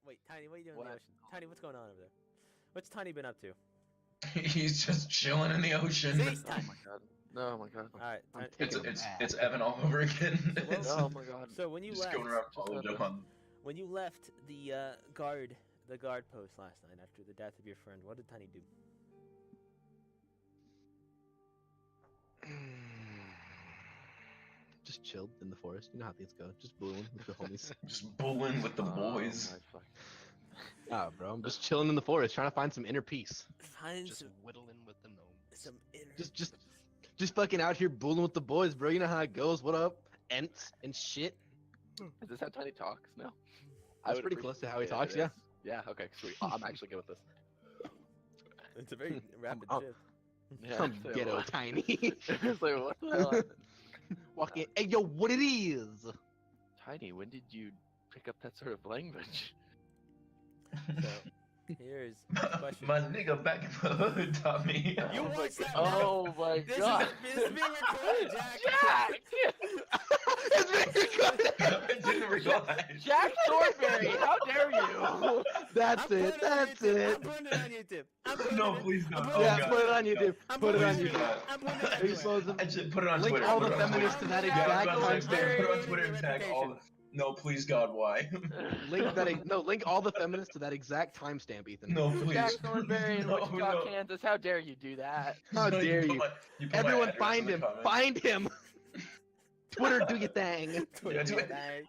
Wait, Tiny, what are you doing in the ocean? Tiny, what's going on over there? What's Tiny been up to? He's just chilling in the ocean. See, Oh my god. No, oh my god. Alright, It's Evan all over again. Oh my god. so when you Just left, going around follow Johan. when you left the guard post last night after the death of your friend, what did Tiny do? Just chilled in the forest. You know how things go. Just booing with the homies. Just bulling with the boys. My fuck. Ah, bro, I'm just chilling in the forest, trying to find some inner peace. Find Just some, whittling with the gnomes. some inner. Just fucking out here booling with the boys, bro. You know how it goes. What up, Ents and shit? Is this how Tiny talks now? That's pretty close to how he talks, yeah. Yeah, okay, sweet. I'm actually good with this. It's a very rapid I'm- shift. Yeah, I'm so ghetto what? Tiny. It's like, what the hell happened? Walk in. Hey, yo, what it is? Tiny, when did you pick up that sort of language? So here's the question. My nigga back in the hood taught me. You watch that? Oh my This god. is being recorded, Jack. Jack! I didn't realize. Jack Thornberry, how dare you? That's I'm putting it. it on That's YouTube. it. I'm putting it on YouTube. I'm putting No, it. please I'm don't. putting Oh, Yeah, God. put it on YouTube. I'm Put it on putting it YouTube. I'm putting it Are you everywhere. supposed to Actually, put it on link Twitter. all put the it on Twitter. feminists to that Yeah, exact I was about to say, timestamp? put it on Twitter and tag all. No, please God, why? Link all the feminists to that exact timestamp, Ethan. No, please. Jack Thornberry in No, Wichita, no. Kansas, how dare you do that? How No, dare put you? my- put my Everyone address find in the him. comments. Find him. Twitter, do your thing. Twitter, do it. bang.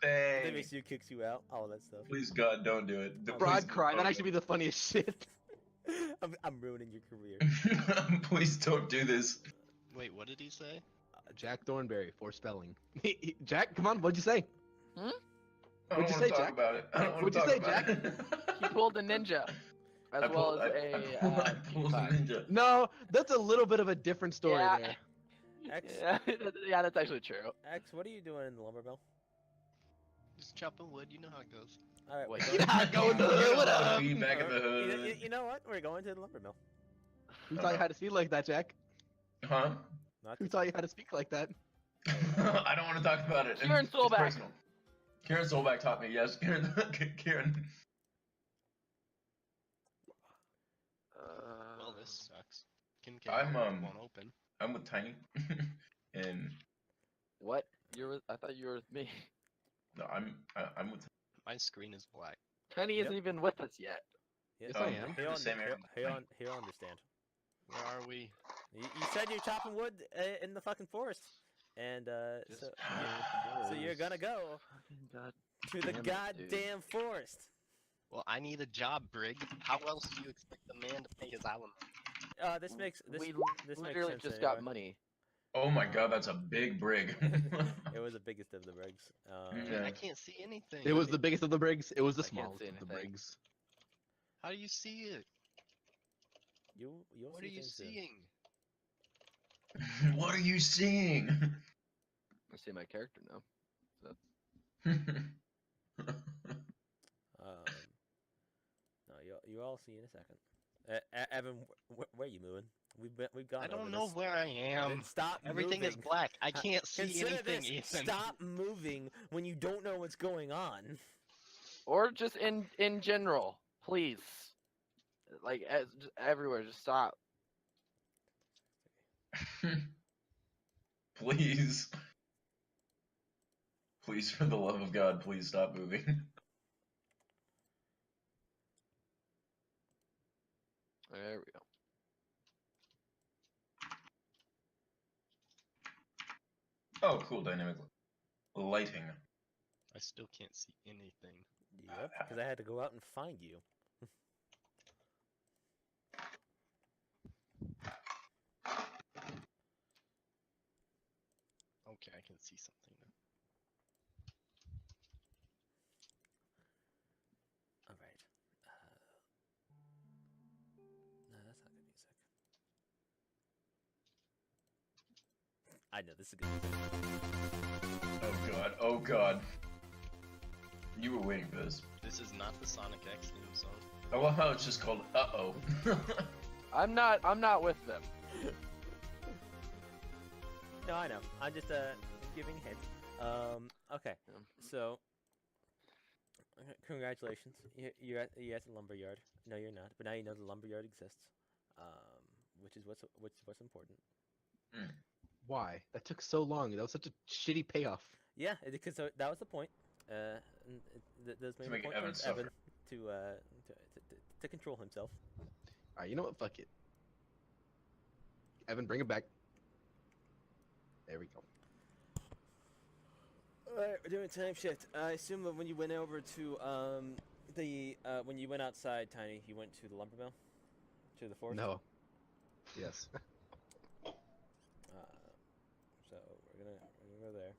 Dang. They makes you kicks you out. All that stuff. Please God, don't do it. Broad cry. That'd actually be the funniest shit. I'm ruining your career. Please don't do this. Wait, what did he say? Jack Thornberry for spelling. Jack, come on. What'd you say? I What'd don't you want say, to talk Jack? about it. I don't want What'd to you talk say, about Jack? it. He pulled a ninja. As well as I pulled a ninja. No, that's a little bit of a different story Yeah. there. X, Yeah, that's actually true. X, what are you doing in the lumber mill? Just chopping wood, you know how it goes. All right, Wait, we're You know how it goes, going- what up? Be back in the You- hood. you know what? We're going to the lumber mill. Who taught you how to speak like that, Jack? Huh? Not Who this taught you how to speak like that? I don't want to talk about it. Kieran It's Solback. personal. Kieran Solback taught me. Yes, Kieran. Kieran. Well, this sucks. I'm, won't open. I'm with Tiny. And What? I thought you were with me. no, I'm with. My screen is black. Tiny isn't even with us yet. Yes, I am. He'll, The same area. he'll understand. Where are we? You said you're chopping wood in the fucking forest, and Just so you're gonna go God. to the Damn it, goddamn forest. Well, I need a job, Brig. How else do you expect the man to pay his alimony? This makes this We this makes literally sense just got anyway. money. Oh my God, that's a big brig. It was the biggest of the brigs. Yeah. I can't see anything. It was the biggest of the brigs. It was the I can't smallest see of the anything. brigs. How do you see it? You'll What see are you things soon. seeing? What are you seeing? I see my character now. No, you all see in a second. Evan, where are you moving? We've gone. I over don't know this. where I am. Then stop. Everything is moving. black. I can't see Consider anything, this, Ethan. Stop moving when you don't know what's going on. Or just in general, please. Like just everywhere, just stop. Please. Please, for the love of God, please stop moving. There we go. Oh, cool dynamic lighting. I still can't see anything. Yep, because I had to go out and find you. Okay, I can see something now. All right. No, that's not good music. I know this is good. Oh God, oh God. You were waiting for this. This is not the Sonic X theme song. I love how it's just called Uh-oh. I'm not with them. No, I know. I'm just giving hints. Okay. Yeah. So Congratulations. You're at the lumberyard. No, you're not. But now you know the lumberyard exists, which is what's important. Why? That took so long. That was such a shitty payoff. Yeah, because that was the point. Those To main make point Evan was Evan suffer. to control himself. Alright, you know what? Fuck it. Evan, bring it back. There we go. Alright, we're doing time shift. I assume that when you went over to when you went outside, Tiny, you went to the lumber mill, to the forest. No. Yes. So we're gonna go there.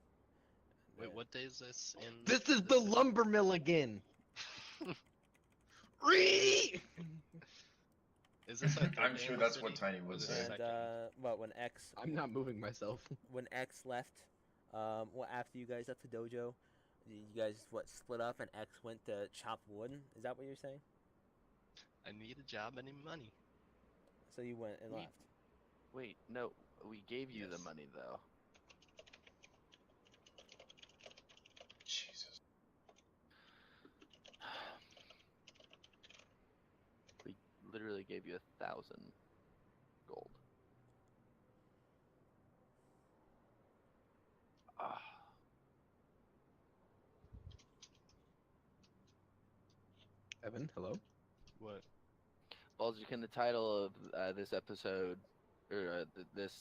Wait, then- what day is this in? This is the lumber mill again. Ree! Is this our I'm third day sure in the that's what city? Tiny Or would the say. And second? when X I'm not moving myself. left, after you guys left the dojo, you guys split up and X went to chop wood. Is that what you're saying? I need a job, I need money. So you went and We- left. Wait, no, we gave you the Yes. money though. Jesus. We literally gave you 1,000 gold. Ah, Evan, hello? What? Bulge, can the title of this episode or this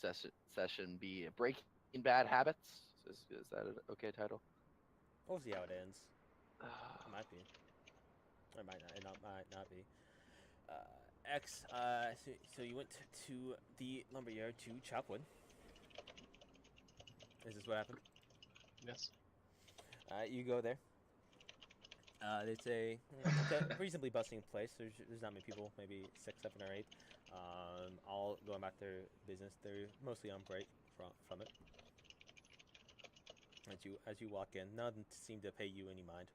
session be Breaking Bad Habits? Is that an okay title? We'll see how it ends. Ah, It might be. Or it might not. It might not be. X. So you went to the lumberyard to chop wood. Is this what happened? Yes. You go there. It's a reasonably bustling place. There's not many people, maybe 6, 7, or 8. All going about their business. They're mostly on break from it. As you walk in, none seem to pay you any mind.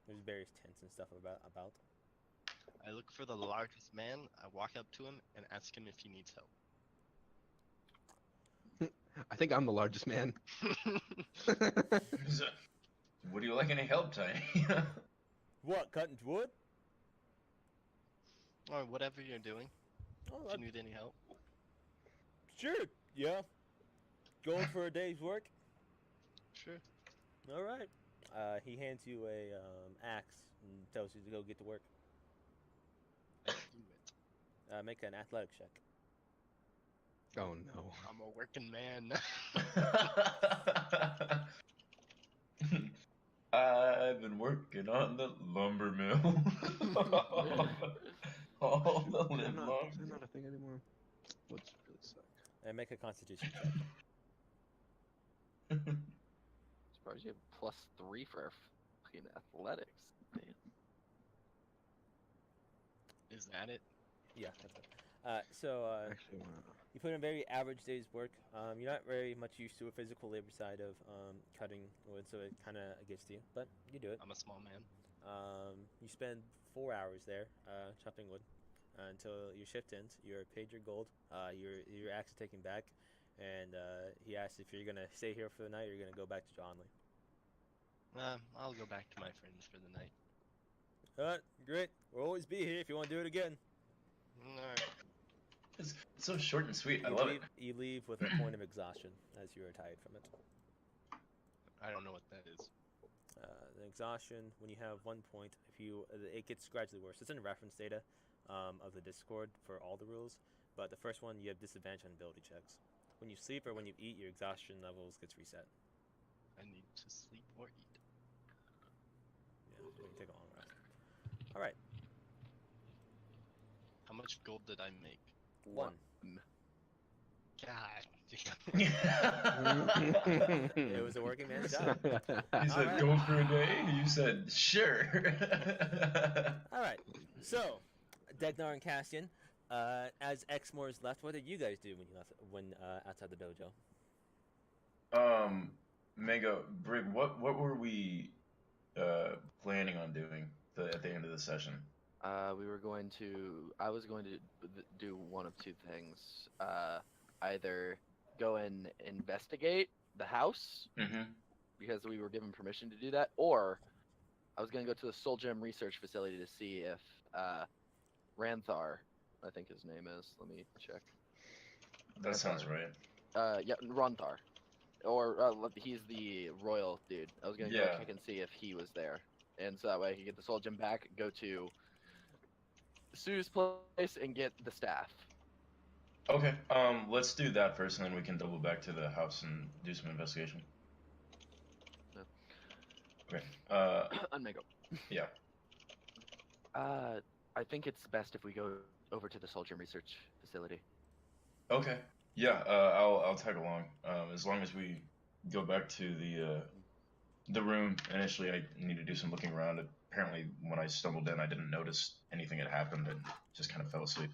There's various tents and stuff about. I look for the largest man, I walk up to him and ask him if he needs help. I think I'm the largest man. So, would you like any help, Tiny? What, cutting wood? Or whatever you're doing, Oh, if you need any help. sure. Yeah. Going for a day's work. Sure. All right. He hands you a axe and tells you to go get to work. I do it. Make an athletic check. Oh no. I'm a working man. I've been working on the lumber mill all the They're live not, long. they're not a thing anymore. What's really suck? And make a constitution check. surprised you have +3 for our fucking athletics. Man. Is that it? Yeah, that's it. So Actually, you put in a very average day's work. You're not very much used to a physical labor side of cutting wood, so it kind of gets to you, but you do it. I'm a small man. You spend 4 hours there chopping wood until your shift ends. You're paid your gold. Your axe is taken back, and he asks if you're gonna stay here for the night or you're gonna go back to Johanli. I'll go back to my friends for the night. Great. We'll always be here if you want to do it again. Alright. It's so short and sweet. I You love leave, it. You leave with a point of exhaustion as you are tired from it. I don't know what that is. The exhaustion, when you have 1 point, it gets gradually worse. It's in reference data of the Discord for all the rules, but the first one you have disadvantage on ability checks. When you sleep or when you eat, your exhaustion levels gets reset. I need to sleep or eat. Yeah, you can take a long rest. All right, How much gold did I make? 1. God. It was a working man's job. He said, Alright. go for a day. You said, sure. All right, so Degnar and Cassian, as Exmoor is left, what did you guys do when outside the dojo? Mega Brig, what were we planning on doing at the end of the session? I was going to do one of 2 things. Either go and investigate the house Mm-hmm. because we were given permission to do that, or I was gonna go to the Soul Gem research facility to see if Ranthar, I think his name is. Let me check. That sounds right. Yeah, Ranthar, or he's the royal dude. I was gonna go Yeah. check and see if he was there, and so that way I could get the Soul Gem back, go to Sue's place, and get the staff. Okay. Let's do that first, and then we can double back to the house and do some investigation. No. Okay. Unmego. Yeah. I think it's best if we go over to the Soul Gem research facility. Okay. Yeah. I'll tag along. As long as we go back to the room. Initially, I need to do some looking around. Apparently, when I stumbled in, I didn't notice anything had happened and just kind of fell asleep.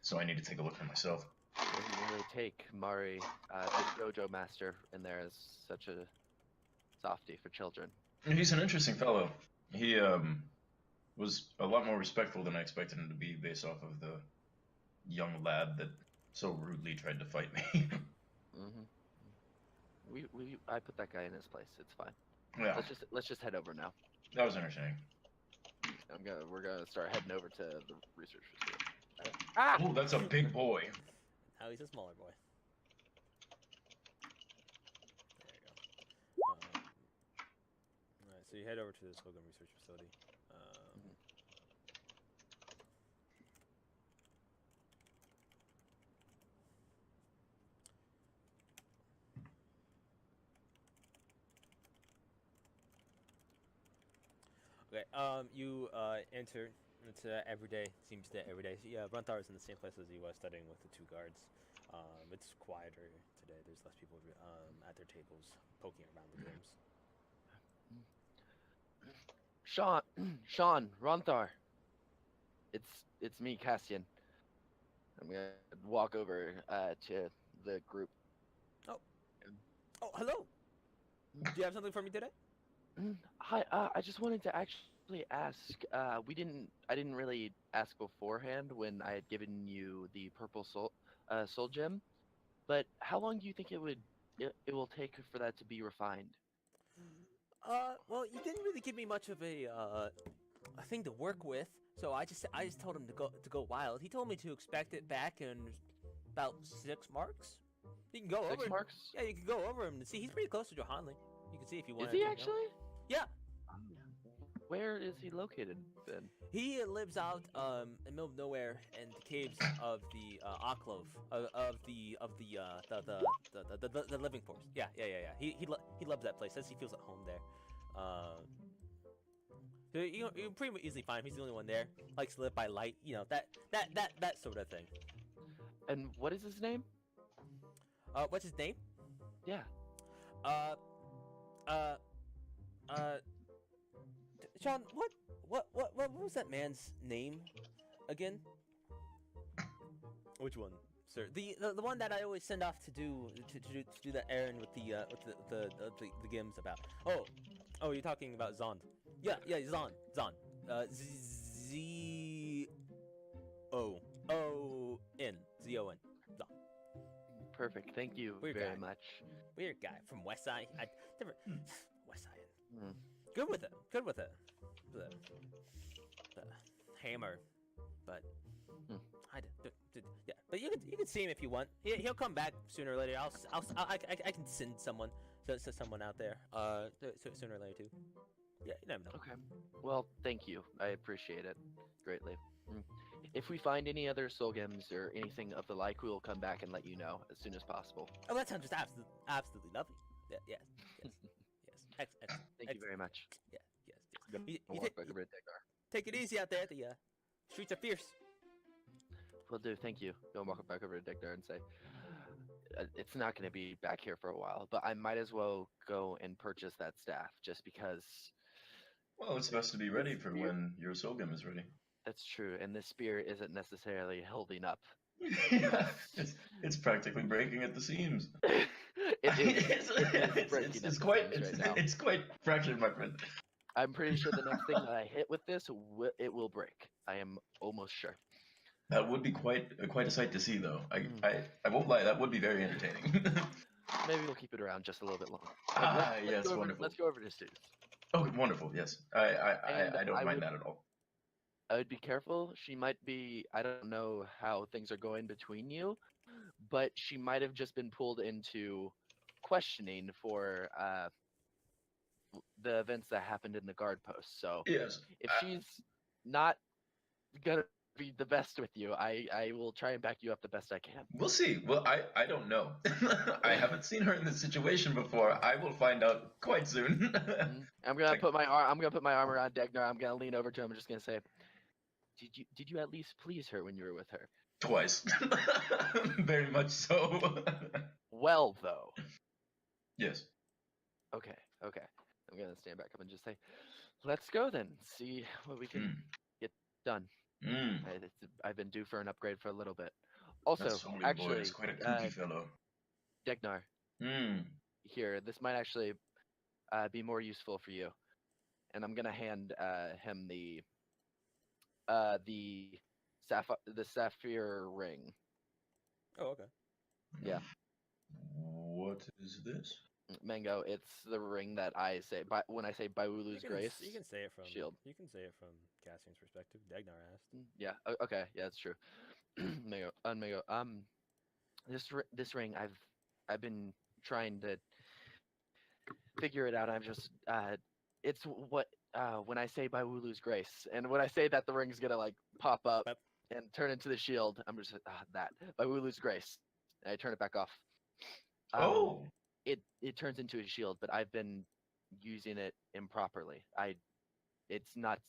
So I need to take a look for myself. What do you really take Mari, the dojo master, in there as such a softie for children? He's an interesting fellow. He was a lot more respectful than I expected him to be based off of the young lad that so rudely tried to fight me. I put that guy in his place. It's fine. Yeah, Let's just head over now. that was entertaining. We're gonna start heading over to the research facility. Oh, that's a big boy. Now he's a smaller boy. There you go. Alright, so you head over to this Hogan research facility. Okay, you enter into everyday, seems that every day. Yeah, Runthar is in the same place as he was studying with the two guards. It's quieter today. There's less people at their tables poking around the rooms. Sean, Ronthar. It's me, Cassian. I'm gonna walk over to the group. Oh, hello. Do you have something for me today? Hi, I just wanted to actually ask. I didn't really ask beforehand when I had given you the purple soul gem, but how long do you think it will take for that to be refined? Well, you didn't really give me much of a thing to work with, so I just told him to go wild. He told me to expect it back in about 6 marks. You can go over. 6 marks? Yeah, you can go over him and see. He's pretty close to Johanli. You can see if you want. Is he actually? Yeah. Where is he located then? He lives out in the middle of nowhere in the caves of the Oklov of the living force. Yeah. He loves that place. Says he feels at home there. So you pretty much easily find him. He's the only one there. Likes to live by light. You know that sort of thing. And what is his name? What's his name? Yeah. Sean, what was that man's name again? Which one, sir? The one that I always send off to do that errand with the Gims about. Oh, you're talking about Zond. Yeah, Zond. Z-O-N. Zon. Zond. Perfect. Thank you very much. Weird guy from Westside. I never Westside. Mm. Good with it. The hammer, but yeah. But you can see him if you want. He'll come back sooner or later. I can send someone out there. Sooner or later too. Yeah, you never know. Okay. Well, thank you. I appreciate it greatly. If we find any other soul gems or anything of the like, we will come back and let you know as soon as possible. Oh, that sounds just absolutely lovely. Yes. Excellent. Thank you very much. Yes. Take it easy out there. The streets are fierce. Will do. Thank you. Go walk back over to Degdar and say, it's not going to be back here for a while, but I might as well go and purchase that staff just because. Well, it's best to be ready for when your soul gem is ready. That's true, and this spear isn't necessarily holding up. Yeah, it's practically breaking at the seams. It's quite fractured, my friend. I'm pretty sure the next thing that I hit with this, it will break. I am almost sure. That would be quite a sight to see, though. I won't lie, that would be very entertaining. Maybe we'll keep it around just a little bit longer. Yes, wonderful. Let's go over to Sue's. Oh, wonderful. Yes, And I don't I mind would that at all. I would be careful. She might be. I don't know how things are going between you, but she might have just been pulled into questioning for the events that happened in the guard post. So Yes. if she's not gonna be the best with you, I will try and back you up the best I can. We'll see. Well, I don't know. I haven't seen her in this situation before. I will find out quite soon. I'm gonna put my arm around Degnar. I'm gonna lean over to him. I'm just gonna say, did you at least please her when you were with her? Twice. Very much so. Well, though. Yes. Okay. I'm gonna stand back up and just say, let's go then. See what we can get done. Mm. I've been due for an upgrade for a little bit. Also, That's only actually, boy is quite a kooky fellow. Degnar, Mm. here, this might actually be more useful for you. And I'm gonna hand him the sapphire ring. Oh, okay. Yeah. What is this? Mango, it's the ring that I say when I say Baulu's grace. You can say it from shield. You can say it from Cassian's perspective. Dagnar asked. Yeah. Okay. Yeah, that's true. Mango. This ring, I've been trying to figure it out. I'm just it's what when I say Baulu's grace, and when I say that the ring's gonna like pop up Yep. and turn into the shield, I'm just that Baulu's grace. And I turn it back off. Oh. It turns into a shield, but I've been using it improperly. It's not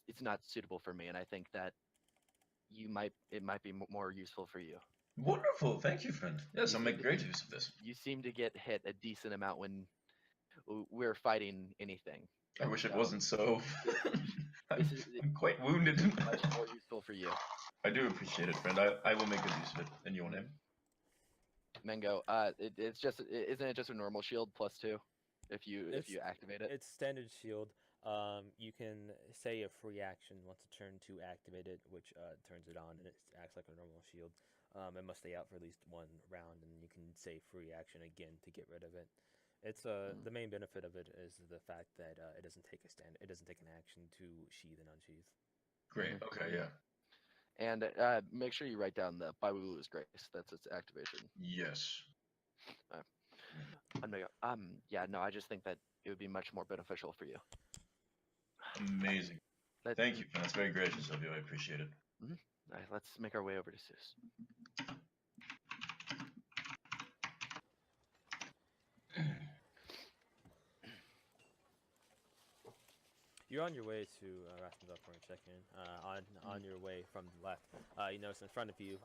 suitable for me, and I think that it might be more useful for you. Wonderful. Thank you, friend. Yes, You I'll seem make to- great use of this. You seem to get hit a decent amount when we're fighting anything. I wish it So, wasn't so. this is I'm quite wounded. much more useful for you. I do appreciate it, friend. I will make good use of it in your name. Mango, isn't it just a normal shield +2 if you activate it? It's standard shield. You can say a free action once a turn to activate it, which turns it on and it acts like a normal shield. It must stay out for at least one round, and you can say free action again to get rid of it. It's the main benefit of it is the fact that it doesn't take an action to sheath and unsheath. Great. Okay. Yeah. And make sure you write down the Baulu's grace. That's its activation. Yes. Yeah, no, I just think that it would be much more beneficial for you. Amazing. Thank you, friend. That's very gracious of you. I appreciate it. All right, let's make our way over to Seuss. You're on your way to Rasmus's for a check-in. On your way from the left, you notice in front of you,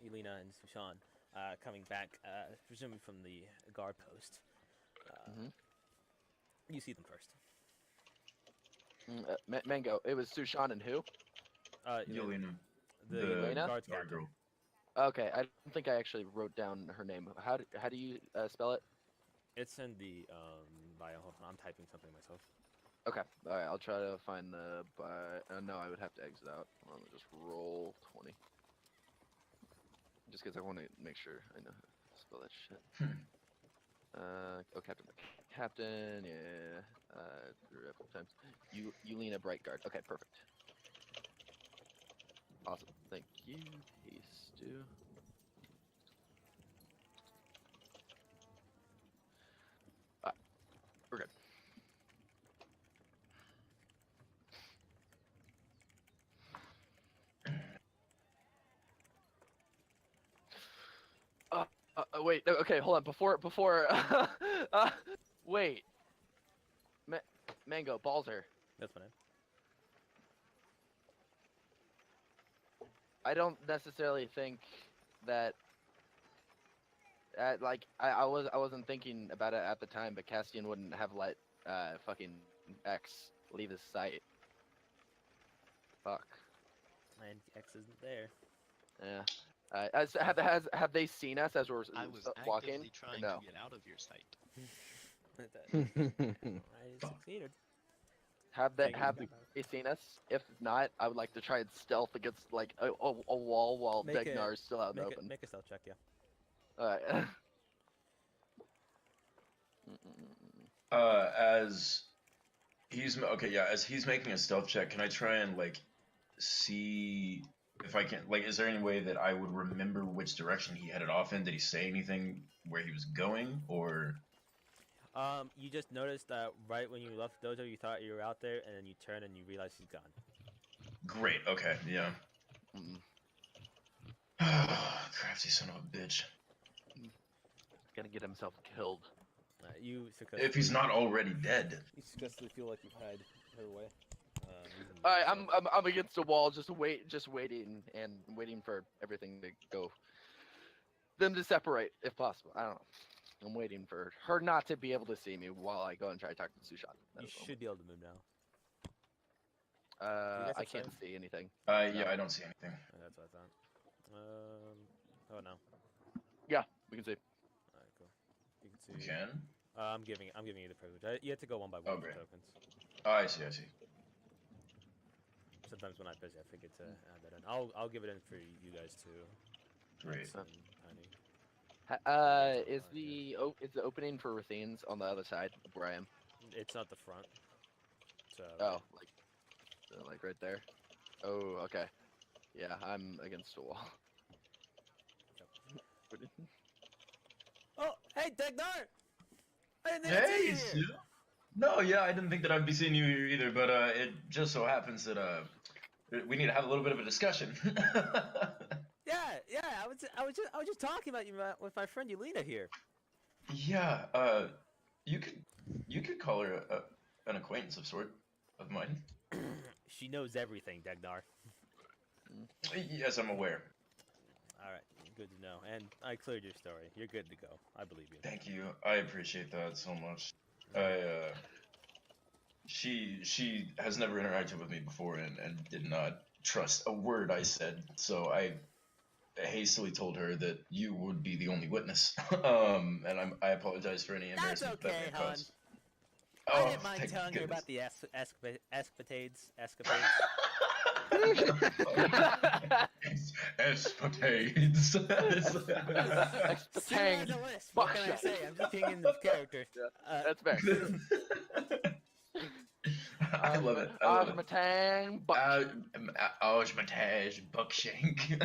Elena and Sushan coming back, presumably from the guard post. You see them first. Mango, it was Sushan and who? Yelena. The Elena? guards Guard captain. girl. Okay, I don't think I actually wrote down her name. How do you spell it? It's in the bio. Hold on, I'm typing something myself. Okay, all right, I'll try to find the no, I would have to exit out. Hold on, let me just roll 20. Just because I want to make sure I know how to spell that shit. Oh, Captain, yeah. Grew up times. Yelena Brightguard. Okay, perfect. Awesome, thank you. Peace, do. We're good. Wait. No, okay, hold on. Before. Wait. Mango Balzer. That's my name. I don't necessarily think that. Like I wasn't thinking about it at the time, but Castian wouldn't have let fucking X leave his sight. Fuck. And X isn't there. Yeah. Have they seen us as we're I was walking? actively trying No. to get out of your sight. I succeeded. Have they seen us? If not, I would like to try and stealth against like a wall while Degnar is still out in the open. Make a stealth check, yeah. Alright. As He's okay. Yeah, as he's making a stealth check, can I try and like see if I can like? Is there any way that I would remember which direction he headed off in? Did he say anything where he was going, or? You just noticed that right when you left dojo, you thought you were out there, and then you turn and you realize he's gone. Great. Okay. Yeah. Mm. Crafty son of a bitch. Gonna get himself killed. You successfully. If he's not already dead. You successfully feel like you've had her away. All right, I'm against the wall, just waiting and waiting for everything to go. Them to separate, if possible. I don't know. I'm waiting for her not to be able to see me while I go and try to talk to Sushan. You should be able to move now. I can't see anything. Yeah, I don't see anything. That's what I thought. Oh no. Yeah, we can see. Alright, cool. You can see. You can? I'm giving you the privilege. You have to go one by one with great. tokens. Oh, I see. Sometimes when I'm busy, I forget to add that in. I'll give it in for you guys too. Great. Tiny. Is the opening for Rathines on the other side of where I am? It's not the front. So. Oh, like right there. Oh, okay. Yeah, I'm against the wall. Oh, hey, Degnar! I didn't think I'd see Hey, you here. Sue. No, yeah, I didn't think that I'd be seeing you here either, but it just so happens that we need to have a little bit of a discussion. Yeah. I was just talking about you with my friend Yelena here. Yeah, you could call her an acquaintance of sort of mine. She knows everything, Degnar. Yes, I'm aware. All right, good to know. And I cleared your story. You're good to go. I believe you. Thank you. I appreciate that so much. She has never interacted with me before and did not trust a word I said, so I hastily told her that you would be the only witness. And I apologize for any embarrassment That's okay, that may hon. cause. I didn't mind thank telling you goodness. about the escapades. Espatades. See, there's a list. What can I say? I'm just being in the character. That's fair. I love it. I love it. Osmatang, Osmatage, Buckshank.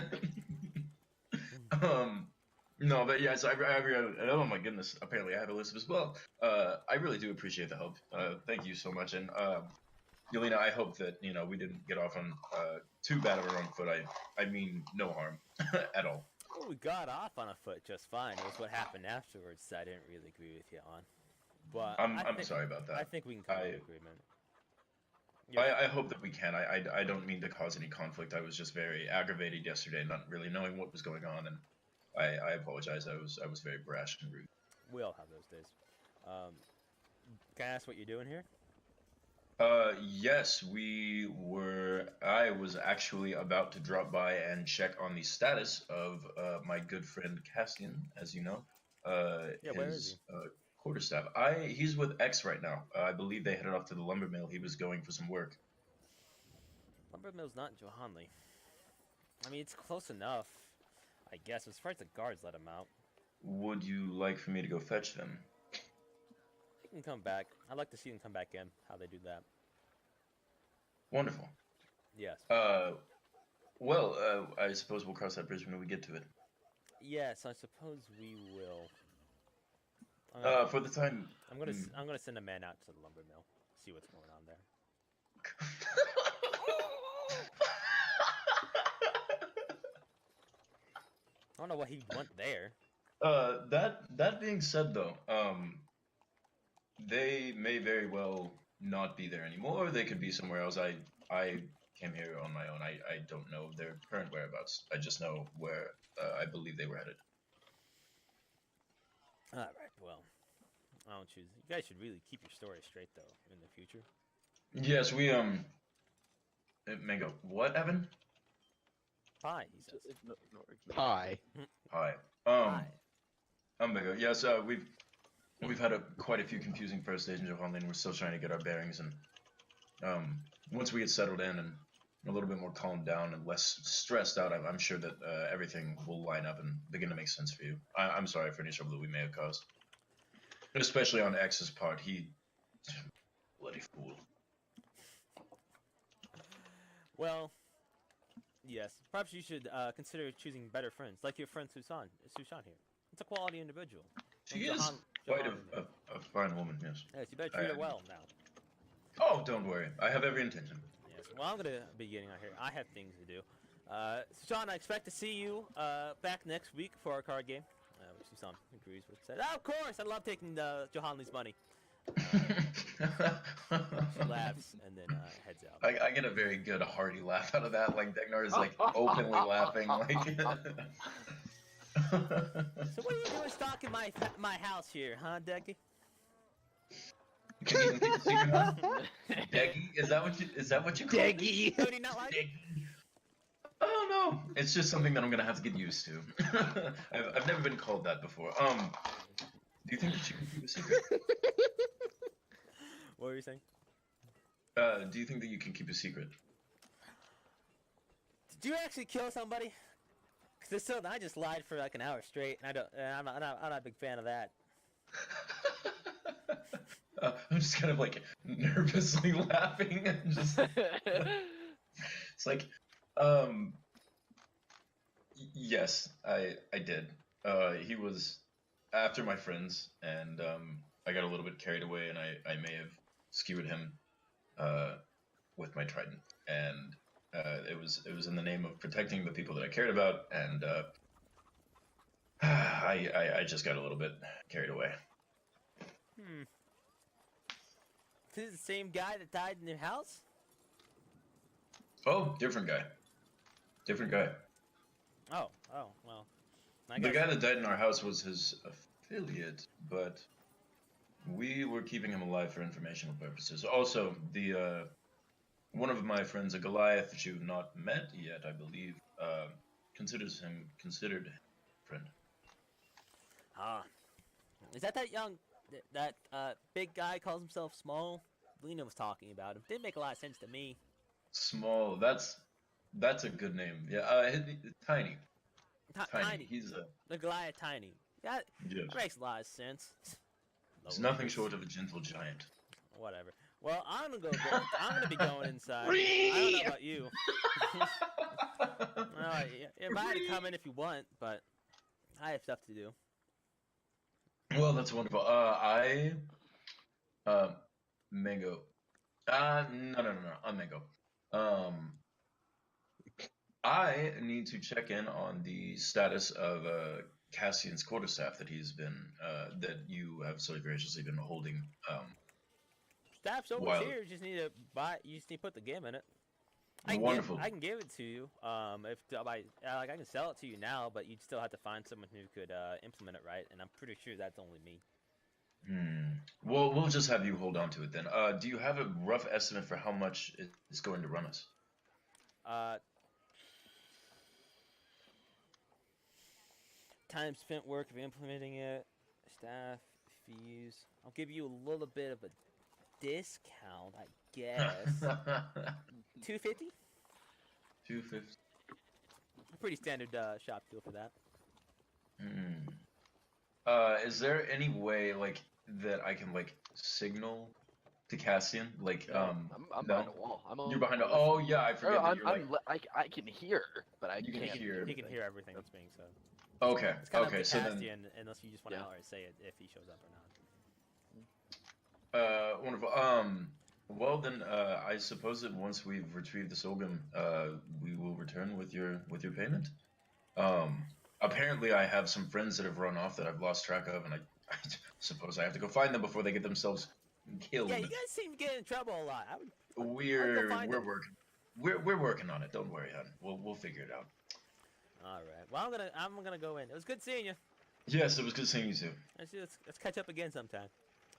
No, but yes, oh my goodness, apparently I have a list as well. I really do appreciate the help. Thank you so much. And Yelena, I hope that, we didn't get off on too bad of a wrong foot. I mean no harm at all. Well, we got off on a foot just fine. It was what happened afterwards that I didn't really agree with you on. But I'm sorry about that. I think we can come to an agreement. I hope that we can. I don't mean to cause any conflict. I was just very aggravated yesterday, not really knowing what was going on, and I apologize. I was very brash and rude. We all have those days. Can I ask what you're doing here? Yes, I was actually about to drop by and check on the status of my good friend Castian, as you know. Where is he? Quarterstaff. He's with X right now. I believe they headed off to the lumber mill. He was going for some work. Lumber mill's not in Johanli. I mean, it's close enough, I guess. As far as the guards let him out. Would you like for me to go fetch them? He can come back. I'd like to see him come back in. How they do that. Wonderful. Yes. Well, I suppose we'll cross that bridge when we get to it. Yes, I suppose we will. For the time. I'm gonna send a man out to the lumber mill. See what's going on there. I don't know what he went there. That being said, though, they may very well not be there anymore. They could be somewhere else. I came here on my own. I don't know their current whereabouts. I just know where I believe they were headed. All right. Well, I don't choose. You guys should really keep your story straight, though, in the future. Yes, we Mango. What, Evan? Hi, he says. Hi. Hi. Hi. Mango. Yes, we've had quite a few confusing first days in Johanli, and we're still trying to get our bearings. And once we get settled in and a little bit more calmed down and less stressed out, I'm sure that everything will line up and begin to make sense for you. I'm sorry for any trouble that we may have caused, especially on X's part. He bloody fool. Well, yes. Perhaps you should consider choosing better friends, like your friend Susan here. It's a quality individual. She And is quite Johanli. a fine woman, yes. Yes, you better treat her well now. Oh, don't worry. I have every intention. Yes. Well, I'm gonna be getting out here. I have things to do. Susan, I expect to see you back next week for our card game. Which Susan agrees with. Said, "Oh, of course, I love taking Johanli's money." She laughs and then heads out. I get a very good hearty laugh out of that. Like Degnar is like openly laughing. Like. So what are you doing stalking my house here, huh, Decky? Can you even keep a secret, huh? Deggy? Is that what you call it? Deggy. Oh, do you not like it? Deggy. Oh no, it's just something that I'm gonna have to get used to. I've never been called that before. Do you think that you can keep a secret? What were you saying? Do you think that you can keep a secret? Did you actually kill somebody? Cause so I just lied for like an hour straight, and I'm not a big fan of that. I'm just kind of like nervously laughing and just. It's like, yes, I did. He was after my friends, and I got a little bit carried away, and I may have skewered him with my trident, and it was in the name of protecting the people that I cared about, and I just got a little bit carried away. This is the same guy that died in your house? Oh, different guy. Different guy. Oh, well. I The guess. guy that died in our house was his affiliate, but we were keeping him alive for informational purposes. Also, the one of my friends, a Goliath that you've not met yet, I believe, considered friend. Ah. Is that big guy calls himself Small? Lena was talking about him. Didn't make a lot of sense to me. Small. That's a good name. Yeah. Tiny. Tiny. He's a. The Goliath Tiny. That Yes. makes a lot of sense. He's nothing short of a gentle giant. Whatever. Well, I'm gonna be going inside. I don't know about you. Well, you invite to come in if you want, but I have stuff to do. Well, that's wonderful. Mango. No. I'm Mango. I need to check in on the status of Cassian's quarterstaff that that you have so graciously been holding. Staff's over Wild. here. You just need to put the gem in it. Wonderful. I can give it to you. I can sell it to you now, but you'd still have to find someone who could implement it right, and I'm pretty sure that's only me. Well, we'll just have you hold on to it then. Do you have a rough estimate for how much it's going to run us? Time spent work of implementing it, staff, fees. I'll give you a little bit of a discount, I guess. 250? 250. A pretty standard shop deal for that. Is there any way like that I can like signal to Cassian? Like, I'm no? behind a wall. You're behind a. Oh yeah, I forget that you're like. I can hear, but I You can can't. hear. He can hear everything that's being said. Okay. It's kind of Okay. up to So then. Castian, unless you just want to Yeah. outright say it if he shows up or not. Wonderful. Well then, I suppose that once we've retrieved the Solgum, we will return with your payment. Apparently I have some friends that have run off that I've lost track of, and I suppose I have to go find them before they get themselves killed. Yeah, you guys seem to get in trouble a lot. We're find them. working. We're working on it. Don't worry, hon. We'll figure it out. All right. Well, I'm gonna go in. It was good seeing you. Yes, it was good seeing you too. Let's catch up again sometime.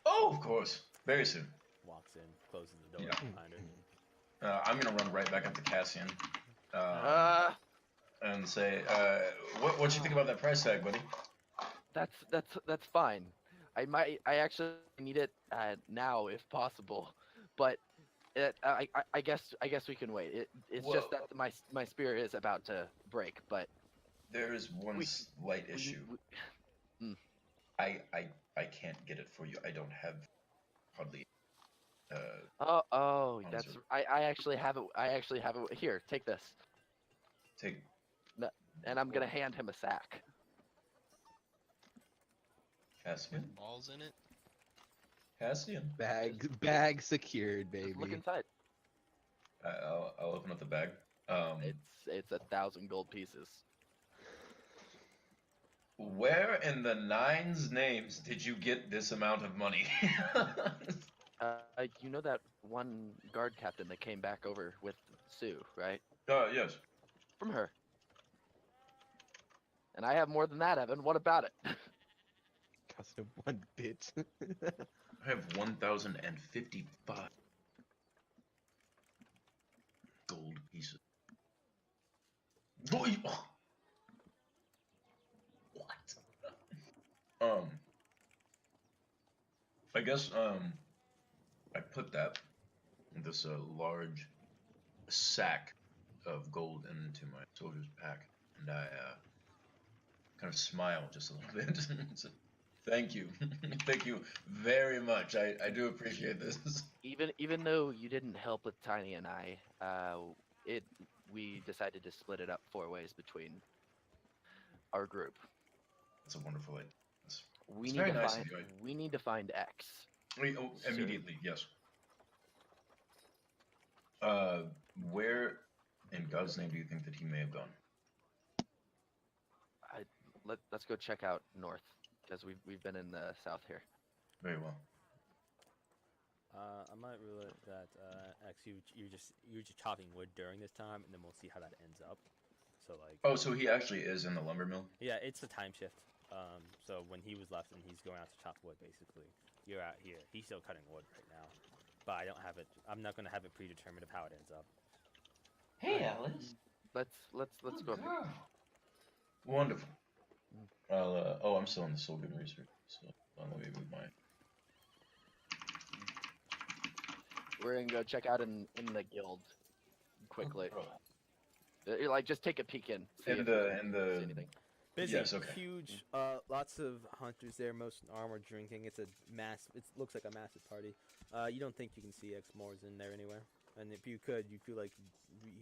Oh, of course. Very soon. Walks in, closes the door Yeah. behind her. I'm gonna run right back up to Cassian. And say, what you think about that price tag, buddy? That's fine. I actually need it now if possible, but I guess we can wait. It's Well, just that my spirit is about to break, but there is one slight issue. I can't get it for you. I don't have hardly. Oh, on that's to I actually have it. I actually have it here. Take this, take. and I'm gonna hand him a sack. Cassian. With balls in it. Cassian. Bag secured, Just look baby. inside. I'll open up the bag. It's 1,000 gold pieces. Where in the nine's names did you get this amount of money? You know that one guard captain that came back over with Sue, right? Yes. From her. And I have more than that, Evan. What about it? Custom one bitch. I have 1,055 gold pieces. Boy, oh. What? I guess I put this large sack of gold into my soldier's pack, and I kind of smile just a little bit. So, thank you, thank you very much. I do appreciate this. Even though you didn't help with Tiny and I, we decided to split it up 4 ways between our group. That's a wonderful idea. We It's need very to nice find. of you. We need to find X. Immediately, yes. Where in God's name do you think that he may have gone? Let's go check out north because we've been in the south here. Very well. I might rule it that X, you're just chopping wood during this time, and then we'll see how that ends up. So like. Oh, so he actually is in the lumber mill? Yeah, it's a time shift. So when he was left and he's going out to chop wood, basically, you're out here. He's still cutting wood right now, but I don't have it. I'm not gonna have it predetermined of how it ends up. Hey, Alice. Let's go. Girl. Wonderful. Oh, I'm still in the soul good research, so let me move mine. We're gonna go check out in the guild quickly. Like just take a peek in. See if you see anything. Busy, Yes, okay. huge, lots of hunters there, most in armor, drinking. It looks like a massive party. You don't think you can see X-Mores in there anywhere, and if you could, you feel like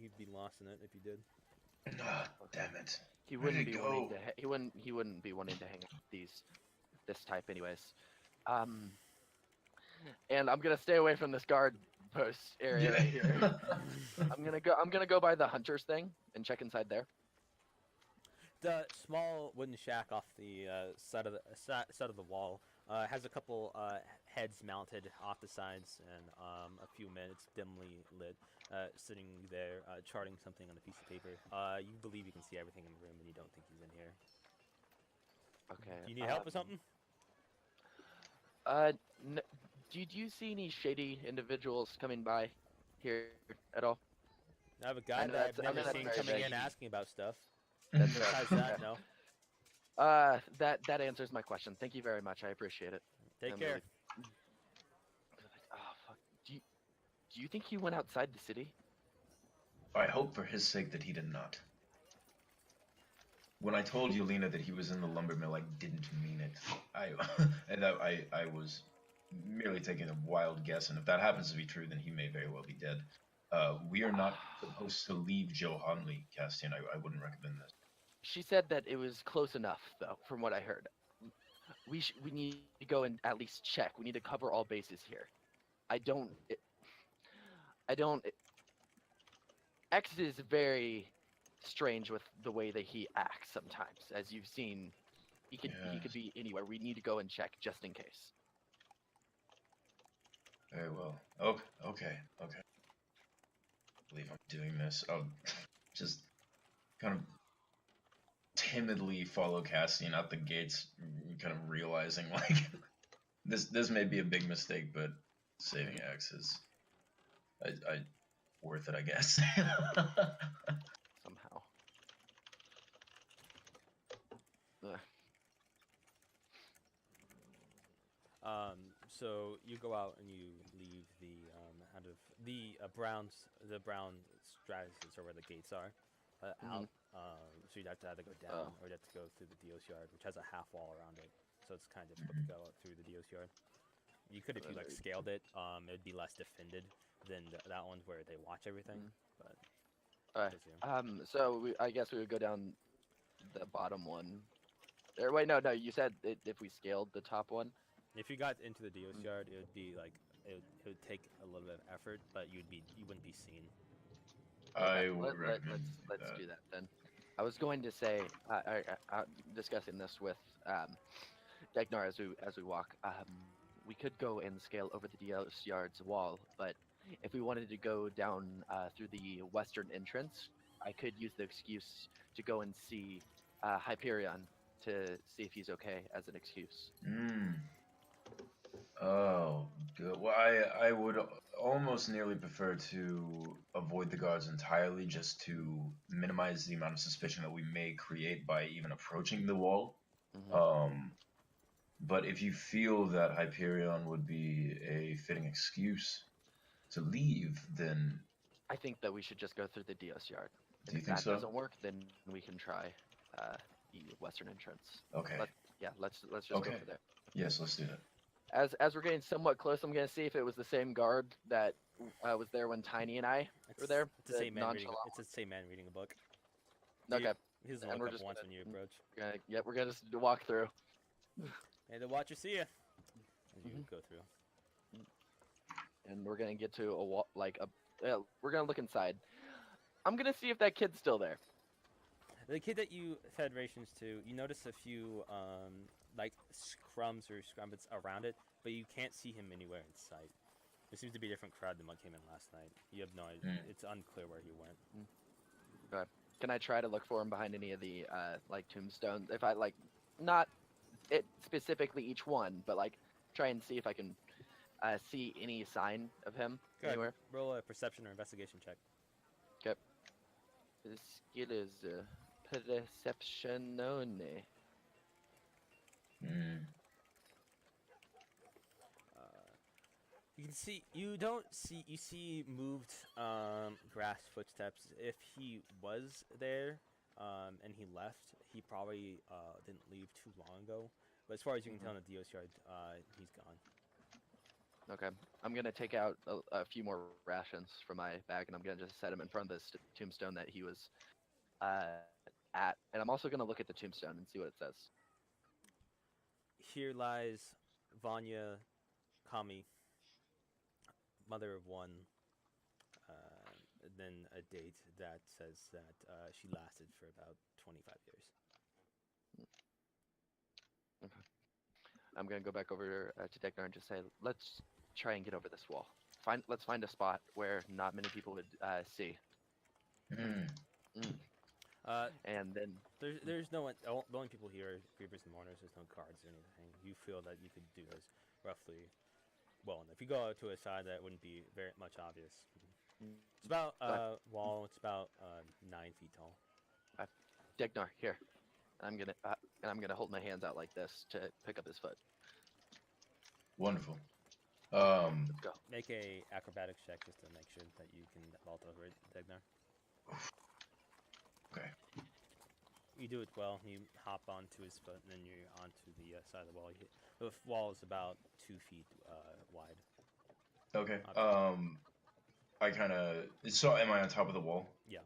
you'd be lost in it if you did. Ah, damn it. He Where'd wouldn't it be go? wanting to. He wouldn't be wanting to hang out with this type, anyways. And I'm gonna stay away from this guard post area right here. I'm gonna go by the hunters thing and check inside there. The small wooden shack off the side of the wall has a couple heads mounted off the sides and a few men. It's dimly lit, sitting there charting something on a piece of paper. You believe you can see everything in the room, and you don't think he's in here. Okay. Do you need help with something? Did you see any shady individuals coming by here at all? I have a guy know that I've that's- I know never that's seen very coming in vague. asking about stuff. That's Besides that, no. That answers my question. Thank you very much. I appreciate it. Take I'm care. really- Oh fuck. Do you think he went outside the city? I hope for his sake that he did not. When I told Yelena that he was in the lumber mill, I didn't mean it. I was merely taking a wild guess, and if that happens to be true, then he may very well be dead. We are not supposed to leave Johanli, Castian. I wouldn't recommend this. She said that it was close enough, though, from what I heard. We need to go and at least check. We need to cover all bases here. X is very strange with the way that he acts sometimes. As you've seen, he could be anywhere. We need to go and check just in case. Very well. Okay. I believe I'm doing this. I'll just kind of timidly follow Cassian out the gates, kind of realizing like this may be a big mistake, but saving X is I worth it, I guess. Somehow. Ugh. So you go out and you leave the out of the brown stratus or where the gates are out. So you'd have to either go down or you'd have to go through the Dios yard, which has a half wall around it. So it's kind of difficult to go out through the Dios yard. You could if you like scaled it. It'd be less defended than that one where they watch everything. But Alright. it's you. So I guess we would go down the bottom one. Or wait, no. You said if we scaled the top one. If you got into the Dios yard, it would be like it would take a little bit of effort, but you wouldn't be seen. I would recommend let's do that then. I was going to say, discussing this with Degnar as we walk. We could go and scale over the Dios yard's wall, but if we wanted to go down through the western entrance, I could use the excuse to go and see Hyperion to see if he's okay as an excuse. Oh, good. Well, I would almost nearly prefer to avoid the guards entirely, just to minimize the amount of suspicion that we may create by even approaching the wall. But if you feel that Hyperion would be a fitting excuse to leave, then I think that we should just go through the Dios yard. Do you If think that so? doesn't work, then we can try the western entrance. Okay. Let's just Okay. go for there. Yes, let's do that. As we're getting somewhat close, I'm gonna see if it was the same guard that was there when Tiny and I were there. It's the same man reading. It's the same man reading a book. Okay. He doesn't And look we're up just once gonna- when you approach. We're gonna just walk through. Hey, the Watcher, see ya. And you go through. And we're gonna get to a wall, we're gonna look inside. I'm gonna see if that kid's still there. The kid that you fed rations to, you notice a few like scrums or scrumpets around it, but you can't see him anywhere in sight. There seems to be a different crowd than what came in last night. You have no idea. It's unclear where he went. Okay. Can I try to look for him behind any of the tombstones? If I not it specifically each one, but try and see if I can see any sign of him Go ahead. anywhere. Roll a perception or investigation check. The skill is perceptionone. You can see. You don't see. You see moved grass footsteps. If he was there and he left, he probably didn't leave too long ago. But as far as you can tell in the Dios yard, he's gone. Okay, I'm gonna take out a few more rations from my bag, and I'm gonna just set him in front of this tombstone that he was at. And I'm also gonna look at the tombstone and see what it says. Here lies Vanya Kami, mother of one. Then a date that says that she lasted for about 25 years. Okay. I'm gonna go back over to Degnar and just say, let's try and get over this wall. Let's find a spot where not many people would see. And then there's no one. The only people here are grievers and mourners. There's no cards or anything. You feel that you could do this roughly well enough. If you go out to a side, that wouldn't be very much obvious. It's about wall. It's about 9 feet tall. Degnar, here. I'm gonna hold my hands out like this to pick up his foot. Wonderful. Let's go. Make a acrobatics check just to make sure that you can vault over it, Degnar. Okay. You do it well. You hop onto his foot, and then you're onto the side of the wall. The wall is about 2 feet wide. Okay. I kind of. So, am I on top of the wall? Yeah.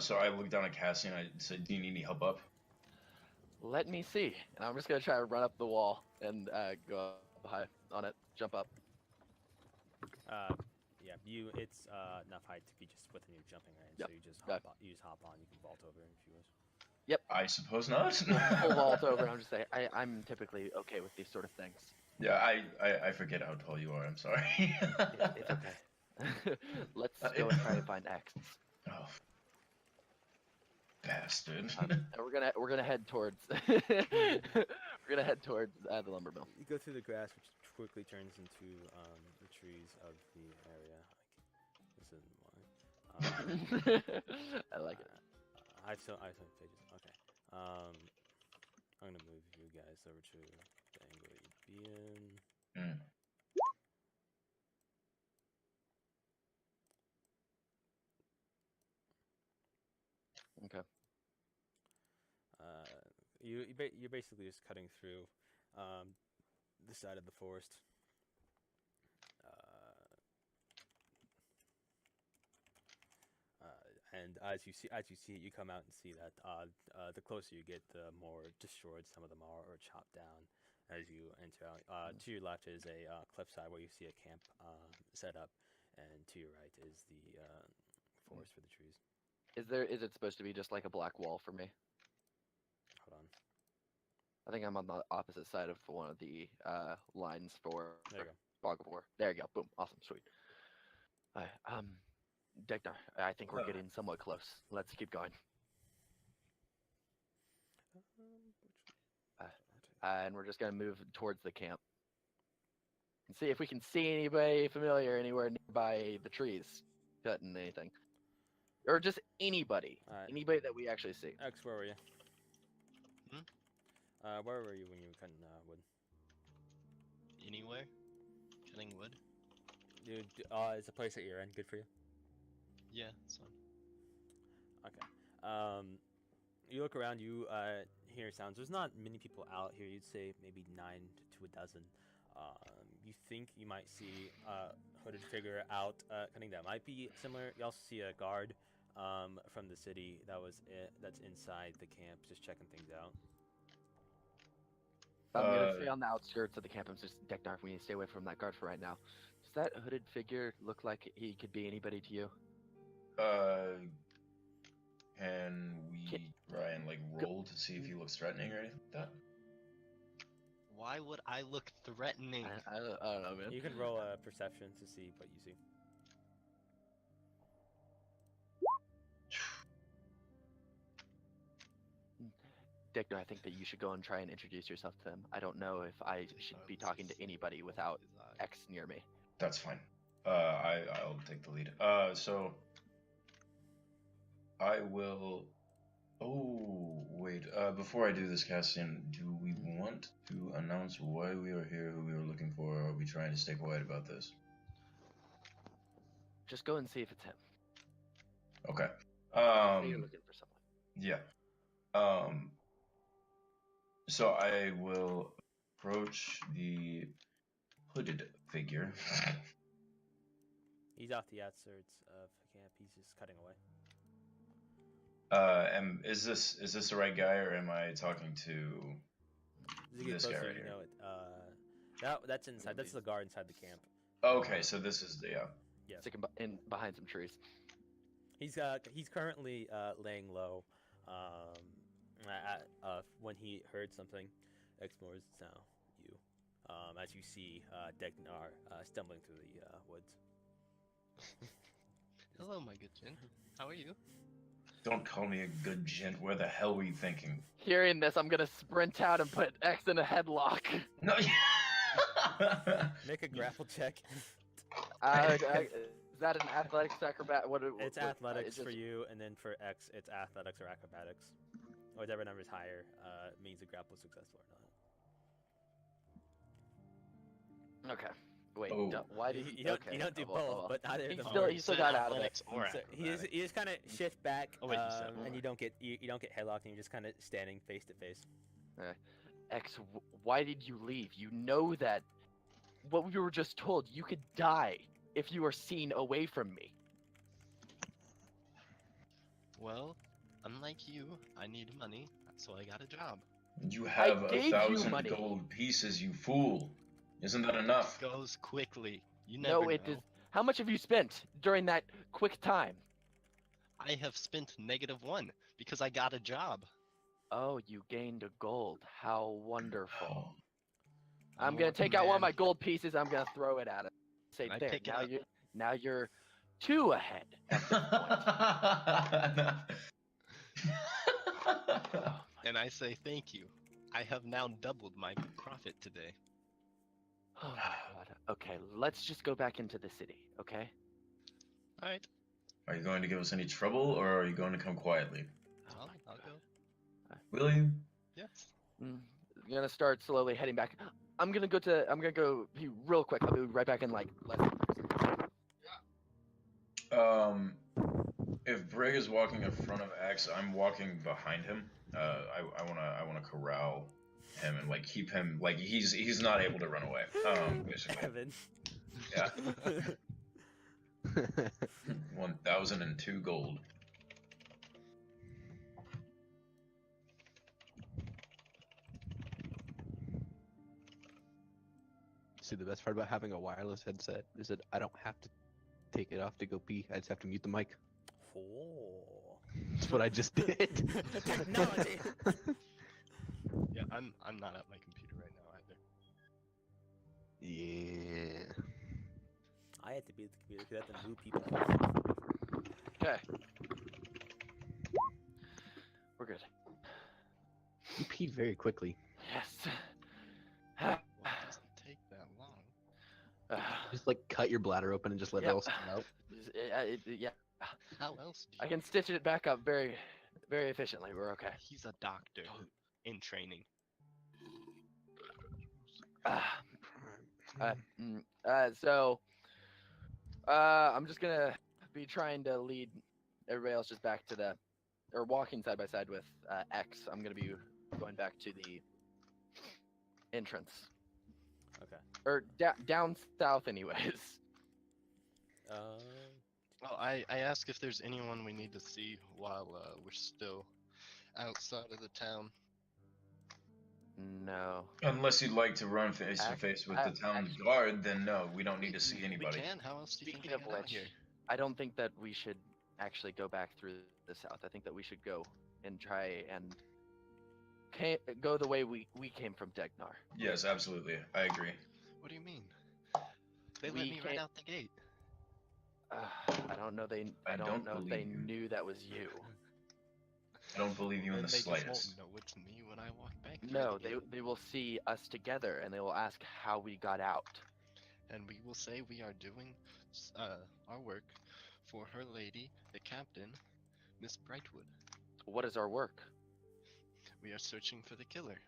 So I look down at Cassie and I said, "Do you need any help up?" Let me see. And I'm just gonna try to run up the wall and go up high on it, jump up. Yeah. It's enough height to be just within your jumping range. Yep. So you just Got hop on. You just hop on. You can vault over if you wish. I suppose not. Full vault over. And I'm just saying, I'm typically okay with these sort of things. Yeah, I forget how tall you are. I'm sorry. It's okay. Let's go and try to find X. Oh, bastard. And we're gonna head towards we're gonna head towards the lumber mill. You go through the grass, which quickly turns into the trees of the area. This isn't one. I like it. I have some pages. Okay. I'm gonna move you guys over to the angle you'd be in. Okay. You're basically just cutting through the side of the forest. and as you see it, you come out and see that the closer you get, the more destroyed some of them are or chopped down. As you enter out, to your left is a cliffside where you see a camp set up, and to your right is the forest for the trees. Is it supposed to be just like a black wall for me? Hold on. I think I'm on the opposite side of one of the lines for There you go. Fog of War. There you go. Boom. Awesome. Sweet. Degnar, I think we're getting somewhat close. Let's keep going. And we're just gonna move towards the camp and see if we can see anybody familiar anywhere nearby the trees, cutting anything, or just anybody, anybody that we actually see. X, where were you? Where were you when you were cutting wood? Anywhere? Cutting wood? Dude, it's a place that you're in. Good for you. Yeah, it's fine. Okay. You look around. You hear sounds. There's not many people out here. You'd say maybe 9 to a dozen. You think you might see a hooded figure out cutting. That might be similar. You also see a guard from the city that's inside the camp, just checking things out. I'm gonna stay on the outskirts of the camp. I'm just Degnar. We need to stay away from that guard for right now. Does that hooded figure look like he could be anybody to you? Can we try and like roll to see if he looks threatening or anything like that? Why would I look threatening? I don't know, man. You can roll a perception to see what you see. Degnar, I think that you should go and try and introduce yourself to him. I don't know if I should be talking to anybody without X near me. That's fine. I'll take the lead. So I will. Oh wait. Before I do this, Cassian, do we want to announce why we are here, who we are looking for, or are we trying to stay quiet about this? Just go and see if it's him. Okay. Say you're looking for someone. Yeah. So I will approach the hooded figure. He's off the outskirts of camp. He's just cutting away. Is this the right guy, or am I talking to this guy right here? That's inside. That's the guard inside the camp. Okay, so this is the Yeah. Sticking behind some trees. He's currently laying low. When he heard something, Exmore's now you. As you see Degnar stumbling through the woods. Hello, my good gent. How are you? Don't call me a good gent. Where the hell were you thinking? Hearing this, I'm gonna sprint out and put X in a headlock. No. Make a grapple check. Is that an athletics acrobat? It's athletics for you, and then for X, it's athletics or acrobatics. Whatever number is higher means the grapple is successful or not. Okay. Wait. Oh. Why did you don't do both, but either of them. He still got out of it. So you just kind of shift back, Oh, wait, you said and you don't get headlocked, and you're just kind of standing face to face. X, why did you leave? You know that what we were just told. You could die if you were seen away from me. Well, unlike you, I need money, so I got a job. You have gave you 1,000 money. gold pieces, you fool. Isn't that enough? Goes quickly. You never No, it know. is. How much have you spent during that quick time? I have spent -1 because I got a job. Oh, you gained a gold. How wonderful. Oh. I'm Oh, gonna take out one of man. my gold pieces. I'm gonna throw it at it. Say Can I there. pick Now out- you're 2 ahead. At this point. Oh, And I say thank you. I have now doubled my profit today. oh my god. Okay, let's just go back into the city. Okay. Alright, Are you going to give us any trouble, or are you going to come quietly? Oh my I'll go. Will you? Yes. I'm gonna start slowly heading back. I'm gonna go be real quick. I'll be right back in like less than 30 seconds. If Brig is walking in front of X, I'm walking behind him. I wanna corral him and like keep him like he's not able to run away. Basically. Evan. Yeah. 1,002 gold. See, the best part about having a wireless headset is that I don't have to take it off to go pee. I just have to mute the mic. Oh. That's what I just did. Technology. Yeah, I'm not at my computer right now either. Yeah. I had to be at the computer because I had to move people. Okay. We're good. You peed very quickly. Yes. Well, it doesn't take that long. Just like cut your bladder open and just let it Yep. all come out. Yeah. How else do I you... can stitch it back up very, very efficiently. We're okay. He's a doctor in training. So, I'm just gonna be trying to lead everybody else just back to the, or walking side by side with X. I'm gonna be going back to the entrance, Okay. or down south, anyways. Well, I ask if there's anyone we need to see while we're still outside of the town. No. Unless you'd like to run face to face with the town guard, then no, we don't need to see anybody. We can. How else do you Speaking think of we got out which, here? I don't think that we should actually go back through the south. I think that we should go and try and go the way we came from Degnar. Yes, absolutely. I agree. What do you mean? They We let me right can't- out the gate. I don't know. I don't know if they believe you. knew that was you. I don't believe you in Then the they slightest. just won't know it's me when I walk back through No, the gate. they will see us together and they will ask how we got out. And we will say we are doing our work for her lady, the captain, Miss Brightwood. What is our work? We are searching for the killer.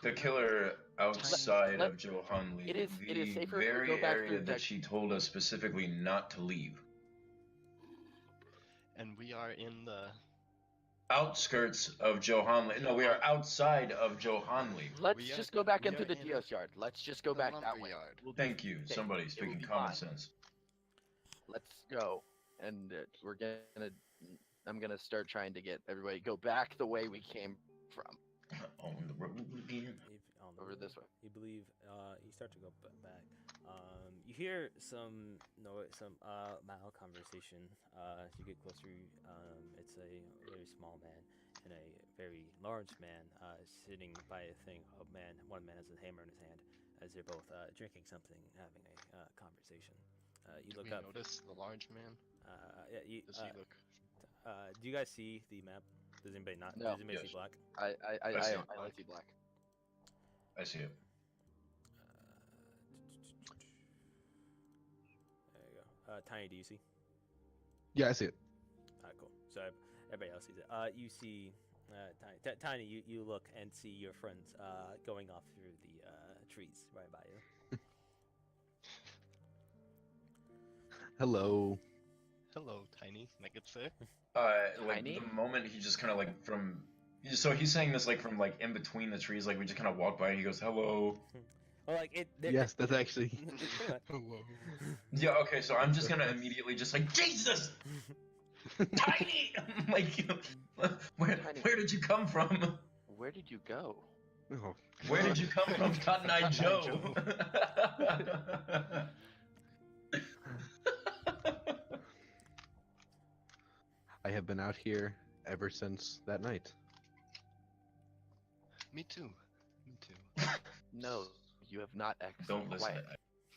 The killer outside let- of Johanli. it is the safer if we very go back area through that Deg- she told us specifically not to leave. And we are in the... Outskirts of Johanli. No, we are outside of Johanli. Let's We are- just go back we into are the in Dios yard. Let's just go the back that way. lumberyard. We'll be Thank you. safe. Somebody It will speaking be common fine. sense. Let's go, and we're gonna. I'm gonna start trying to get everybody to go back the way we came from. On the road again. Over this way. You believe you start to go back. You hear some mild conversation. As you get closer, it's a very small man and a very large man sitting by a thing. One man has a hammer in his hand as they're both drinking something, having a conversation. You look we up. notice the large man? Yeah, Does he look... do you guys see the map? Does anybody not? No. Does anybody see Yes. black? I see it. only see black. I see it. There you go. Tiny, do you see? Yeah, I see it. Alright, cool. So everybody else sees it. You see, Tiny, you look and see your friends going off through the trees right by you. Hello. Hello, Tiny. Like it's there? Like Tiny? the moment he just kind of like from. So he's saying this like from like in between the trees, like we just kind of walk by and he goes, "Hello." Well, like it. Yes, that's actually. Hello. Yeah. Okay. So I'm just gonna immediately just like Jesus, Tiny. Like, where did you come from? Where did you go? Oh, Where did you come from, Cotton Eye Joe? I have been out here ever since that night. Me too. Me too. No, you have not. X. Don't listen. Quiet.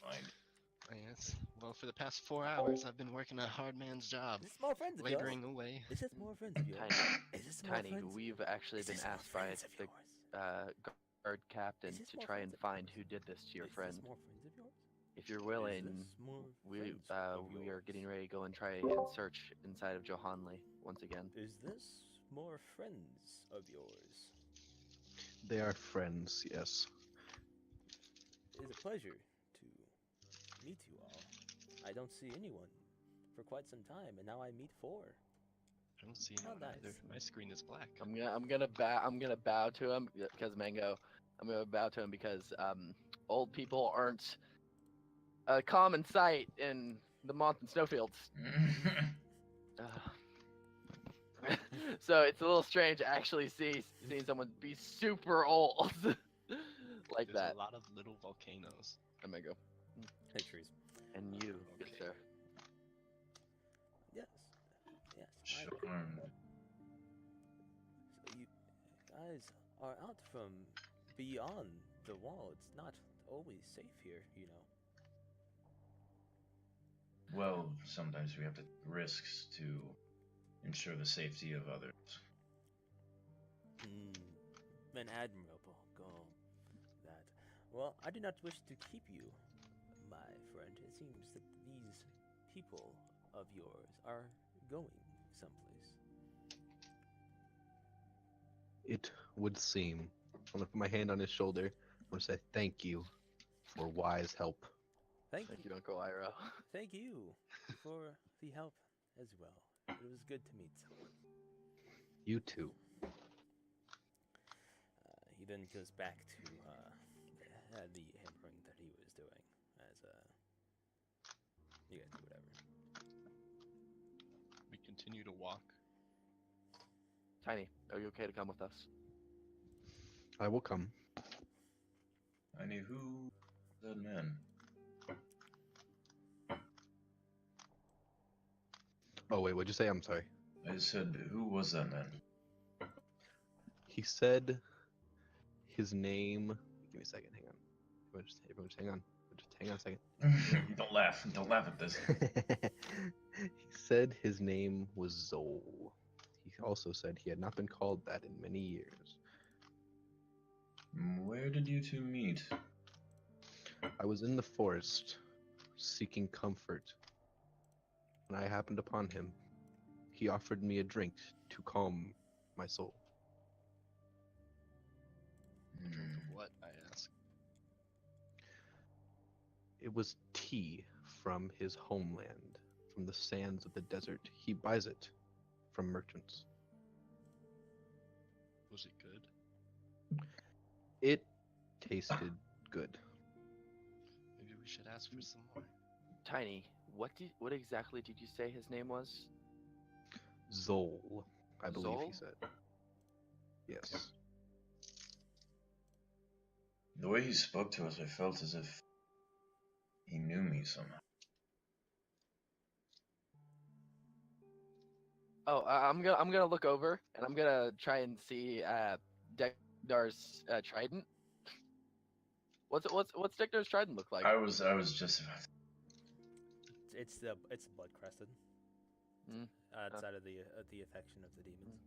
Fine. Yes. Well, for the past 4 hours, I've been working a hard man's job, It's just more friends of yours. laboring away. It's just more friends of yours. Tiny, It's just more Tiny, friends. we've actually It's been just more asked by friends of the yours. guard captain Is this to more try friends and of find yours? who did this to your Is this friend. more friends of yours? If you're Is willing, this more we friends of we are yours? getting ready to go and try and search inside of Johanli once again. Is this more friends of yours? They are friends, yes. It is a pleasure to meet you all. I don't see anyone for quite some time, and now I meet 4. I don't see Oh, anyone either. nice. My screen is black. I'm gonna bow to him because Mango. I'm gonna bow to him because old people aren't a common sight in the Mont and Snowfields. So it's a little strange to actually seeing someone be super old. like There's that. a lot of little volcanoes. I'm gonna go. Hey, trees. And you, good Okay. sir. Yes. Yes. Charmed. So you guys are out from beyond the wall. It's not always safe here, you know. Well, sometimes we have to take risks to ensure the safety of others. An admirable goal. That. Well, I do not wish to keep you, my friend. It seems that these people of yours are going someplace. It would seem. I'm gonna put my hand on his shoulder. I'm gonna say thank you for wise help. Thank Thank you. you, Uncle Ira. Thank you for the help as well. It was good to meet someone. You too. He then goes back to the hammering that he was doing. As you guys do whatever. We continue to walk. Tiny, are you okay to come with us? I will come. I knew who that man. Oh wait, what'd you say? I'm sorry. I said, who was that man? He said his name. Give me a second. Hang on. Everyone just hang on. Just hang on a second. Don't laugh. Don't laugh at this. He said his name was Zol. He also said he had not been called that in many years. Where did you two meet? I was in the forest, seeking comfort, when I happened upon him. He offered me a drink to calm my soul. A drink of what? I ask. It was tea from his homeland, from the sands of the desert. He buys it from merchants. Was it good? It tasted good. Maybe we should ask for some more. Tiny, what exactly did you say his name was? Zol, I believe he Zol? said. Yes. The way he spoke to us, I felt as if he knew me somehow. Oh, I'm gonna look over and I'm gonna try and see Dekdar's trident. What's Dekdar's trident look like? I was just about to... It's blood crested. Mm. Outside of the affection of the demons.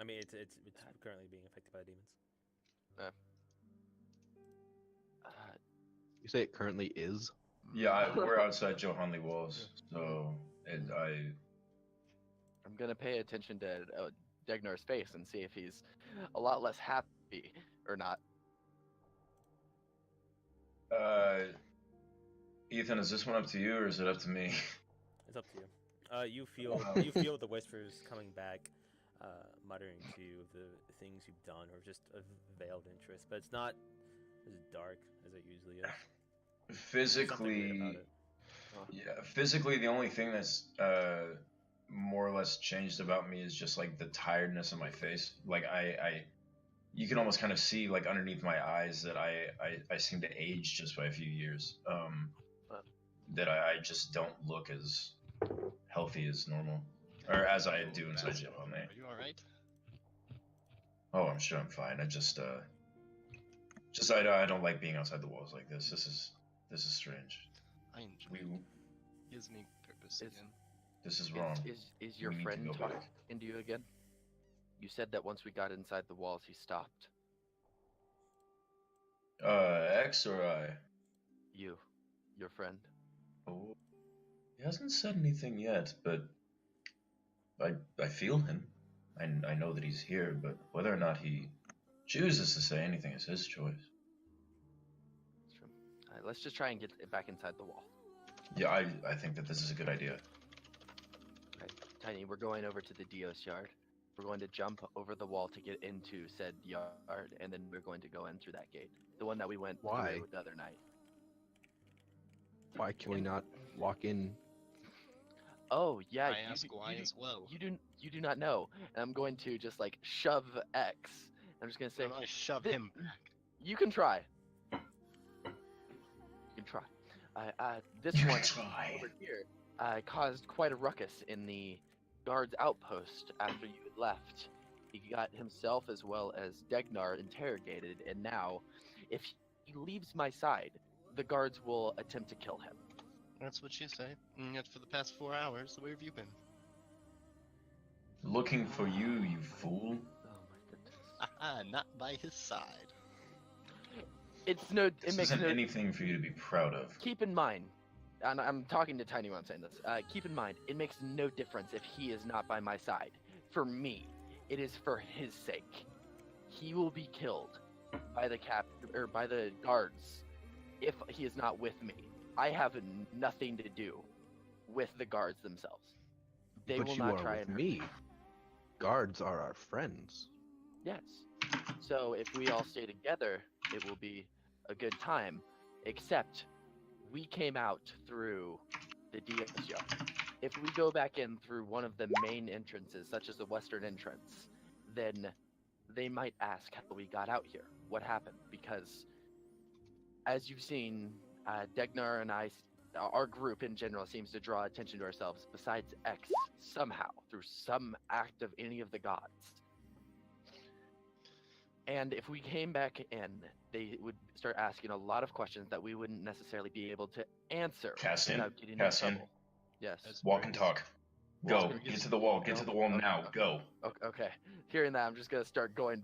I mean, it's currently being affected by the demons. You say it currently is? Yeah, we're outside Johanli walls, so I'm gonna pay attention to Degnar's face and see if he's a lot less happy or not. Ethan, is this one up to you or is it up to me? It's up to you. You feel the whispers coming back, muttering to you of the things you've done, or just a veiled interest, but it's not as dark as it usually is. Physically, yeah. Physically, the only thing that's more or less changed about me is just like the tiredness of my face. Like you can almost kind of see like underneath my eyes that I seem to age just by a few years. That I just don't look as healthy as normal, or as I do inside Johanli. Are you all right? Oh, I'm sure I'm fine. I don't like being outside the walls like this. This is strange. I enjoy it. Gives me purpose again. This is wrong. Is your We need to friend go talking back. into you again? You said that once we got inside the walls, he stopped. X or I? You, your friend. Oh, he hasn't said anything yet, but I feel him. I know that he's here, but whether or not he chooses to say anything is his choice. That's true. All right, let's just try and get it back inside the wall. Yeah, I think that this is a good idea. Okay, Tiny, we're going over to the Dios yard. We're going to jump over the wall to get into said yard, and then we're going to go in through that gate. The one that we went Why? through the other night. Why can we not walk in? Oh, yeah. I ask why as well. You do not know. And I'm going to just like shove X. I'm just going to say, I shove "Thi- him back. You can try. You can try. This You can one try. over here caused quite a ruckus in the guard's outpost after you had left. He got himself as well as Degnar interrogated, and now, if he leaves my side, the guards will attempt to kill him. That's what you say. And yet for the past 4 hours, where have you been? Looking for you, you fool. Oh my goodness. Not by his side. It's no. This It makes isn't no. anything for you to be proud of. Keep in mind, and I'm talking to Tiny when I'm saying this. Keep in mind, it makes no difference if he is not by my side. For me, it is for his sake. He will be killed by the by the guards if he is not with me. I have nothing to do with the guards themselves. They But will you not are try with and hurt me. Guards are our friends. Yes. So if we all stay together, it will be a good time. Except we came out through the DS yard. If we go back in through one of the main entrances, such as the western entrance, then they might ask how we got out here. What happened? Because as you've seen, Degnar and our group in general seems to draw attention to ourselves besides X somehow through some act of any of the gods. And if we came back in, they would start asking a lot of questions that we wouldn't necessarily be able to answer Cassian, without getting in Cassian. trouble. Yes. That's Walk and talk. Go. Walk and- Get to the wall. Get to the wall Okay, now. okay. Go. Okay. Hearing that, I'm just gonna start going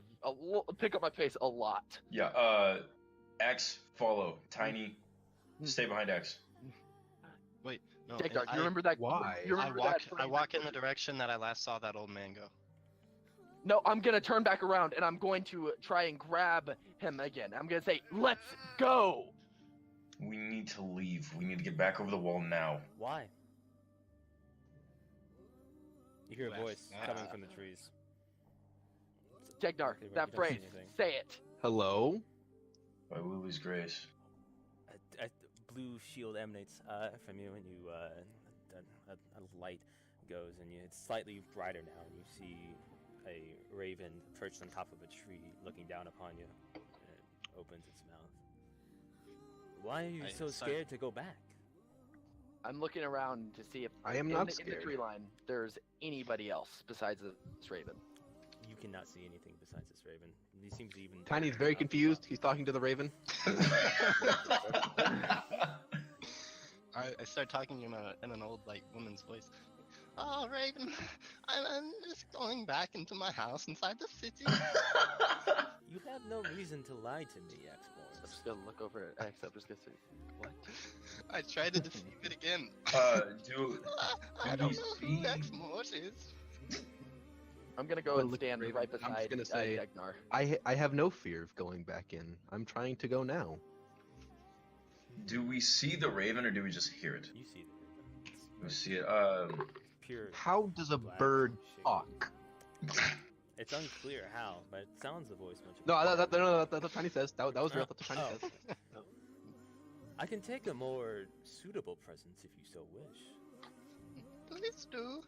pick up my pace a lot. Yeah. X, follow. Tiny, stay behind X. Wait, no. Degnar, and you remember that? Why? You I remember walk. that I frame walk in that- the direction that I last saw that old man go. No, I'm gonna turn back around and I'm going to try and grab him again. I'm gonna say, "Let's go." We need to leave. We need to get back over the wall now. Why? You hear a Who voice asked that? coming from the trees. Degnar, Okay, that you don't see phrase. anything. Say it. Hello? By Wu's grace. A blue shield emanates from you, and you a light goes, and it's slightly brighter now, and you see a raven perched on top of a tree, looking down upon you. And it opens its mouth. Why are you I so start- scared to go back? I'm looking around to see if I am in not the, in the scared. tree line there's anybody else besides this raven. You cannot see anything besides this raven. He seems even. Tiny's very confused. He's talking to the raven. I start talking in an old like woman's voice. Oh, Raven, I'm just going back into my house inside the city. You have no reason to lie to me, I'm X-Morris. just gonna look over at X. I'm just gonna say, what? I tried to deceive it again. do I don't you know see- who X-Morse is. I'm gonna go Well, and look, stand Raven, right I'm just beside gonna say- Degnar. I have no fear of going back in. I'm trying to go now. Do we see the raven or do we just hear it? You see the raven. We see it. Pure. How does a black bird shape. talk? It's unclear how, but it sounds the voice much. No, that's what Tiny says. That was real. That's what Tiny Oh. says. I can take a more suitable presence if you so wish. Please do.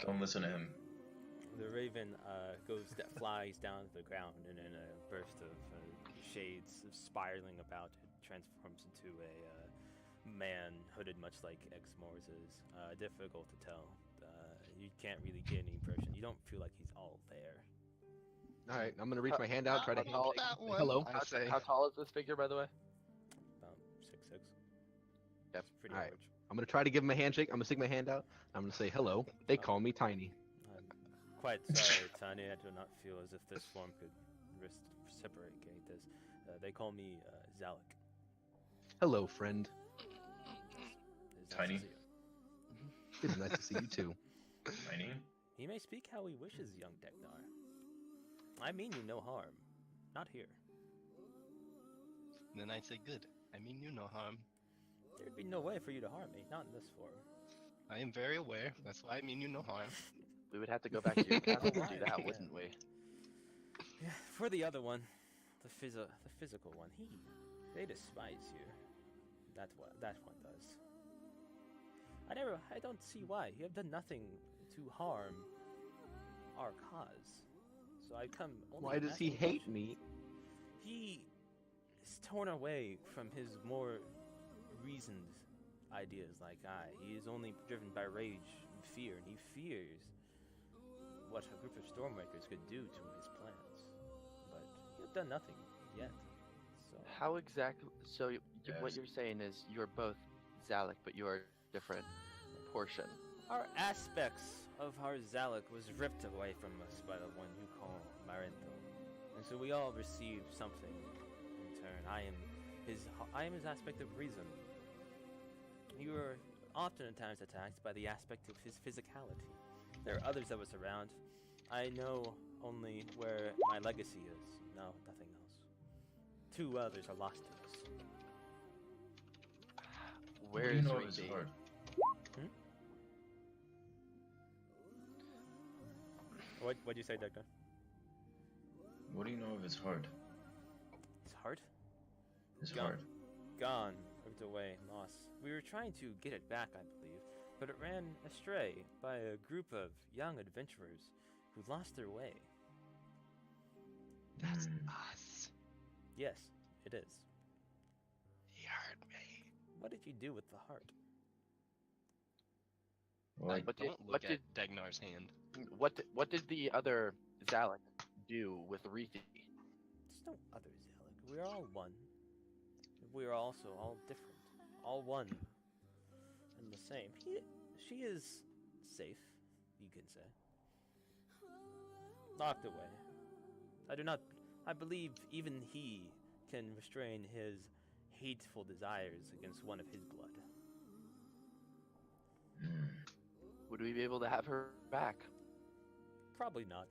Don't listen to him. The raven flies down to the ground, and in a burst of shades spiraling about, it transforms into a man hooded much like X-Mor's is. Difficult to tell. You can't really get any impression. You don't feel like he's all there. All right, I'm gonna reach my hand out, try to How tall- that one. hello. I say. How tall is this figure, by the way? About 6'6". Yep. Pretty Alright. average. I'm gonna try to give him a handshake. I'm gonna stick my hand out. I'm gonna say hello. They call me Tiny. I'm quite sorry, Tanya. I do not feel as if this form could reciprocate this. They call me Zalek. Hello, friend. It's nice to Tiny. see you. It's nice to see you too. Tiny. He may speak how he wishes, young Degnar. I mean you no harm. Not here. Then I say good. I mean you no harm. There'd be no way for you to harm me, not in this form. I am very aware. That's why I mean you no harm. We would have to go back to your castle to do Right, that, yeah. wouldn't we? Yeah, for the other one, the physical one, they despise you. That one does. I don't see why. You have done nothing to harm our cause. So I come only Why does he asking hate questions. me? he is torn away from his more reasoned ideas like I. He is only driven by rage and fear, and he fears what a group of Stormbreakers could do to his plans. But you have done nothing yet. So How exactly? So what Yes. you're saying is you're both Zalek, but you are different portion. our aspects of our Zalek was ripped away from us by the one you call Marento. And so we all receive something in turn. I am his aspect of reason. You are often at times attacked by the aspect of his physicality. There are others of us around. I know only where my legacy is. No, nothing else. 2 others are lost to us. Where What do you is know of his Reedy? heart? What'd you say, Declan? What do you know of his heart? His heart? His Gone. heart. Gone, ripped away, lost. We were trying to get it back, I believe, but it ran astray by a group of young adventurers who lost their way. That's Hmm. us. Yes, it is. He hurt me. What did you do with the heart? Well, I, What did- Don't what look at Dagnar's hand. What did the other Zalek do with Reethi? There's no other Zalek. We are all one. We are also all different. All one. And the same. She is safe, you can say. Locked away. I believe even he can restrain his hateful desires against one of his blood. Hmm. Would we be able to have her back? Probably not,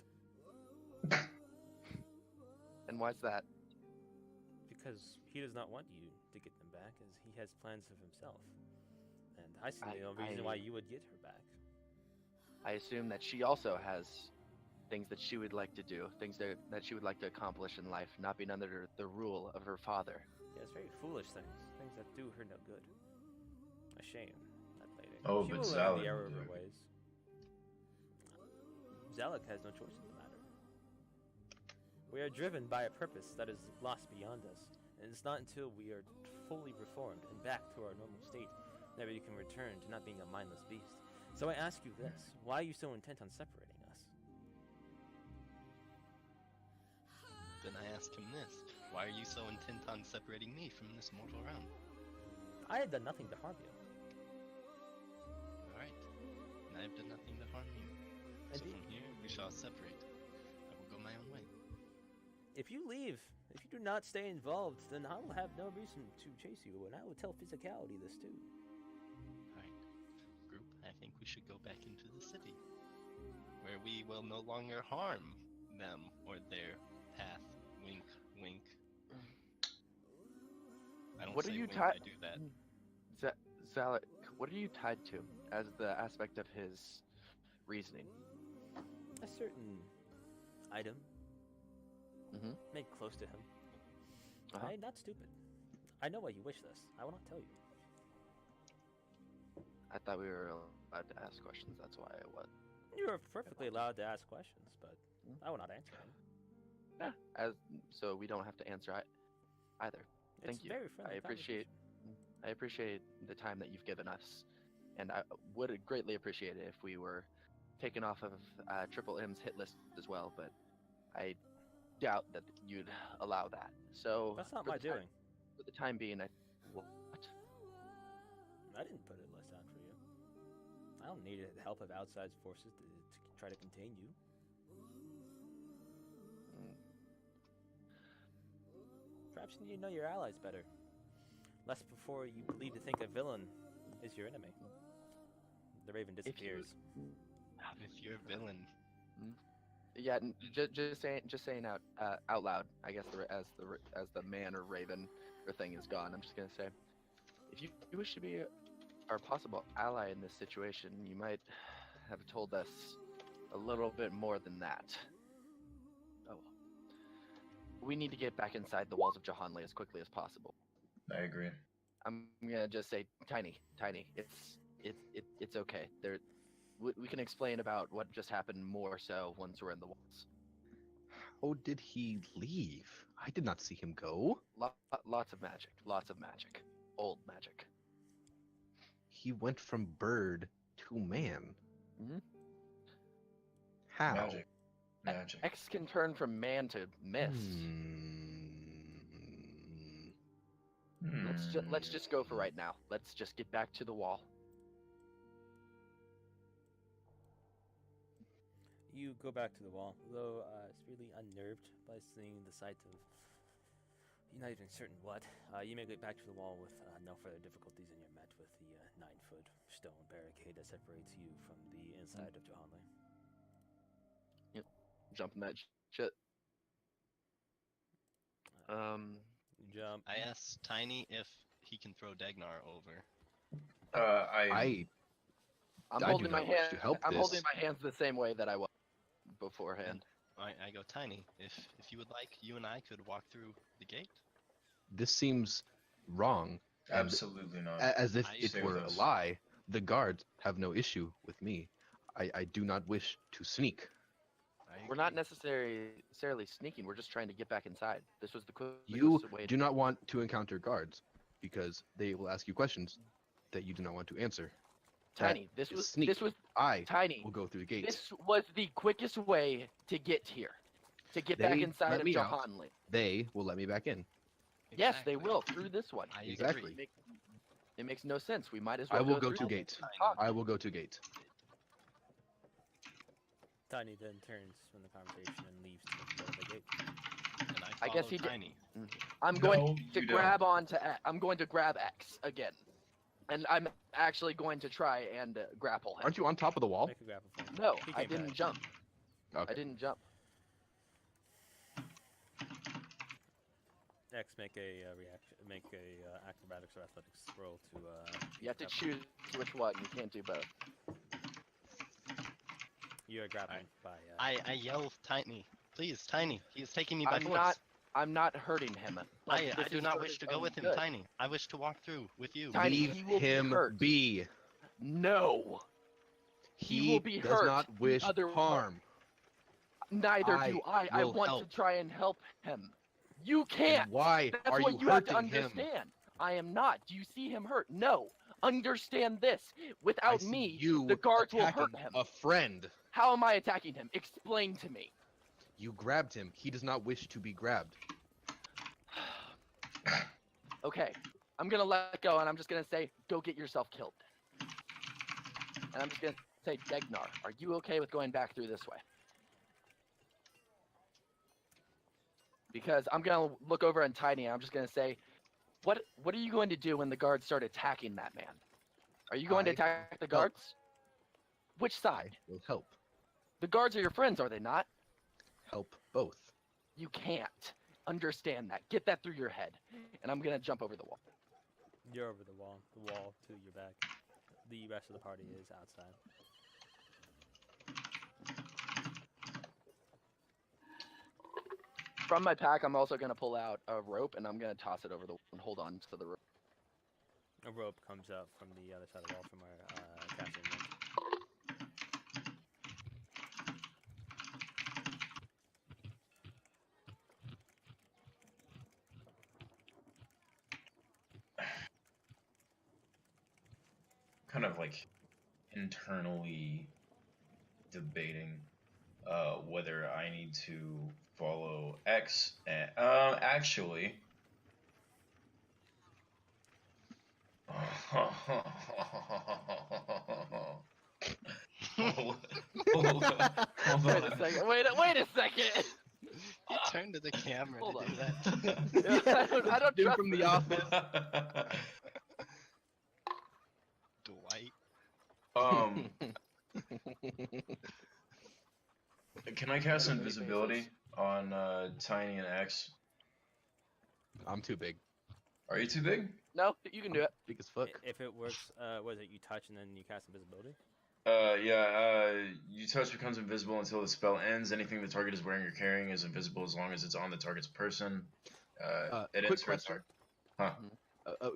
And why's that? because he does not want you to get them back, as he has plans of himself. And I see no reason why you would get her back. I assume that she also has things that she would like to do, things that she would like to accomplish in life, not being under the rule of her father. He has very foolish things that do her no good. A shame, that lady. Oh, she but will learn Zalek the error will of her do. ways. Zalek has no choice in the matter. We are driven by a purpose that is lost beyond us, and it's not until we are fully reformed and back to our normal state that we can return to not being a mindless beast. So I ask you this, why are you so intent on separating us? Then I ask him this. Why are you so intent on separating me from this mortal realm? I have done nothing to harm you. Alright. And I have done nothing to harm you. So Indeed. from here, we shall separate. I will go my own way. If you leave, if you do not stay involved, then I will have no reason to chase you, and I will tell physicality this too. Alright. Group, I think we should go back into the city. Where we will no longer harm them or their path. Wink, wink. I don't What say are you wink, ti- I do that. Zalek, what are you tied to as the aspect of his reasoning? A certain item Mhm. made close to him. Uh-huh. I am not stupid. I know why you wish this. I will not tell you. I thought we were allowed to ask questions. That's why I was. You are perfectly allowed to ask questions, but I will not answer them. Yeah. So we don't have to answer either. Thank It's you. very friendly I appreciate the time that you've given us, and I would greatly appreciate it if we were taken off of Triple M's hit list as well. But I doubt that you'd allow that. So That's not for my the time- doing. For the time being, what? I didn't put a list out for you. I don't need the help of outside forces to try to contain you. Mm, Perhaps you need to know your allies better. Lest before you believe to think a villain is your enemy. The Raven you- disappears. If you're a villain, Yeah, just saying out loud. I guess as the man or raven or thing is gone, I'm just gonna say, if you wish to be our possible ally in this situation, you might have told us a little bit more than that. Oh, we need to get back inside the walls of Johanli as quickly as possible. I agree. I'm gonna just say, tiny. It's okay. We can explain about what just happened more so once we're in the walls. How did he leave? I did not see him go. Lots of magic. Lots of magic. Old magic. He went from bird to man. Mhm. How? Magic. Magic. X can turn from man to mist. Let's just go for right now. Let's just get back to the wall. You go back to the wall, though it's really unnerved by seeing the sight of. You're not even certain what. You make it back to the wall with no further difficulties, and you're met with the 9-foot stone barricade that separates you from the inside of Johanli. Jumping that shit. You jump. I asked Tiny if he can throw Dagnar over. I I'm I do holding my not wish hand. to help I'm holding this. my hands the same way that I was beforehand. I go, Tiny, if you would like, you and I could walk through the gate. This seems wrong. and absolutely not. As if I it stay were with a us. lie. The guards have no issue with me. I do not wish to sneak. We're not necessarily sneaking. We're just trying to get back inside. This was the quickest You way. do not want to encounter guards because they will ask you questions that you do not want to answer. Tiny. That is sneak. I Tiny. will go through the gates. This was the quickest way to get here, to get back They inside let of me out. Johanli. They will let me back in. Yes, they Exactly. will through this one. I Exactly. agree. It makes no sense. We might as well. I will go through to this gate. and talk. I will go to gate. Tiny then turns from the conversation and leaves to go to the gate. And I guess follow he did- Tiny. I'm No, going to you don't. grab I'm going to grab X again, and I'm actually going to try and grapple him. Aren't you on top of the wall? Make a grapple for him. No, He I came didn't back. jump. Okay. I didn't jump. X, make a acrobatics or athletics roll to. You have to grapple. choose which one. You can't do both. You are grappling by. I yell, Tiny, please, Tiny. He is taking me by I'm force. I'm not hurting him. but I this do is not for wish his to go own with him, good. Tiny. I wish to walk through with you. Tiny, Leave he will be him hurt. be. No, He will be does hurt not wish other- harm. neither I do I. I will want help. to try and help him. You And can't. why That's are what you you have to hurting him? understand. I am not. Do you see him hurt? No. Understand this. I Without see me, you the guards will hurt attacking him. a friend. How am I attacking him? Explain to me. You grabbed him. He does not wish to be grabbed. Okay, I'm gonna let go, and I'm just gonna say, go get yourself killed. And I'm just gonna say, Degnar, are you okay with going back through this way? Because I'm gonna look over at Tiny, and I'm just gonna say, what are you going to do when the guards start attacking that man? Are you going to I attack the help. guards? Which I side? will help. The guards are your friends, are they not? Help both. You can't. Understand that. Get that through your head. And I'm gonna jump over the wall. You're over the wall to your back. The rest of the party is outside. From my pack, I'm also gonna pull out a rope, and I'm gonna toss it over the wall and hold on to the rope. A rope comes up from the other side of the wall from our casting room. Kind of like internally debating whether I need to follow X. Actually. Hold on. Wait a second. Wait a second. You turn to the camera Hold to on. do that. I don't Dude trust from The this. Office. Dwight. Can I cast What are the invisibility faces? on Tiny and X? I'm too big. Are you too big? No, you can do it. Big as fuck. If it works, was it you touch and then you cast invisibility? You touch becomes invisible until the spell ends. Anything the target is wearing or carrying is invisible as long as it's on the target's person. It Quick ends for a question. Huh.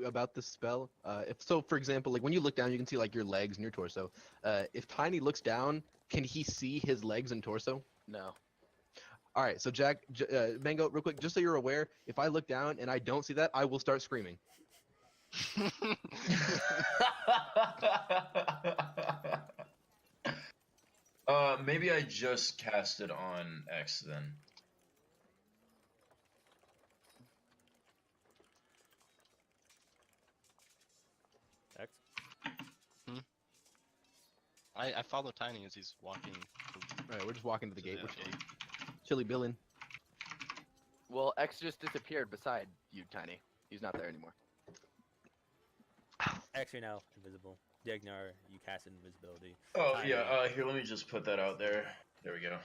About this spell. If so, for example, like when you look down, you can see like your legs and your torso. If Tiny looks down, can he see his legs and torso? No. All right, so Jack, Mango, real quick, just so you're aware, if I look down and I don't see that, I will start screaming. Maybe I just cast it on X then. X. I follow Tiny as he's walking. All right, we're just walking to the To gate. the We're gate. chilly billing. Well, X just disappeared beside you, Tiny. He's not there anymore. X, you're now invisible. Degnar, you cast invisibility. Oh Tiny. yeah. Here, let me just put that out there. There we go.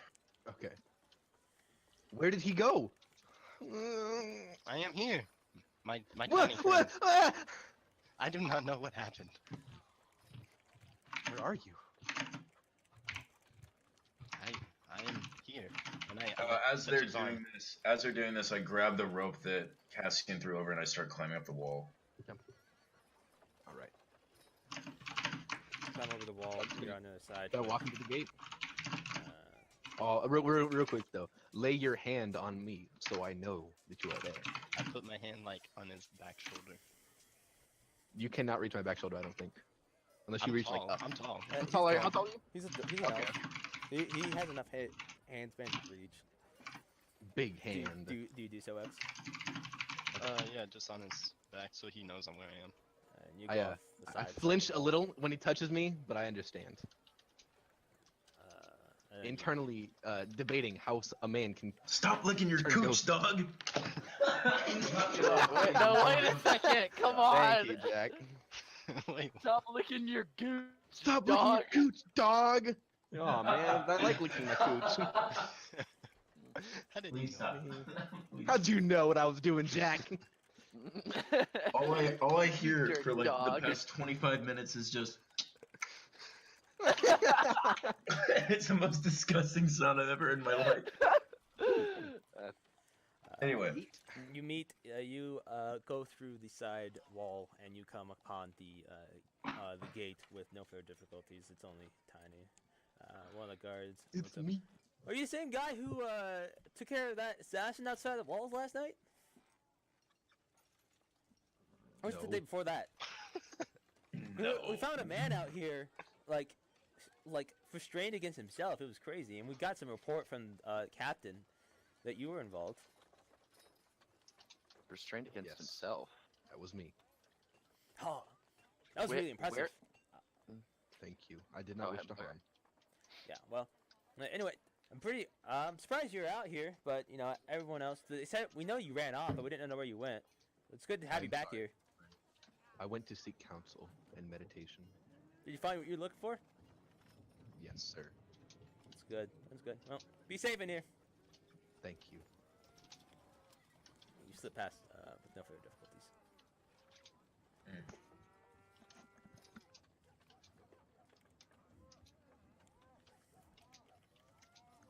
Okay. Where did he go? I am here. My What? tiny What? friend. Ah! I do not know what happened. Where are you? I am here. And I As touch they're his arm. doing this, I grab the rope that Cassian threw over and I start climbing up the wall. All right. Climb over the wall. You're on the other side. Gotta walk into the gate. Uh, Oh, real quick though. Lay your hand on me so I know that you are there. I put my hand like on his back shoulder. You cannot reach my back shoulder, I don't think. Unless you I'm reach tall. like up. I'm tall. he's How tall are you? tall. How tall are you? He's an Okay. elf. He has enough hand span to reach. Big Do you, hand. do you do so, X? Yeah, just on his back so he knows where I am. And you go I off the I side of flinch the a wall. little when he touches me, but I understand. And then you- Internally debating how a man can. Stop licking your Turn cooch, ghost. dog. No, wait a second. Come on. Thank you, Jack. Wait, Stop licking your gooch. Stop Dog. licking your cooch, dog. Oh man, I like licking my cooch. how did Please you know? stop. Please. How'd you know what I was doing, Jack? All I hear Dirty for like dog. the past 25 minutes is just. It's the most disgusting sound I've ever heard in my life. Anyway, You meet. You go through the side wall and you come upon the gate with no further difficulties. It's only tiny. One of the guards. It's looks up. me. Are you the same guy who took care of that assassin outside the walls last night? Or was it the No. day before that? We found a man out here, like restrained against himself. It was crazy, and we got some report from captain that you were involved. Restrained against Yes. himself. That was me. Oh, that was Where- really impressive. where- Thank you. I did not Oh, wish him, to okay. harm. Yeah. Well, anyway, I'm surprised you're out here, but you know everyone else. They said we know you ran off, but we didn't know where you went. It's good to have you I'm back sorry. here. I went to seek counsel and meditation. Did you find what you're looking for? Yes, sir. That's good. That's good. Well, be safe in here. Thank you. You slip past with no further difficulties.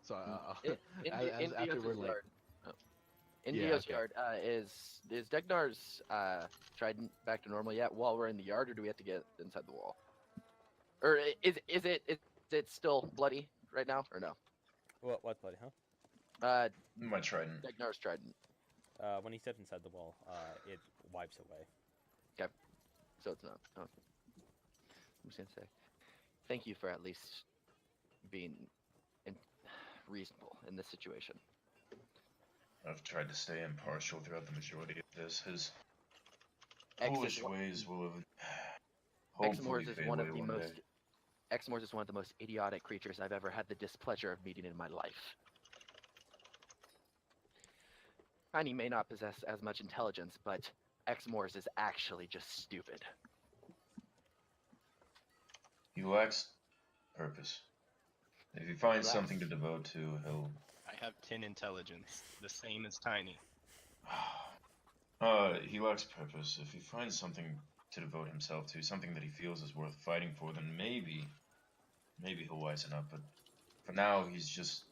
So In as after Dio's we're like, yard. Oh. In Yeah, Dio's okay. yard, is Degnar's trident back to normal yet? While we're in the yard, or do we have to get inside the wall? Or is it still bloody right now, or no? What buddy? Huh? my trident. Degnar's trident. When he steps inside the wall, it wipes away. So it's not. Oh. I'm just gonna say, thank you for at least being reasonable in this situation. I've tried to stay impartial throughout the majority of this. His X foolish is one- ways will have hopefully Exmores is fade one away of the one most. day. Exmores is one of the most idiotic creatures I've ever had the displeasure of meeting in my life. Tiny may not possess as much intelligence, but Exmores is actually just stupid. He lacks purpose. If he finds Lacks- something to devote to, he'll. I have 10 intelligence, the same as Tiny. He lacks purpose. If he finds something to devote himself to, something that he feels is worth fighting for, then maybe he'll wisen up. But for now, he's just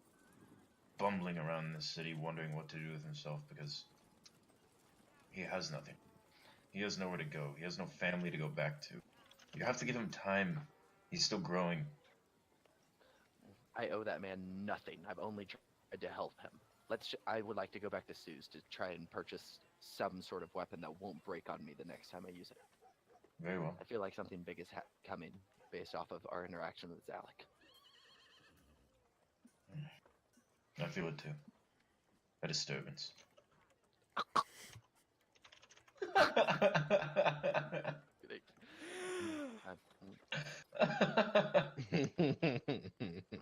bumbling around the city, wondering what to do with himself because he has nothing. He has nowhere to go. He has no family to go back to. You have to give him time. He's still growing. I owe that man nothing. I've only tried to help him. I would like to go back to Sue's to try and purchase some sort of weapon that won't break on me the next time I use it. Very well. I feel like something big is coming based off of our interaction with Zalek. I feel it too. A disturbance.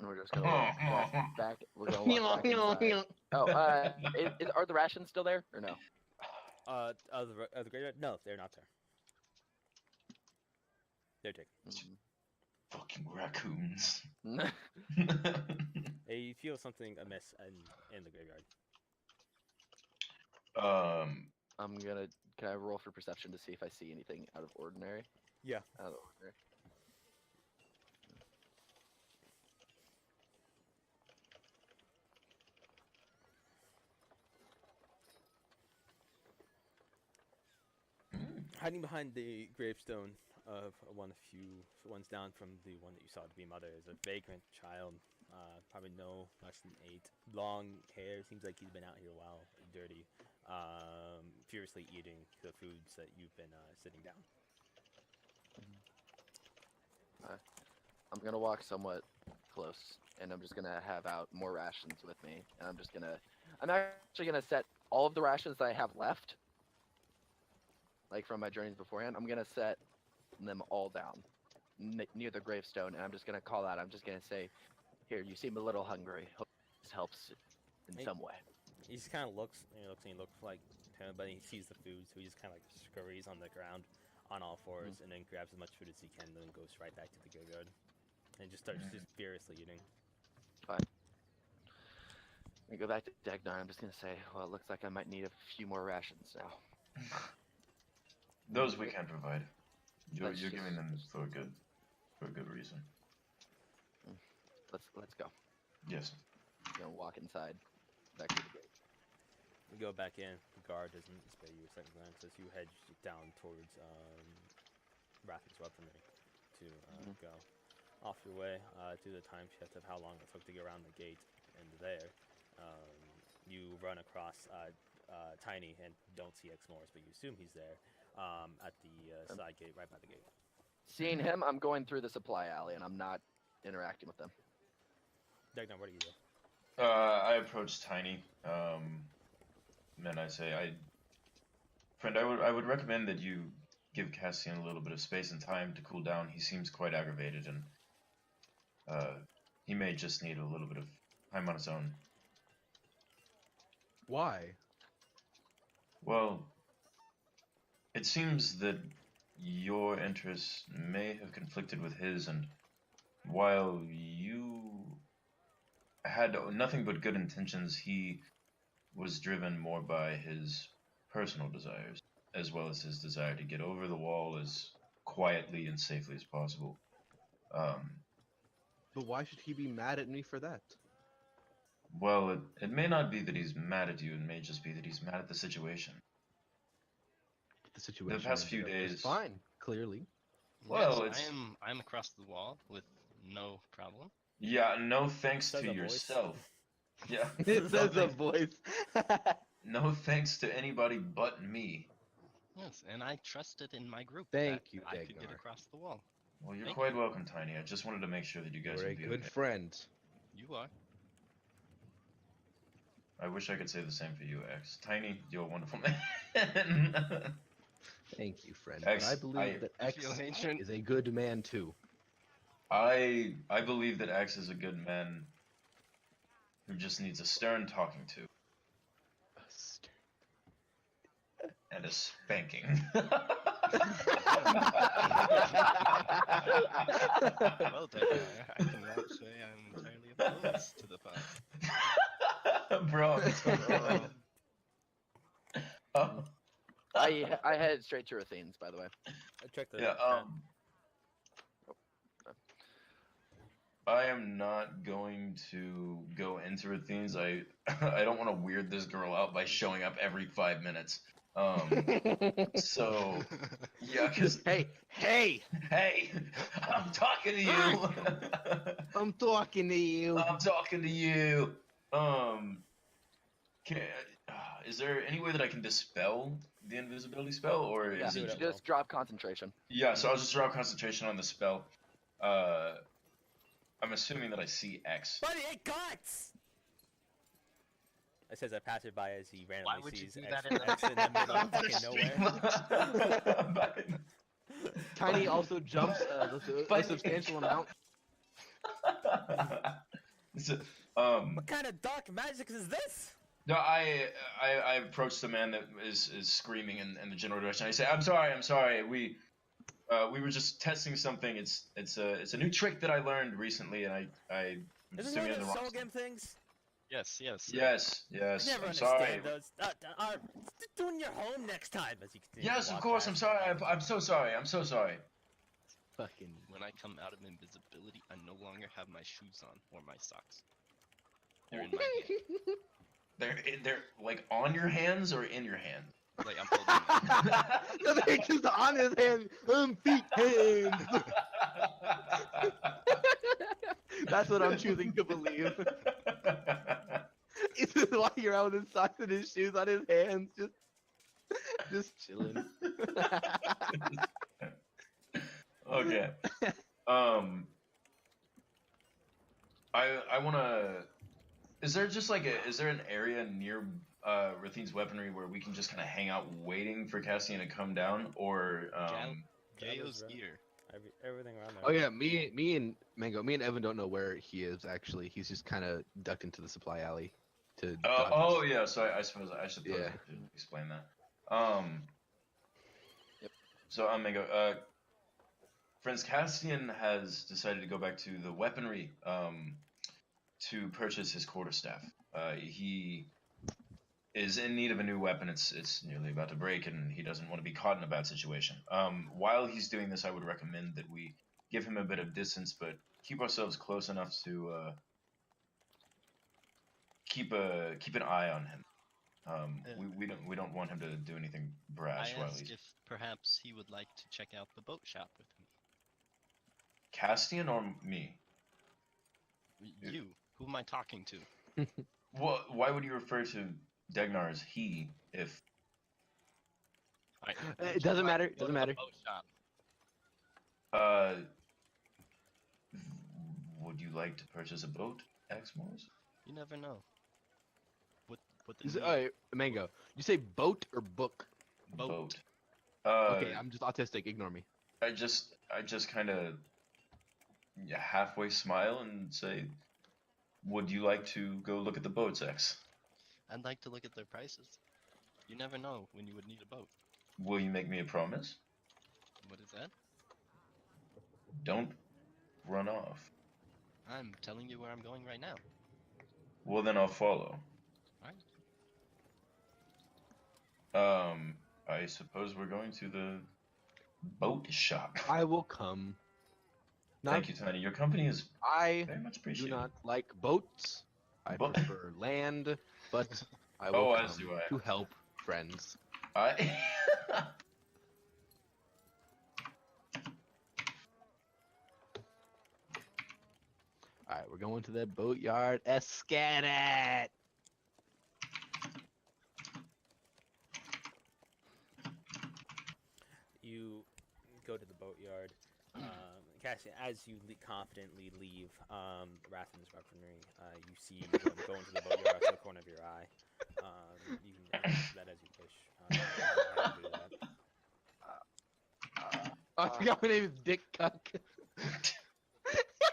We're just gonna walk back. We're gonna walk back inside. Oh, are the rations still there or no? The graveyard? No, they're not there. They're taken. Fucking raccoons. Hey, you feel something amiss in the graveyard. Can I roll for perception to see if I see anything out of ordinary? Yeah. Out of ordinary. Hiding behind the gravestone of one of few ones down from the one that you saw to be mother is a vagrant child, probably no less than 8. Long hair, seems like he's been out here a while, dirty, furiously eating the foods that you've been sitting down. I'm gonna walk somewhat close, and I'm just gonna have out more rations with me, and I'm actually gonna set all of the rations that I have left, like from my journeys beforehand. I'm gonna set them all down near the gravestone, and I'm just gonna call out. I'm just gonna say, "Here, you seem a little hungry. Hope this helps in some way." He just kind of looks, and he looks like him, but he sees the food, so he just kind of like scurries on the ground on all fours, and then grabs as much food as he can, and then goes right back to the graveyard, and just starts just furiously eating. Fine. I go back to Dagnar. I'm just gonna say, well, it looks like I might need a few more rations now. Those we can provide. You're Let's giving them for a good reason. Let's go. Yes. I'm gonna walk inside, back to the gate. You go back in. The guard doesn't spare you a second glance as you head down towards Rath's weaponry to go. Off your way to the time shift of how long it took to get around the gate and there. You run across Tiny and don't see X-Morris, but you assume he's there at the side gate, right by the gate. Seeing him, I'm going through the supply alley, and I'm not interacting with them. Dagnar, what do you do? I approach Tiny, and I say, friend, I would recommend that you give Cassian a little bit of space and time to cool down. He seems quite aggravated, and he may just need a little bit of time on his own. Why? Well, it seems that your interests may have conflicted with his, and while you had nothing but good intentions, he was driven more by his personal desires, as well as his desire to get over the wall as quietly and safely as possible. But why should he be mad at me for that? Well, it may not be that he's mad at you, it may just be that he's mad at the situation. The situation The past few ended up days... just fine, clearly. Well, yes, I'm across the wall with no problem. Yeah, no thanks Says to a voice. yourself. Yeah. It says a voice. No thanks to anybody but me. Yes, and I trusted in my group Thank that you, I could get Dagnar. across the wall. Well, you're Thank quite you. welcome, Tiny. I just wanted to make sure that you guys You're a would be good okay. friend. You are. I wish I could say the same for you, X. Tiny, you're a wonderful man. Thank you, friend. X, but I believe that You X feel hatred? is a good man too. I believe that X is a good man who just needs a stern talking to and a spanking. Well, Dagnar, I cannot say I'm entirely opposed to the thought. Bro, I'm so wrong. Oh. I headed straight to Rathane's, by the way. I checked the Yeah, chat. I am not going to go into Rathines. I don't want to weird this girl out by showing up every 5 minutes. So yeah, cause Hey, hey, I'm talking to you. I'm talking to you. I'm talking to you. Is there any way that I can dispel the invisibility spell, or Yeah, is do it it just... at will. just drop concentration. Yeah, so I'll just drop concentration on the spell. I'm assuming that I see X. Buddy, it guts! It says a passerby as he randomly would you sees do X, that in the X in the middle of fucking nowhere. Tiny also jumps a But- substantial amount. So, What kind of dark magic is this? no, I approach the man that is screaming in the general direction. I say, I'm sorry. We were just testing something. It's a new trick that I learned recently, and I'm Is this doing one it of in the the soul wrong. game things? Yes. Yes. I never I'm sorry. understand those. Do in your home next time as you continue Yes, to of walk course. back. I'm sorry. I'm so sorry. I'm so sorry. Fucking. When I come out of invisibility, I no longer have my shoes on or my socks. They're in my hand. They're like on your hands or in your hand. Like I'm holding them. No, they're just on his hand. Feet, hands. That's what I'm choosing to believe. It's just walking around with his socks and his shoes on his hands, just chilling. Okay. I wanna. Is there just like is there an area near Rathine's weaponry where we can just kind of hang out waiting for Cassian to come down, or Gaio's right. ear. Everything around there. Oh yeah, me and Evan don't know where he is actually. He's just kind of ducked into the supply alley to. dodge us. Yeah. So I suppose I should Yeah. explain that. Yep. So Mango, friends, Cassian has decided to go back to the weaponry to purchase his quarterstaff. He is in need of a new weapon. It's nearly about to break, and he doesn't want to be caught in a bad situation. While he's doing this, I would recommend that we give him a bit of distance, but keep ourselves close enough to keep an eye on him. We don't want him to do anything brash I while asked he's if perhaps he would like to check out the boat shop with me. Castian or me. You. Who am I talking to? Well, why would you refer to Degnar as he if? It doesn't matter. Go to Doesn't the matter. boat shop. Would you like to purchase a boat, Exmores? You never know. What the Is need- it, alright, Mango. You say boat or book? boat. Okay, I'm just autistic. Ignore me. I just kind of halfway smile and say, "Would you like to go look at the boats, X? I'd like to look at their prices. You never know when you would need a boat. Will you make me a promise? What is that? Don't run off." I'm telling you where I'm going right now. Well, then I'll follow. I suppose we're going to the boat shop. I will come. Thank you, Tiny. Your company is I very much do appreciated. not like boats. I But- prefer land, but I will Oh, come as do I. to help friends. I. Alright, we're going to the boatyard. Escat it! You go to the boatyard. Cassian, as you confidently leave Rathan's weaponry, you see them go into the boatyard out the corner of your eye. You can do that as you wish. You don't have to do that. I forgot my name is Dick Cuck.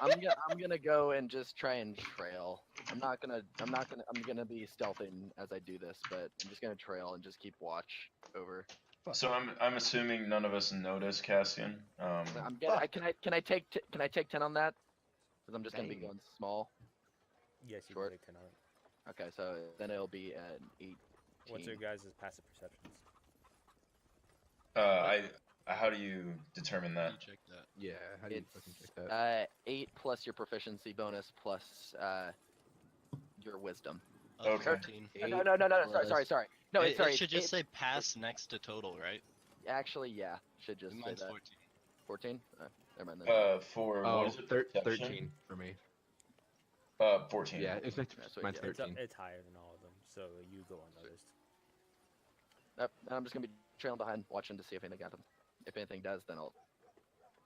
I'm gonna go and just try and trail. I'm gonna be stealthing as I do this, but I'm just gonna trail and just keep watch over. So I'm assuming none of us notice Cassian. Can I take 10 on that? Because I'm just gonna be Dang. going small. Yes, you Short. can take 10 on it. Okay, so then it'll be an 18. What's your guys' passive perceptions? How do you determine that? You check that. Yeah, how do you fucking check that? 8 plus your proficiency bonus plus your wisdom. Okay. 13. No, plus- sorry. No, it, sorry. it should just say pass next to total, right? Actually, yeah, should just say Mine's that. 14. 14. Never mind. Then. For Oh, what is it? Perception? 13 for me. 14. Yeah, it's That's what- mine's yeah, 13. It's higher than all of them. so you go unnoticed. Yep, and I'm just gonna be trailing behind, watching to see if anything happens. If anything does, then I'll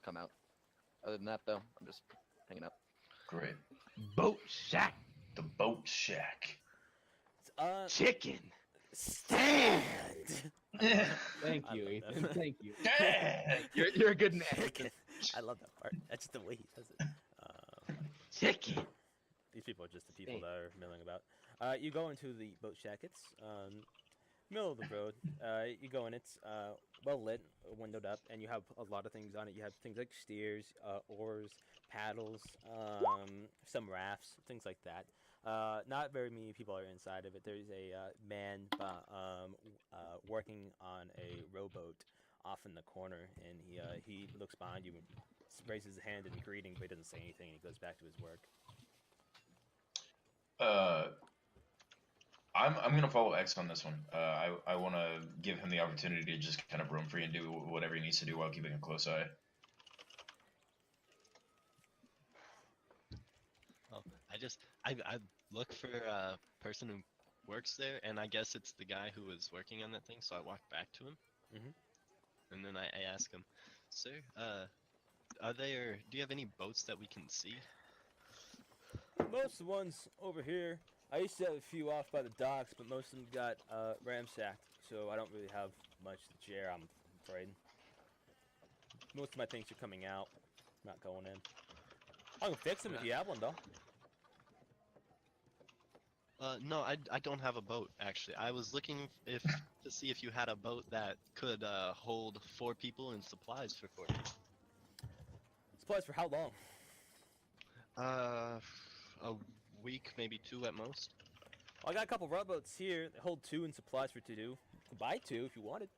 come out. Other than that, though, I'm just hanging out. Great. Boat shack. The boat shack. Chicken. Stand! Thank I you, love Ethan. that. Thank you. Dang! You're a good man. Chicken. I love that part. That's just the way he says it. Chicken. These people are just the people Dang. that are milling about. You go into the boat shack. It's middle of the road. You go in. It's well lit, windowed up, and you have a lot of things on it. You have things like steers, oars, paddles, some rafts, things like that. Not very many people are inside of it. There's a man working on a rowboat off in the corner, and he looks behind you and raises his hand in greeting, but he doesn't say anything, and he goes back to his work. I'm gonna follow X on this one. I want to give him the opportunity to just kind of roam free and do whatever he needs to do while keeping a close eye. Oh, I look for a person who works there, and I guess it's the guy who was working on that thing. So I walk back to him, and then I ask him, "Sir, do you have any boats that we can see?" Most of the ones over here, I used to have a few off by the docks, but most of them got ramsacked, so I don't really have much to share, I'm afraid. Most of my things are coming out, not going in. I can fix them if you have one, though. No, I don't have a boat actually. I was looking to see if you had a boat that could hold 4 people and supplies for 4 people. Supplies for how long? A week, maybe 2 at most. Well, I got a couple rowboats here that hold 2 and supplies for 2. You can buy 2 if you wanted.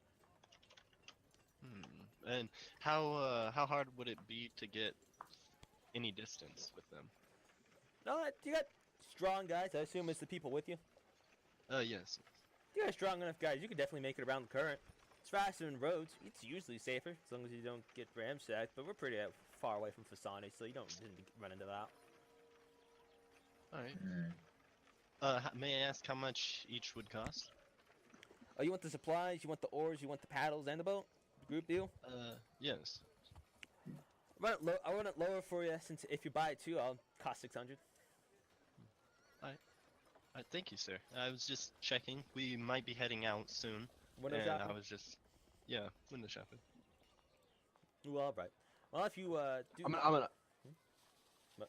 And how hard would it be to get any distance with them? No, you got strong guys. I assume it's the people with you. Yes. You got strong enough guys. You could definitely make it around the current. It's faster than roads. It's usually safer as long as you don't get ramsacked. But we're pretty far away from Fasani, so you don't run into that. All right. May I ask how much each would cost? Oh, you want the supplies? You want the oars? You want the paddles and the boat? Group deal? Yes. I run it lower for you since if you buy 2, I'll cost 600. Thank you, sir. I was just checking. We might be heading out soon. Window and shopping? I was just, window shopping. Well, all right. Well, if you do, I'm gonna.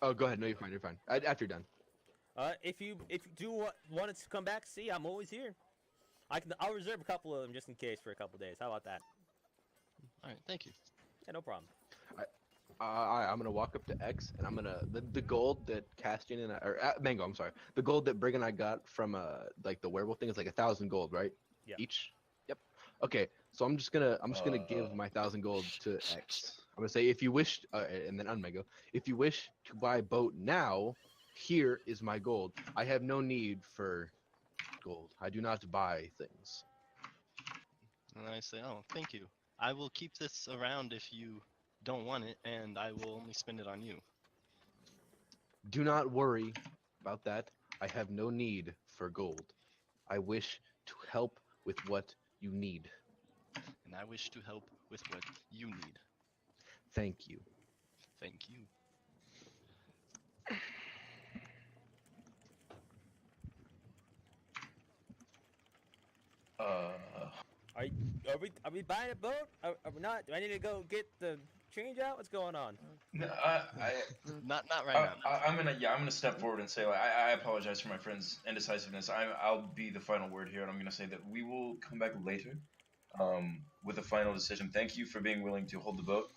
Oh, go ahead. No, you're fine. You're fine. After you're done. if you do want us to come back, see, I'm always here. I'll reserve a couple of them just in case for a couple days. How about that? All right, thank you. Yeah, no problem. I'm gonna walk up to X and I'm gonna the gold that Castian and Mango. I'm sorry. The gold that Brig and I got from like the werewolf thing is like 1,000 gold, right? Yeah. Each. Yep. Okay. So I'm just gonna give my 1,000 gold to X. I'm gonna say if you wish, and then Unmango, if you wish to buy a boat now, here is my gold. I have no need for gold. I do not buy things. And I say, oh, thank you. I will keep this around if you don't want it, and I will only spend it on you. Do not worry about that. I have no need for gold. I wish to help with what you need. And I wish to help with what you need. Thank you. Thank you. Are we buying a boat? Are we not? Do I need to go get the change out? What's going on? No, Not right now. I'm gonna step forward and say, like, I apologize for my friend's indecisiveness. I'll be the final word here, and I'm gonna say that we will come back later, with a final decision. Thank you for being willing to hold the boat,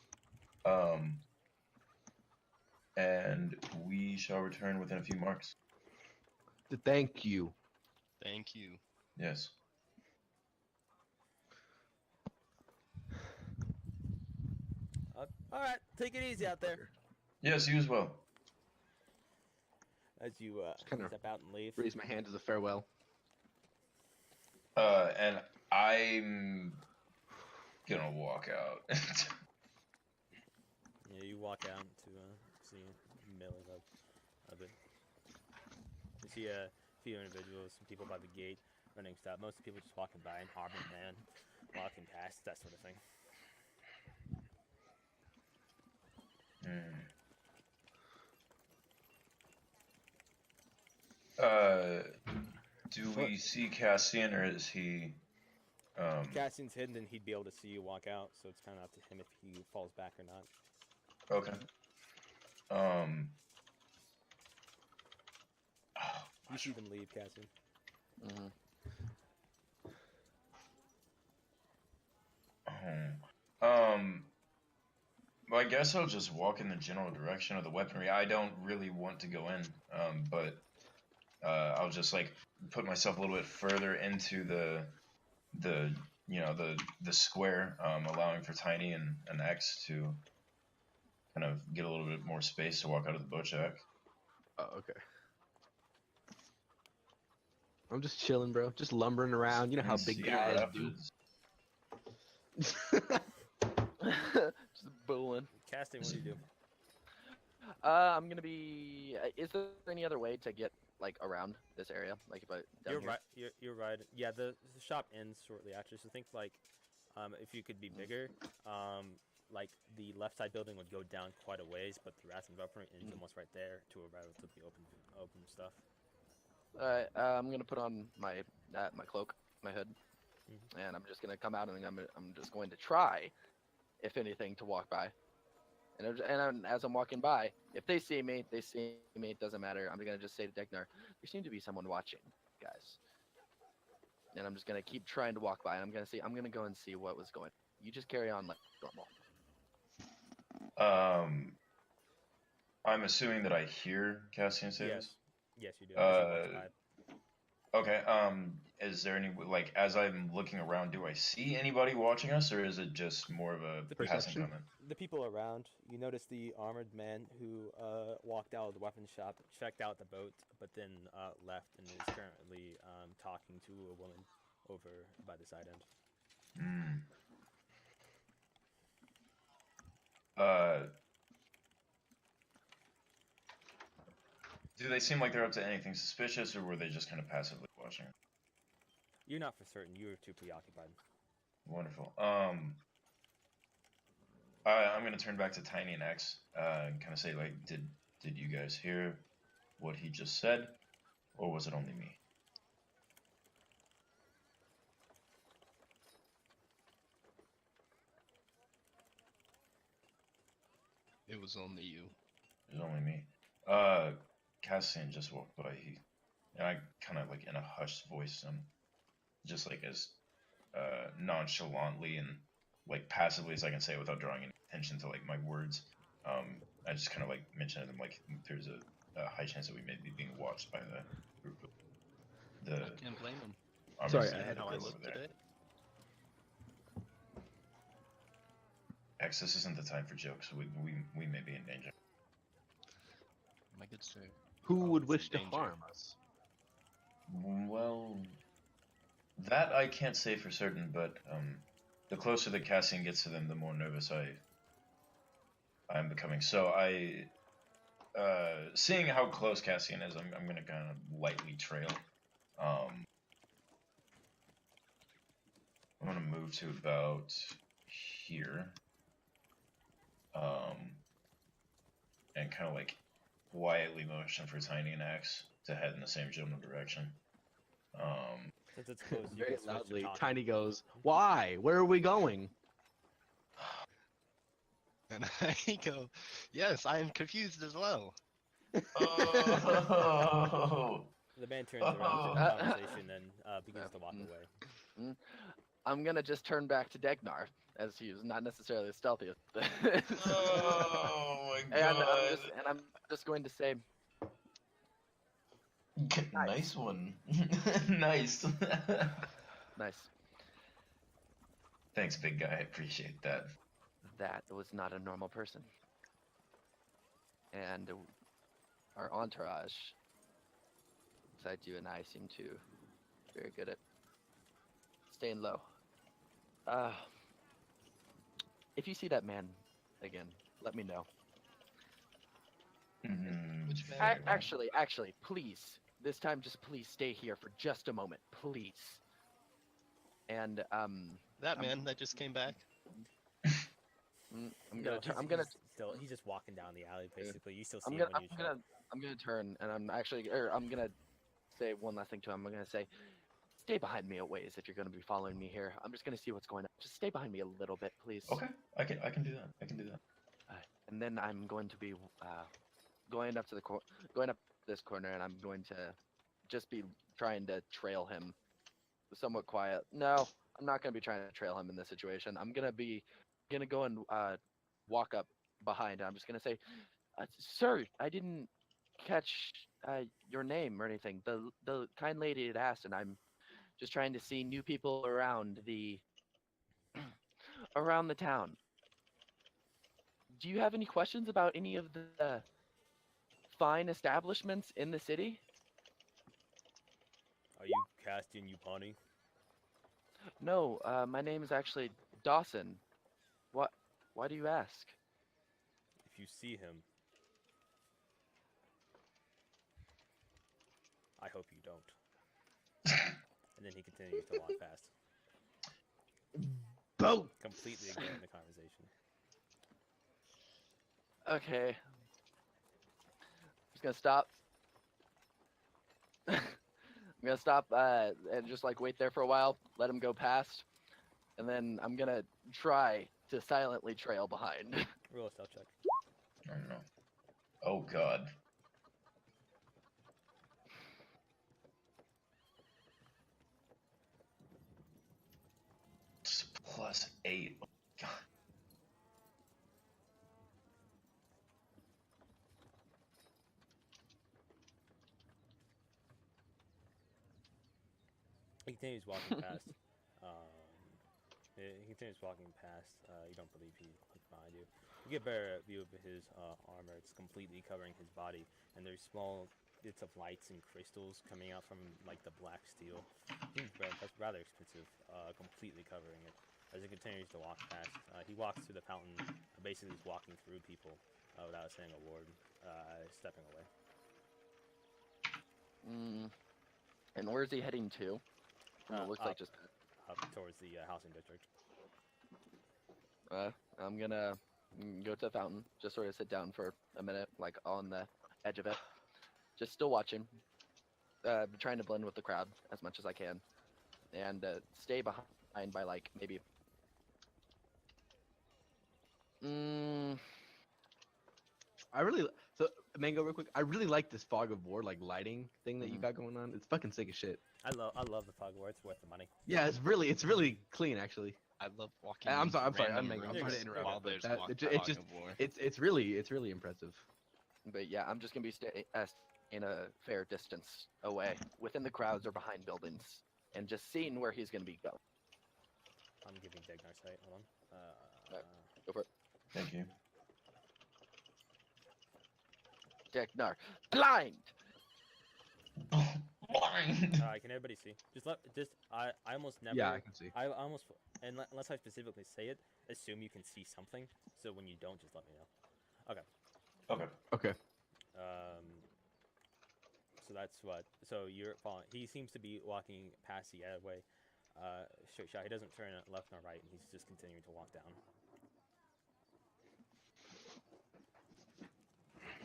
and we shall return within a few marks. Thank you. Thank you. Yes. All right, take it easy out there. Yes, you as well. As you kinda step out and leave. Raise my hand as a farewell. And I'm gonna walk out. Yeah, you walk out to see a mill of it. You few individuals, some people by the gate, running stuff. Most people just walking by, an armored man walking past, that sort of thing. Do we see Cassian, or is he? Cassian's hidden, and he'd be able to see you walk out, so it's kind of up to him if he falls back or not. Okay. You see them leave, Cassian. Well, I guess I'll just walk in the general direction of the weaponry. I don't really want to go in, but I'll just like put myself a little bit further into the square, allowing for Tiny and X to kind of get a little bit more space to walk out of the boat shack. Oh, okay. I'm just chilling, bro. Just lumbering around. You know how big guys do. Just booing. Casting, what do you do? I'm gonna be. Is there any other way to get like around this area? Like if I You're right. You're right. Yeah, the shop ends shortly after. So think like, if you could be bigger, like the left side building would go down quite a ways, but the Wrath and Weaponry ends almost right there to a relatively open stuff. I'm gonna put on my my cloak, my hood, and I'm just gonna come out and I'm just going to try, if anything, to walk by. And as I'm walking by, if they see me, they see me. It doesn't matter. I'm gonna just say to Degnar, there seems to be someone watching, guys. And I'm just gonna keep trying to walk by. And I'm gonna go and see what was going. You just carry on like normal. I'm assuming that I hear Cassian say this. Yes, you do. As you walk by. Okay. Is there any like as I'm looking around, do I see anybody watching us, or is it just more of a passing comment? The people around. You notice the armored man who walked out of the weapon shop, checked out the boat, but then left and is currently talking to a woman over by the side end. Do they seem like they're up to anything suspicious, or were they just kind of passively watching? You're not for certain. You were too preoccupied. Wonderful. I'm gonna turn back to Tiny and X and kind of say, like, did you guys hear what he just said, or was it only me? It was only you. It was only me. Cassian just walked by. And I kind of like in a hushed voice, just like as nonchalantly and like passively as I can say it without drawing any attention to like my words. I just kind of like mentioned to them like there's a high chance that we may be being watched by the group of the. I can't blame him. Sorry, I had how I over look there. today. X, this isn't the time for jokes. We may be in danger. My good sir. Who would It's wish in to danger. harm us? Well, that I can't say for certain, but the closer that Cassian gets to them, the more nervous I'm becoming. So seeing how close Cassian is, I'm gonna kind of lightly trail. I'm gonna move to about here, and kind of like quietly motion for Tiny and X to head in the same general direction. Since it's close, you Very can switch to loudly, talking. Tiny goes, "Why? Where are we going?" And I go, yes, I am confused as well. Oh. The man turns around from the conversation and begins to walk away. I'm gonna just turn back to Degnar, as he was not necessarily the stealthiest. Oh my and god. I'm just going to say, Nice one. Nice. nice. Thanks, big guy. I appreciate that. That was not a normal person. And our entourage, besides you and I, seem to be very good at staying low. If you see that man again, let me know. Mm-hmm. Which man? Actually, please, this time, just please stay here for just a moment, please. And That man that just came back. I'm gonna he's just walking down the alley basically. You still see I'm him gonna when you show. I'm gonna turn, and I'm gonna say one last thing to him. I'm gonna say, stay behind me a ways if you're gonna be following me here. I'm just gonna see what's going on. Just stay behind me a little bit, please. Okay, I can do that. I can do that. And then I'm going to be going up this corner, and I'm going to just be trying to trail him, somewhat quiet. No, I'm not gonna be trying to trail him in this situation. I'm gonna go and walk up behind. I'm just gonna say, sir, I didn't catch your name or anything. The kind lady had asked, and I'm just trying to see new people around the town. Do you have any questions about any of the fine establishments in the city? Are you casting Upani? No, my name is actually Dawson. What? Why do you ask? If you see him, I hope you don't. And then he continues to walk past. Boat. Completely ignoring the conversation. Okay. Just gonna stop. I'm gonna stop and just like wait there for a while, let him go past, and then I'm gonna try to silently trail behind. Roll a stealth check. I don't know. Oh God. It's +8. Oh, God. He continues walking past. He continues walking past. You don't believe he looked behind you. You get a better view of his armor. It's completely covering his body, and there's small bits of lights and crystals coming out from like the black steel. That's rather expensive. Completely covering it. As he continues to walk past, he walks through the fountain, basically just walking through people without saying a word, stepping away. And where is he heading to? It looks like just up towards the housing district. I'm gonna go to the fountain, just sort of sit down for a minute, like on the edge of it, just still watching, trying to blend with the crowd as much as I can, and stay behind by like maybe. Mango, real quick. I really like this fog of war, like lighting thing that you got going on. It's fucking sick as shit. I love the fog war. It's worth the money. Yeah, it's really clean actually. I love walking. I'm sorry, random I'm sorry to interrupt. while but there's it's really impressive. But yeah, I'm just gonna be in a fair distance away, within the crowds or behind buildings, and just seeing where he's gonna be going. I'm giving Degnar sight. Hold on. Go for it. Thank you. Degnar, blind. Blind. Can everybody see? I almost never. Yeah, I can see. I almost, unless I specifically say it, assume you can see something. So when you don't, just let me know. Okay. Okay. So that's what. So you're following. He seems to be walking past the way. Straight shot. He doesn't turn left nor right, and he's just continuing to walk down.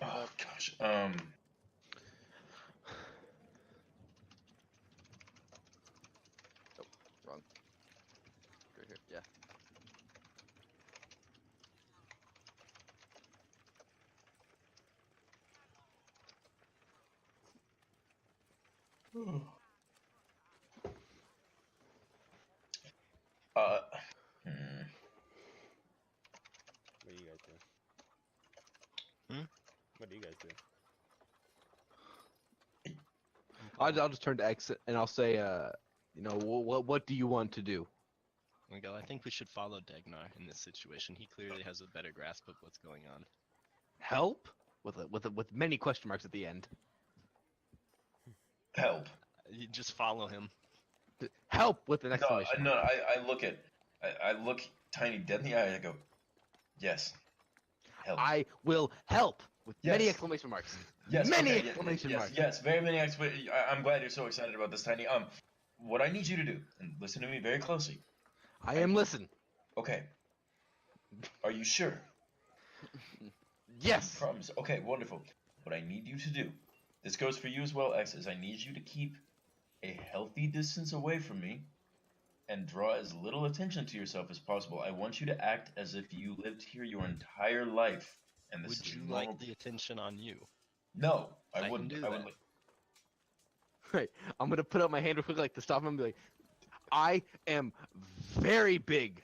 Oh gosh. Wrong. Right here. Yeah. Hmm. What do you guys do? Hmm? What do you guys do? I'll just turn to exit and I'll say, what do you want to do? Miguel, I think we should follow Degnar in this situation. He clearly has a better grasp of what's going on. Help with many question marks at the end. Help. You just follow him. Help with an exclamation. No. I look Tiny dead in the eye. And I go, yes. Help. I will help. with Yes. many exclamation marks. Yes. Many okay, exclamation yes, marks. Yes. Very many exclamation. I'm glad you're so excited about this, Tiny. What I need you to do, and listen to me very closely. I am listening. Okay. Are you sure? Yes. Promise. Okay, wonderful. What I need you to do, this goes for you as well, X, is I need you to keep a healthy distance away from me and draw as little attention to yourself as possible. I want you to act as if you lived here your entire life. And this Would is you normal. like the attention on you? No, I can wouldn't. do I that. would. Right. I'm gonna put up my hand real quick, like to stop him, and be like, I am very big.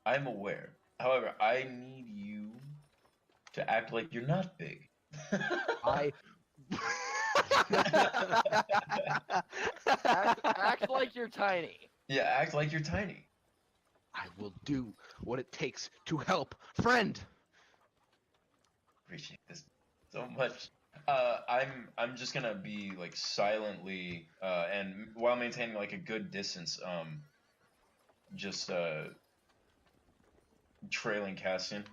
I'm aware. However, I need you to act like you're not big. I. Act like you're tiny. Yeah, act like you're tiny. I will do what it takes to help, friend. Appreciate this so much. I'm just gonna be like silently, and while maintaining like a good distance, just trailing Cassian,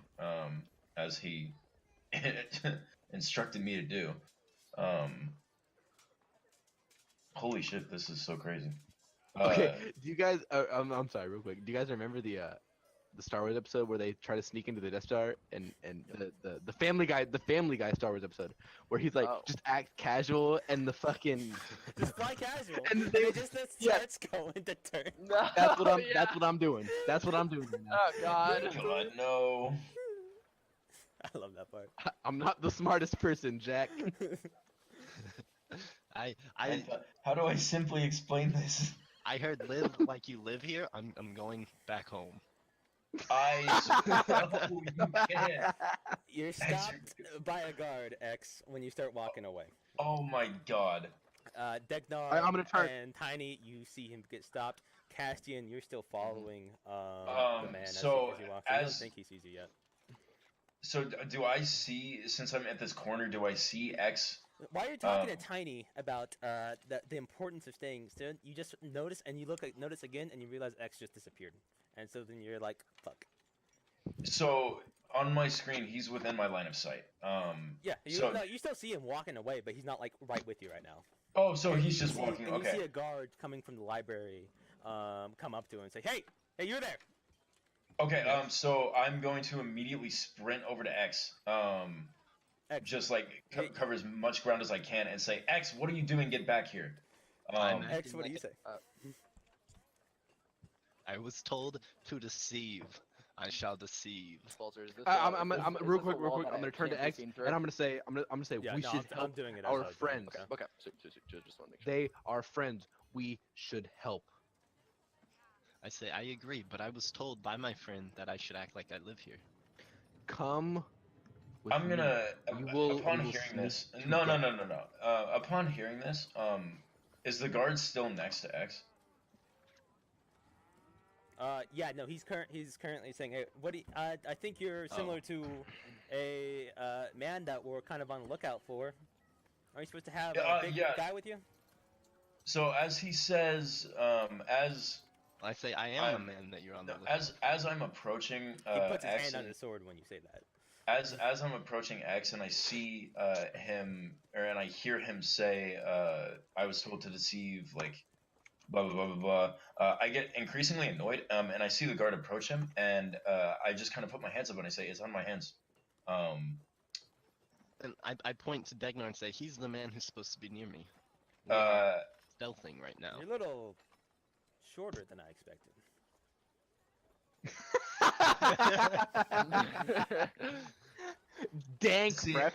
as he instructed me to do. Holy shit, this is so crazy. Okay, do you guys? I'm sorry, real quick. Do you guys remember the Star Wars episode where they try to sneak into the Death Star and the Family Guy Star Wars episode where he's like Oh. just act casual and the fucking Just fly casual. And And they- it just yeah. starts going to turn. No, that's what I'm yeah. that's what I'm doing. That's what I'm doing right now. Oh God. God, no. I love that part. I'm not the smartest person, Jack. I How do I simply explain this? I heard live like you live here. I'm going back home. No, you can't. You're stopped by a guard, X, when you start walking away. Oh my god. Degnar I'm gonna turn. and Tiny, you see him get stopped. Castian, you're still following the man so as he walks. I don't as- think he sees you yet. So do I see, since I'm at this corner, do I see X? While you're talking to Tiny about the importance of staying still, you just notice and you notice again and you realize X just disappeared. And so then you're like, fuck. So on my screen, he's within my line of sight. Yeah, So- you still see him walking away, but he's not like right with you right now. Oh, so And he's you just see- walking. And you see Okay. a guard coming from the library come up to him and say, hey, you're there. Okay. So I'm going to immediately sprint over to X. X. Just like Hey. cover as much ground as I can and say, X, what are you doing? Get back here. I'm X, what do you say? I was told to deceive. I shall deceive. Walter, is this, I'm is this real a quick. wall that I'm gonna I turn to can't be X seen and through? I'm gonna say Yeah, we no, should I'm help doing it. our as I was doing it. friends. Okay. Okay, so just want to make sure. They are friends. We should help. I say I agree, but I was told by my friend that I should act like I live here. Come. With I'm me. gonna upon we will hearing sneak this. No. together. Upon hearing this, is the guard still next to X? Yeah, no, he's currently saying, hey, what do you, I think you're similar to a man that we're kind of on the lookout for. Are you supposed to have a big yeah. guy with you? So as he says, as I say I am a man that you're on the lookout. as I'm approaching He puts his X, hand on and, his sword when you say that. as I'm approaching X, and I see him, and I hear him say, "I was told to deceive," like blah blah blah blah blah. I get increasingly annoyed, and I see the guard approach him, and I just kind of put my hands up and I say, "It's on my hands." And I point to Degnar and say he's the man who's supposed to be near me. We are stealthing right now. You're a little shorter than I expected. Dang, prep.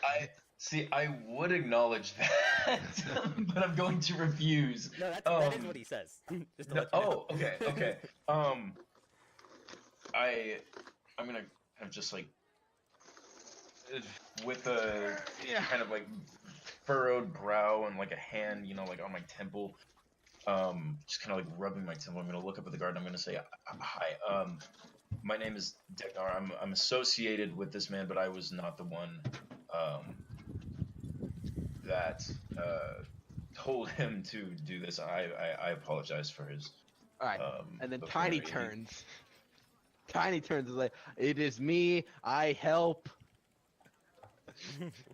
I would acknowledge that, but I'm going to refuse. No, that is what he says. Just to No, let you know. okay. I'm gonna have just like with a kind of like furrowed brow and like a hand, like on my temple, just kind of like rubbing my temple. I'm gonna look up at the guard and I'm gonna say, "Hi, my name is Degnar. I'm associated with this man, but I was not the one that told him to do this. I apologize for his." All right. And then the Tiny very- turns Tiny turns and like, it is me. I help.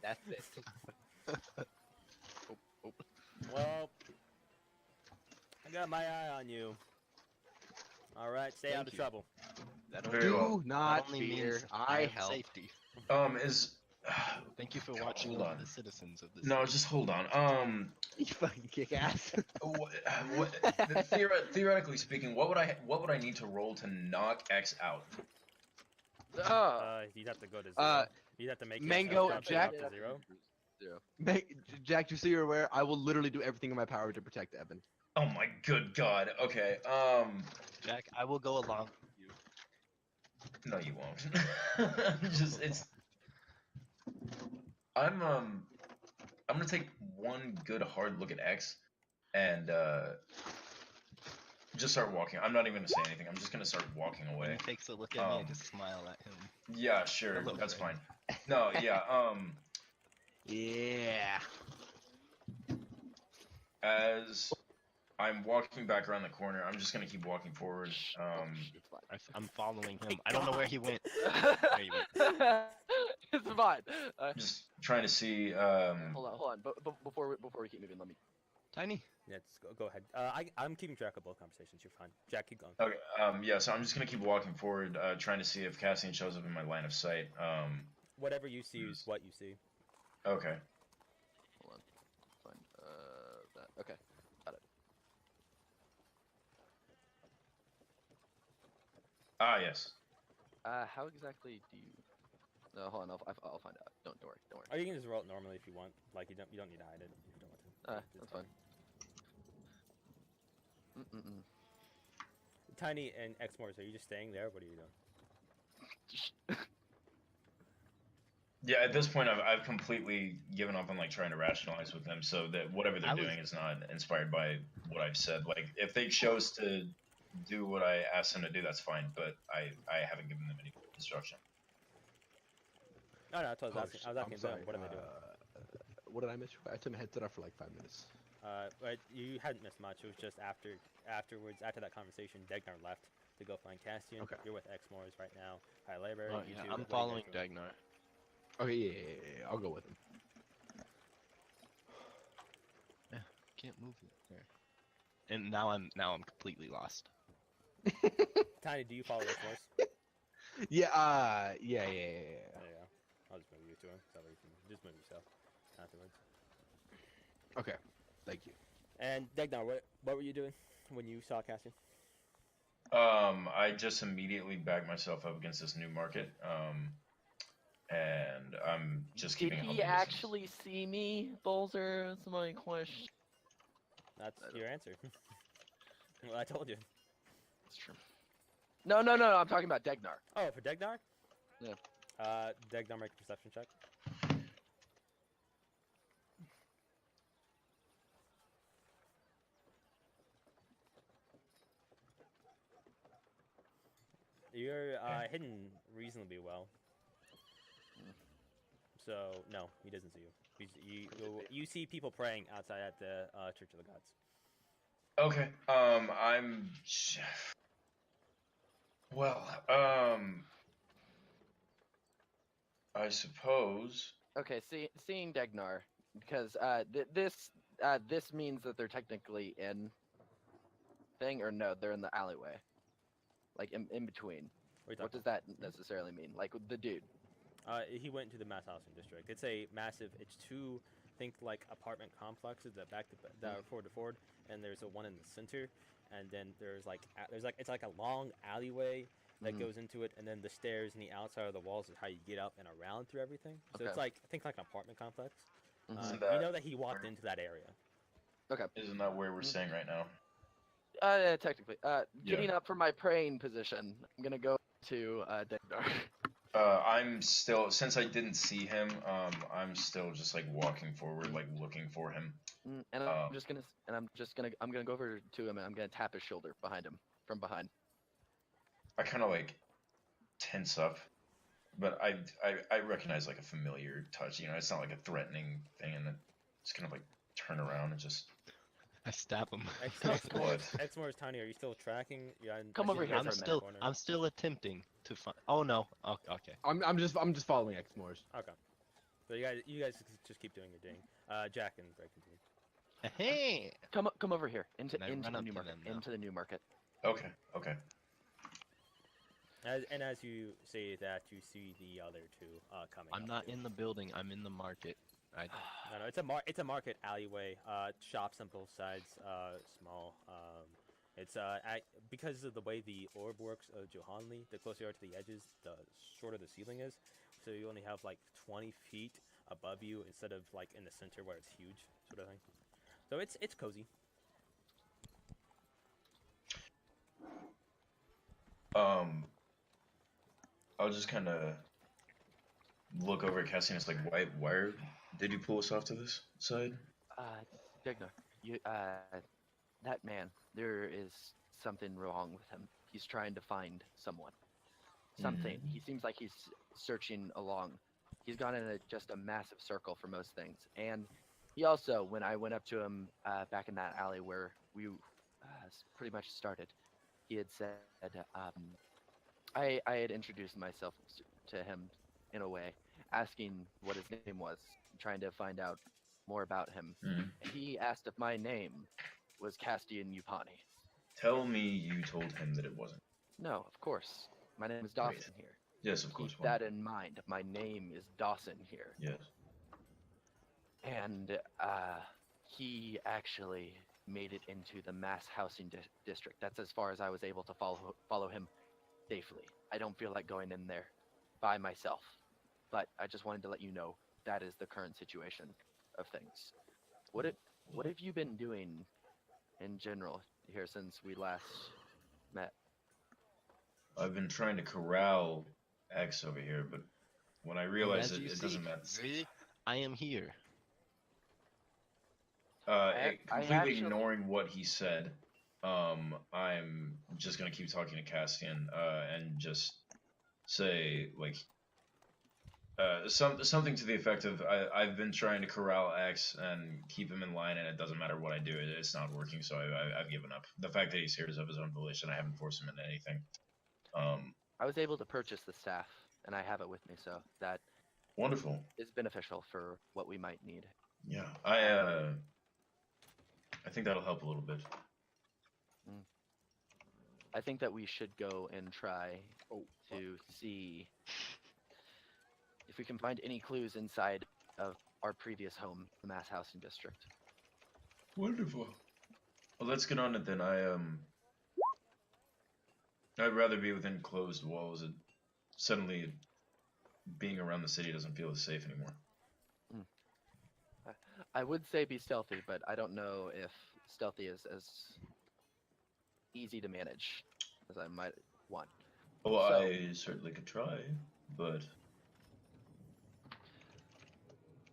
That's it. Well, I got my eye on you. All right, stay out Thank of you. trouble. That Very only, well. Do not that only fear. means I have help. safety. Is Thank you for watching Hold over on. the citizens of this. no, city. just hold on. You fucking kick ass. Theoretically speaking, what would I need to roll to knock X out? You'd have to go to 0. You'd have to make Mango, yourself Jack- drop to 0. Jack, just so you're aware, I will literally do everything in my power to protect Evan. Oh my good god. Okay. Jack, I will go along with you. No, you won't. Just it's. I'm gonna take one good hard look at X, and just start walking. I'm not even gonna say anything. I'm just gonna start walking When away. he takes a look at me, I just smile at him. Yeah, sure, Hello, that's friend. fine. No, yeah. Yeah. As I'm walking back around the corner, I'm just gonna keep walking forward. It's fine. I'm following him. I don't know where he went. There he went. It's fine. Just trying to see. Hold on. But before we keep moving, let me. Tiny. Yeah, just go ahead. I'm keeping track of both conversations. You're fine. Jack, keep going. Okay. Yeah. So I'm just gonna keep walking forward, trying to see if Cassian shows up in my line of sight. Whatever you see is what you see. Okay. Hold on. Fine. That. Okay. Got it. Ah, yes. How exactly do you? No, hold on. I'll find out. Don't worry. Or you can just roll it normally if you want. Like you don't need to hide it if you don't want to. That's fine. Tiny and Xmores, are you just staying there? What are you doing? Yeah. At this point, I've completely given up on like trying to rationalize with them, so that whatever they're I was- doing is not inspired by what I've said. Like, if they chose to do what I asked them to do, that's fine. But I haven't given them any instruction. No, that's what I was asking. I was asking I'm sorry. them. What am I doing? What did I miss? I took my headset off for like 5 minutes. But you hadn't missed much. It was just afterwards, after that conversation, Degnar left to go find Castian. Okay. You're with Xmores right now. High Library. Oh, you yeah, two, I'm what are you following guys doing? Dagnar. Okay, yeah. I'll go with him. Can't move it there. And now I'm completely lost. Tiny, do you follow Xmores? Yeah. There you go. I'll just move you to him. That way you can just move yourself afterwards. Okay. Thank you. And Degnar, what were you doing when you saw Castian? I just immediately backed myself up against this new market. And I'm just Did keeping. he actually see me, Bolzer? That's my question. That's your answer. Well, I told you. That's true. No. I'm talking about Degnar. Oh, for Degnar? Yeah. Degnar, make a perception check. You're hidden reasonably well. So no, he doesn't see you. You see people praying outside at the Church of the Gods. Okay. Well, I suppose. Okay, seeing Degnar, because this means that they're technically in thing, or no, they're in the alleyway, like in between. What does that necessarily mean? Like the dude. He went to the mass housing district. It's a massive. It's two, think like apartment complexes that that are forward to forward, and there's a one in the center, and then there's it's like a long alleyway that goes into it, and then the stairs and the outside of the walls is how you get up and around through everything. So it's like think like an apartment complex. You know that he walked into that area. Okay. Isn't that where we're staying right now? Technically. Getting up from my praying position, I'm gonna go to Degnar. I'm still, since I didn't see him, I'm still just like walking forward, like looking for him. And I'm gonna go over to him and I'm gonna tap his shoulder behind him from behind. I kind of like tense up, but I recognize like a familiar touch. You know, it's not like a threatening thing, and then just kind of like turn around and just I stab him. What? Exmoor's Tiny, are you still tracking? Yeah, Come over here I'm for a minute. still I'm still attempting to find. Oh no. Okay. I'm just following Xmores. Okay. So you guys just keep doing your thing. Jack and Greg continue. Hey. Come over here into Can I into run the up new to market. them now? Into the new market. Okay. Okay. As you say that, you see the other two coming. I'm up not too. in the building. I'm in the market. No, it's a market alleyway. Shops on both sides. Small. It's because of the way the orb works of Johanli, the closer you are to the edges, the shorter the ceiling is. So you only have like 20 feet above you instead of like in the center where it's huge, sort of thing. So it's cozy. I'll just kind of look over at Cassian. It's like, why did you pull us off to this side? Digna, that man, there is something wrong with him. He's trying to find someone. Something. He seems like he's searching along. He's gone in just a massive circle for most things. And he also, when I went up to him back in that alley where we pretty much started, he had said, I had introduced myself to him in a way, asking what his name was, trying to find out more about him. He asked if my name was Castian Upani. Tell me you told him that it wasn't. No, of course. My name is Dawson Great. here. Yes, of course. Keep that in mind. My name is Dawson here. Yes. And he actually made it into the mass housing district. That's as far as I was able to follow him safely. I don't feel like going in there by myself. But I just wanted to let you know that is the current situation of things. What have you been doing in general here since we last met? I've been trying to corral X over here, but when I realized As you it see, doesn't matter. Really, I am here. Completely actually- ignoring what he said, I'm just gonna keep talking to Castian, and just say like, something to the effect of I've been trying to corral X and keep him in line, and it doesn't matter what I do, it's not working. So I've given up. The fact that he's here is of his own volition. I haven't forced him into anything. I was able to purchase the staff, and I have it with me, so that Wonderful. is beneficial for what we might need. Yeah, I think that'll help a little bit. I think that we should go and try to see if we can find any clues inside of our previous home, the mass housing district. Wonderful. Well, let's get on it then. I'd rather be within closed walls. Suddenly, being around the city doesn't feel as safe anymore. I would say be stealthy, but I don't know if stealthy is as easy to manage as I might want. Well, So- I certainly could try, but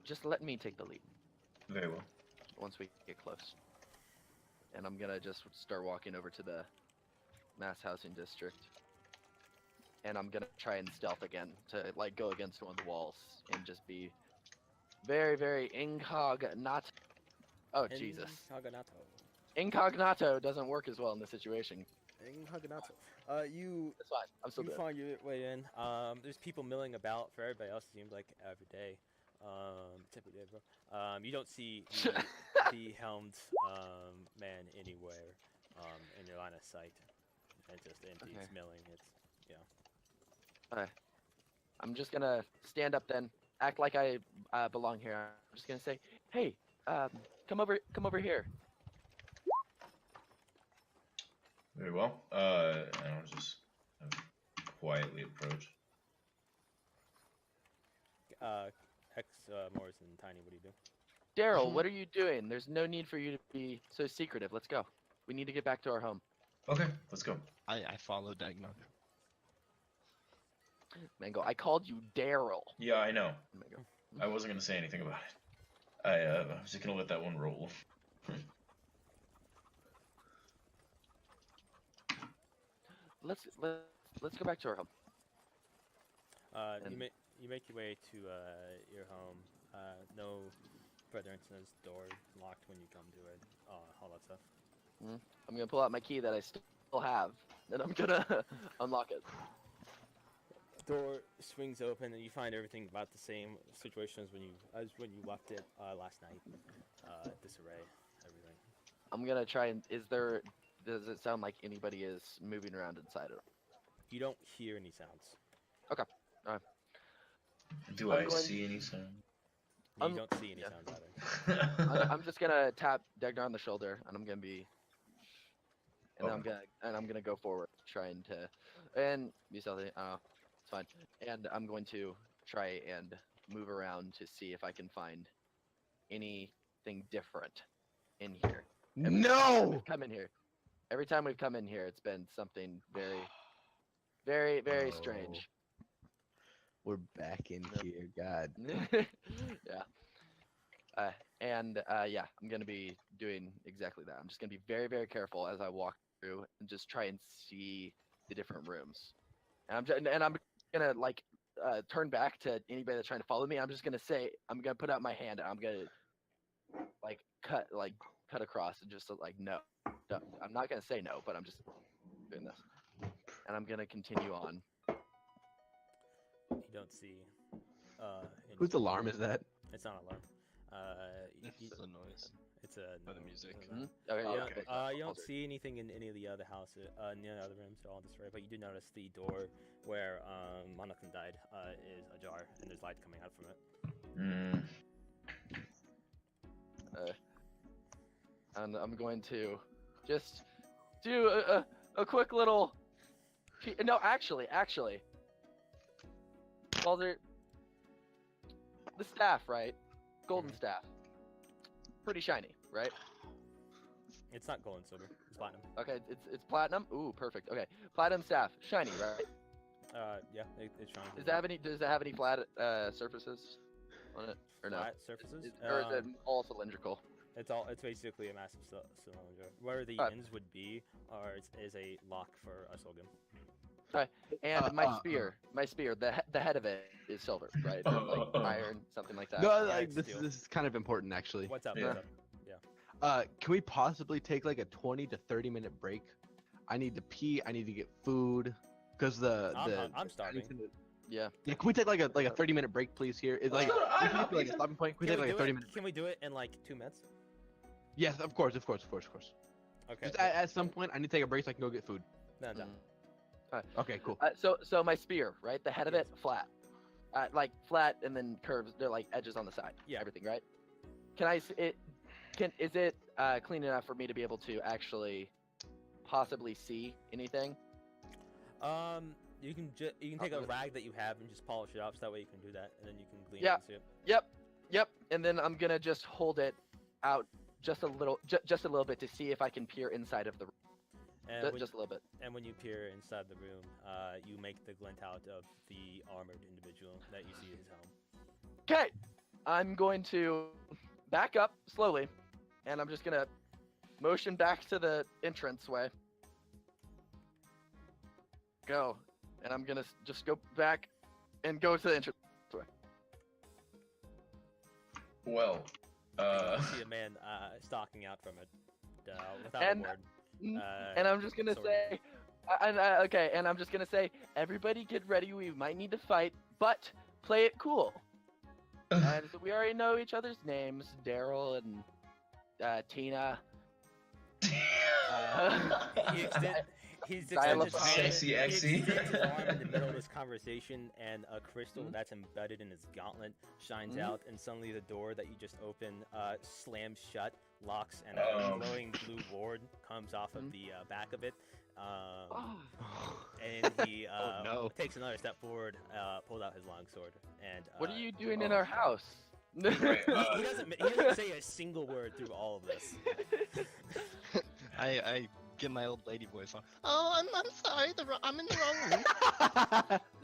Just let me take the lead very well. once we get close. And I'm gonna just start walking over to the mass housing district. And I'm gonna try and stealth again to like go against one of the walls and just be very, very incognito. Oh Jesus. Incognito doesn't work as well in this situation. Incognito. You It's fine. I'm still good. find your way in. There's people milling about. For everybody else, it seems like every day. Typically, bro. You don't see the helmed man anywhere in your line of sight. It's just empty. Okay. It's milling. It's I'm just gonna stand up then, act like I belong here. I'm just gonna say, "Hey, come over here." Very well. And I'll just quietly approach. Morris and Tiny. What do you do? Daryl, what are you doing? There's no need for you to be so secretive. Let's go. We need to get back to our home. Okay, let's go. I follow Dagnon. Mango, I called you Daryl. Yeah, I know. Mango. I wasn't gonna say anything about it. I was just gonna let that one roll. Let's go back to our home. You make your way to your home. No further into this door, locked when you come to it, all that stuff. I'm gonna pull out my key that I still have, and I'm gonna unlock it. Door swings open, and you find everything about the same situation as when you left it last night. Disarray, everything. I'm gonna try and. Does it sound like anybody is moving around inside it? You don't hear any sounds. Do I'm I going- see any sound? You I'm- don't see any yeah. sounds either. I'm just gonna tap Degnar on the shoulder, and I'm gonna be. And Okay. I'm gonna go forward, trying to, and be stealthy. It's fine. And I'm going to try and move around to see if I can find anything different in here. No! Come in here. Every time we've come in here, it's been something very, very, very strange. We're back in here, God. Yeah. Yeah, I'm gonna be doing exactly that. I'm just gonna be very, very careful as I walk through and just try and see the different rooms. And I'm gonna like turn back to anybody that's trying to follow me. I'm just gonna say, I'm gonna put out my hand and I'm gonna like cut across and just like no. I'm not gonna say no, but I'm just doing this. And I'm gonna continue on. You don't see. Whose alarm is that? It's not an alarm. It's the noise. It's a. Or the music. Okay, You okay. don't, you don't see anything in any of the other houses, any of the other rooms at all disarray, but you do notice the door where Monoclan died is ajar, and there's light coming out from it. And I'm going to just do a quick little. No, actually, Baldur, the staff, right? Golden staff, pretty shiny, right? It's not gold and silver. It's platinum. Okay, it's platinum. Ooh, perfect. Okay, platinum staff, shiny, right? Yeah, it's shiny. Does it have any flat surfaces on it, or no? Flat surfaces? Or is it all cylindrical? It's basically a massive cylinder. Where the Alright. ends would be is a lock for a Solgum. And my spear, the head of it is silver, right? Or like iron, something like that. No, Yeah, like it's this steel. is kind of important actually. What's up? Yeah. What's up? Can we possibly take like a 20 to 30 minute break? I need to pee. I need to get food. Cause I'm starving. Yeah. Yeah, can we take like a 30-minute break, please? Here, it's like, I- we can do, like a stopping point. Can we take like a 30-minute? Can we do it in like 2 minutes? Yes, of course. Okay. Just at some point, I need to take a break so I can go get food. No, no. Okay, cool. So my spear, right? The head of it flat, like flat, and then curves. They're like edges on the side. Yeah. Everything, right? Is it clean enough for me to be able to actually possibly see anything? You can take a rag that you have and just polish it up, so that way you can do that, and then you can clean Yeah. it and see it. Yep. And then I'm gonna just hold it out just a little bit to see if I can peer inside of the room. And Just a little bit. and when you peer inside the room, you make the glint out of the armored individual that you see at his home. Okay, I'm going to back up slowly, and I'm just gonna motion back to the entranceway. Go, and I'm gonna just go back and go to the entranceway. Well, You see a man stalking out from it without And- a word. And I'm just gonna sword in say, okay, and I'm just gonna say, everybody get ready. We might need to fight, but play it cool. And we already know each other's names, Daryl and Tina. He extends Xylophone. his arm- Sexy he Exy. extends his arm in the middle of this conversation, and a crystal that's embedded in his gauntlet shines out, and suddenly the door that you just opened slams shut, locks, and a Oh. glowing blue ward comes off of the back of it. Oh. And he Oh, no. takes another step forward, pulls out his longsword, and What are you doing in our house? Right, he doesn't say a single word through all of this. I get my old lady voice on. Oh, I'm sorry. I'm in the wrong room.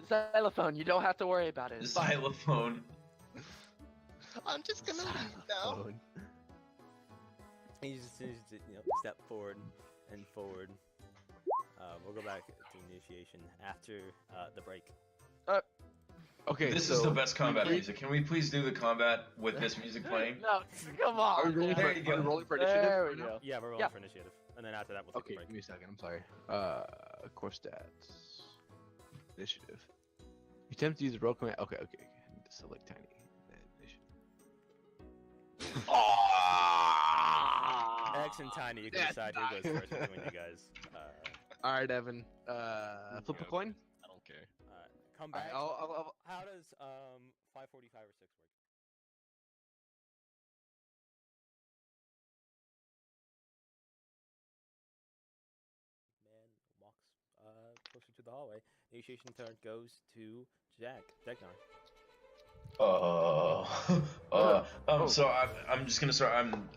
Xylophone, you don't have to worry about it. It's fine. Xylophone. I'm just gonna leave now. Phone. He just step forward and forward. We'll go back to initiation after the break. Okay, This so is the best combat we- music. Can we please do the combat with this music playing? No, come Are we on. rolling, man. There you go. are we rolling for initiative? There we right now? go. Yeah, we're rolling Yeah. for initiative, and then after that we'll take Okay, a break. give me a second. I'm sorry. Core stats. Initiative. You attempt to use the roll command. Okay. I need to select tiny. Then initiative. X and Tiny, you can That's decide who goes nice. first between you guys. All right, Evan. Flip a Okay. coin. I don't care. Come All back. right, I'll How does 545 or 6 work? Man walks closer to the hallway. Initiation turn goes to Jack. Degnar. So I'm just gonna start. I'm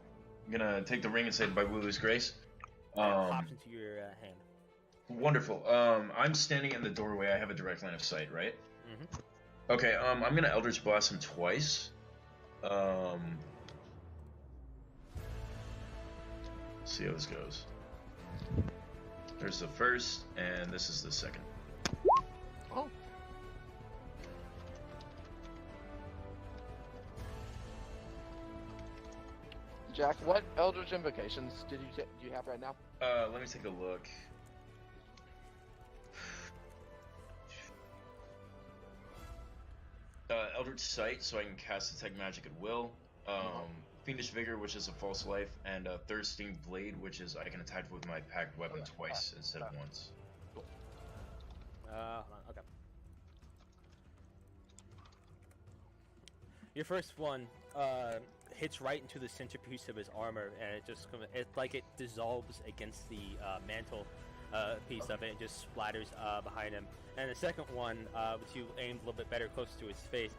gonna take the ring and say by Wulu's grace. It pops into your hand. Wonderful. I'm standing in the doorway. I have a direct line of sight, right? Mm-hmm. Okay. I'm gonna Eldritch Blast him twice. See how this goes. There's the first, and this is the second. Oh. Jack, what Eldritch invocations do you have right now? Let me take a look. Eldritch Sight, so I can cast Detect Magic at will. Fiendish Vigor, which is a false life, and Thirsting Blade, which is I can attack with my packed weapon twice instead of once. Hold on. Okay. Your first one hits right into the centerpiece of his armor, and it's like it dissolves against the mantle piece of it and just splatters behind him. And the second one, which you aimed a little bit better close to his face,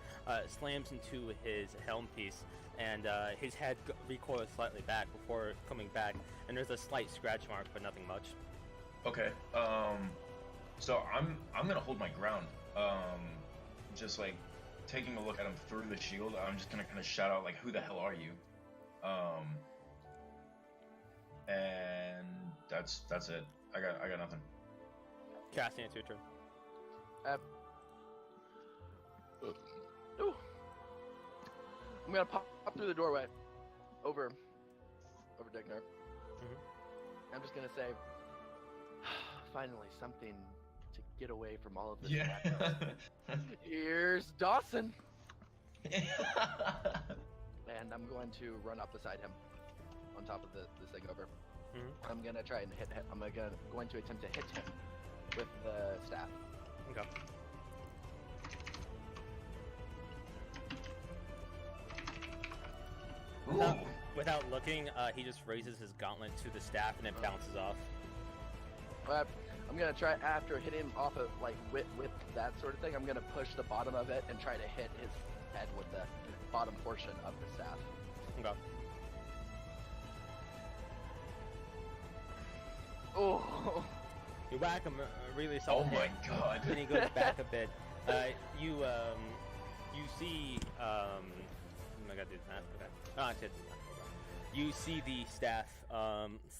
slams into his helm piece, and his head recoils slightly back before coming back, and there's a slight scratch mark, but nothing much. Okay. So I'm gonna hold my ground. Just like taking a look at him through the shield. I'm just gonna kind of shout out like, "Who the hell are you?" And that's it. I got nothing. Casting, it's your turn. Ooh. I'm gonna pop through the doorway, over Degnar. I'm just gonna say, finally something to get away from all of this. Yeah. Here's Dawson, and I'm going to run up beside him, on top of this thing over. I'm gonna try and hit him. I'm going to attempt to hit him with the staff. Okay. Without looking, he just raises his gauntlet to the staff and it bounces off. I'm gonna try after hit him off of like with that sort of thing. I'm gonna push the bottom of it and try to hit his head with the bottom portion of the staff. Okay. Oh. You whack him really Oh solid. my god. And he goes back a bit. You see I'm not gonna do that. Okay. Oh, I said you see the staff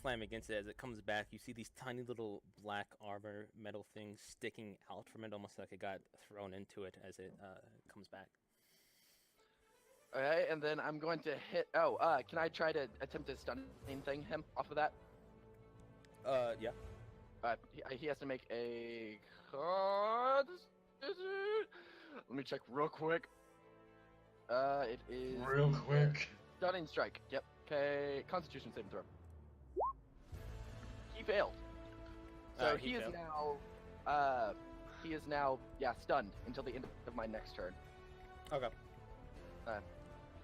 slam against it as it comes back. You see these tiny little black armor metal things sticking out from it, almost like it got thrown into it as it comes back. Alright, and then I'm going to hit. Oh, can I try to attempt to stunning thing him off of that? Yeah. He has to make a. Let me check real quick. It is Real quick. stunning strike. Yep. Okay. Constitution saving throw. He failed. So He he is failed. now. He is now stunned until the end of my next turn. Okay.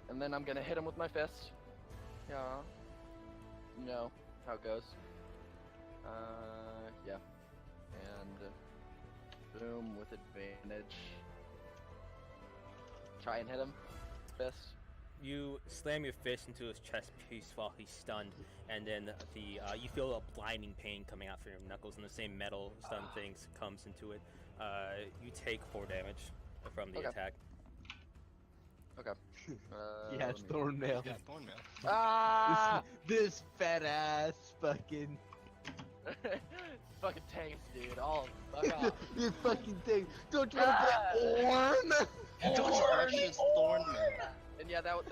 And then I'm gonna hit him with my fist. Yeah. You know how it goes. Yeah. And boom with advantage. Try and hit him. Fist. You slam your fist into his chest piece while he's stunned, and then you feel a blinding pain coming out from your knuckles, and the same metal stun things comes into it. You take 4 damage from the Okay. attack. Okay. yeah, let me- Thornmail. Yeah, Thornmail. Ah! This fat ass fucking. Fucking tanks, dude. All fuck off. This fucking thing. Don't you want to play Orn? Yeah, that was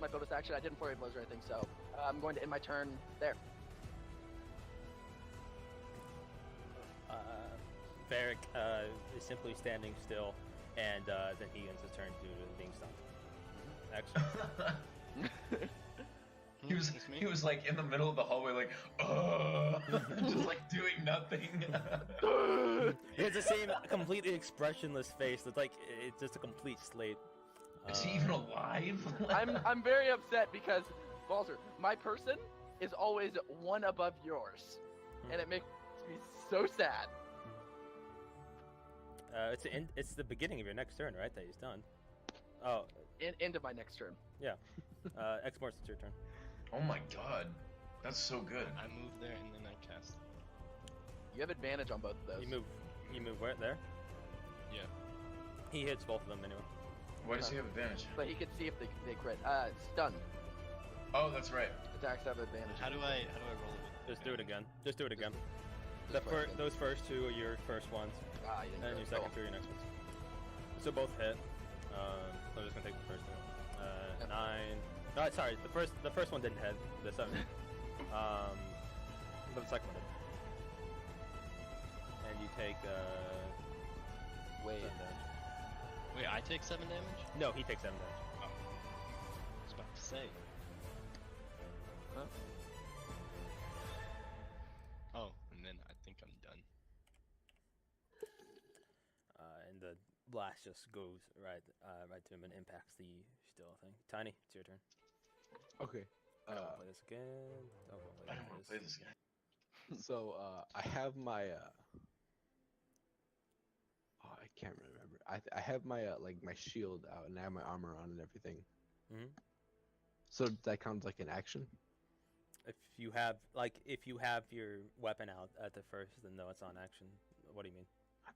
my bonus action. I didn't flurry of blows or anything, so I'm going to end my turn there. Varric is simply standing still, and then he ends his turn due to being stunned. Excellent. He was like in the middle of the hallway, like, just like doing nothing. He has the same completely expressionless face. It's just a complete slate. Is he even alive? I'm very upset because Balzer, my person is always one above yours, and it makes me so sad. It's the beginning of your next turn, right? That he's done. Oh. End of my next turn. Yeah. Exports, it's your turn. Oh my god, that's so good. I move there and then I cast. You have advantage on both of those. You move where? There? Yeah. He hits both of them anyway. Why does he have advantage? But he can see if they crit. Stunned. Oh, that's right. Attacks have advantage. How do I roll it? Just do it again. Just do it again. Just play it. Those first two are your first ones, You didn't and do your it. second Cool. two are your next ones. So both hit. So I'm just gonna take the first two. 9. No, sorry. The first one didn't hit. The 7. But the second one did. And you take Wait. 7 damage. Wait, I take 7 damage? No, he takes 7 damage. Oh. I was about to say. Huh? Oh, and then I think I'm done. And the blast just goes right to him and impacts the steel thing. Tiny, it's your turn. Okay. I don't wanna play this again. I don't want to play this guy. So I have my I can't remember. I have my like my shield out and I have my armor on and everything. Mhm. So that counts like an action. If you have your weapon out at the first, then no, it's on action. What do you mean?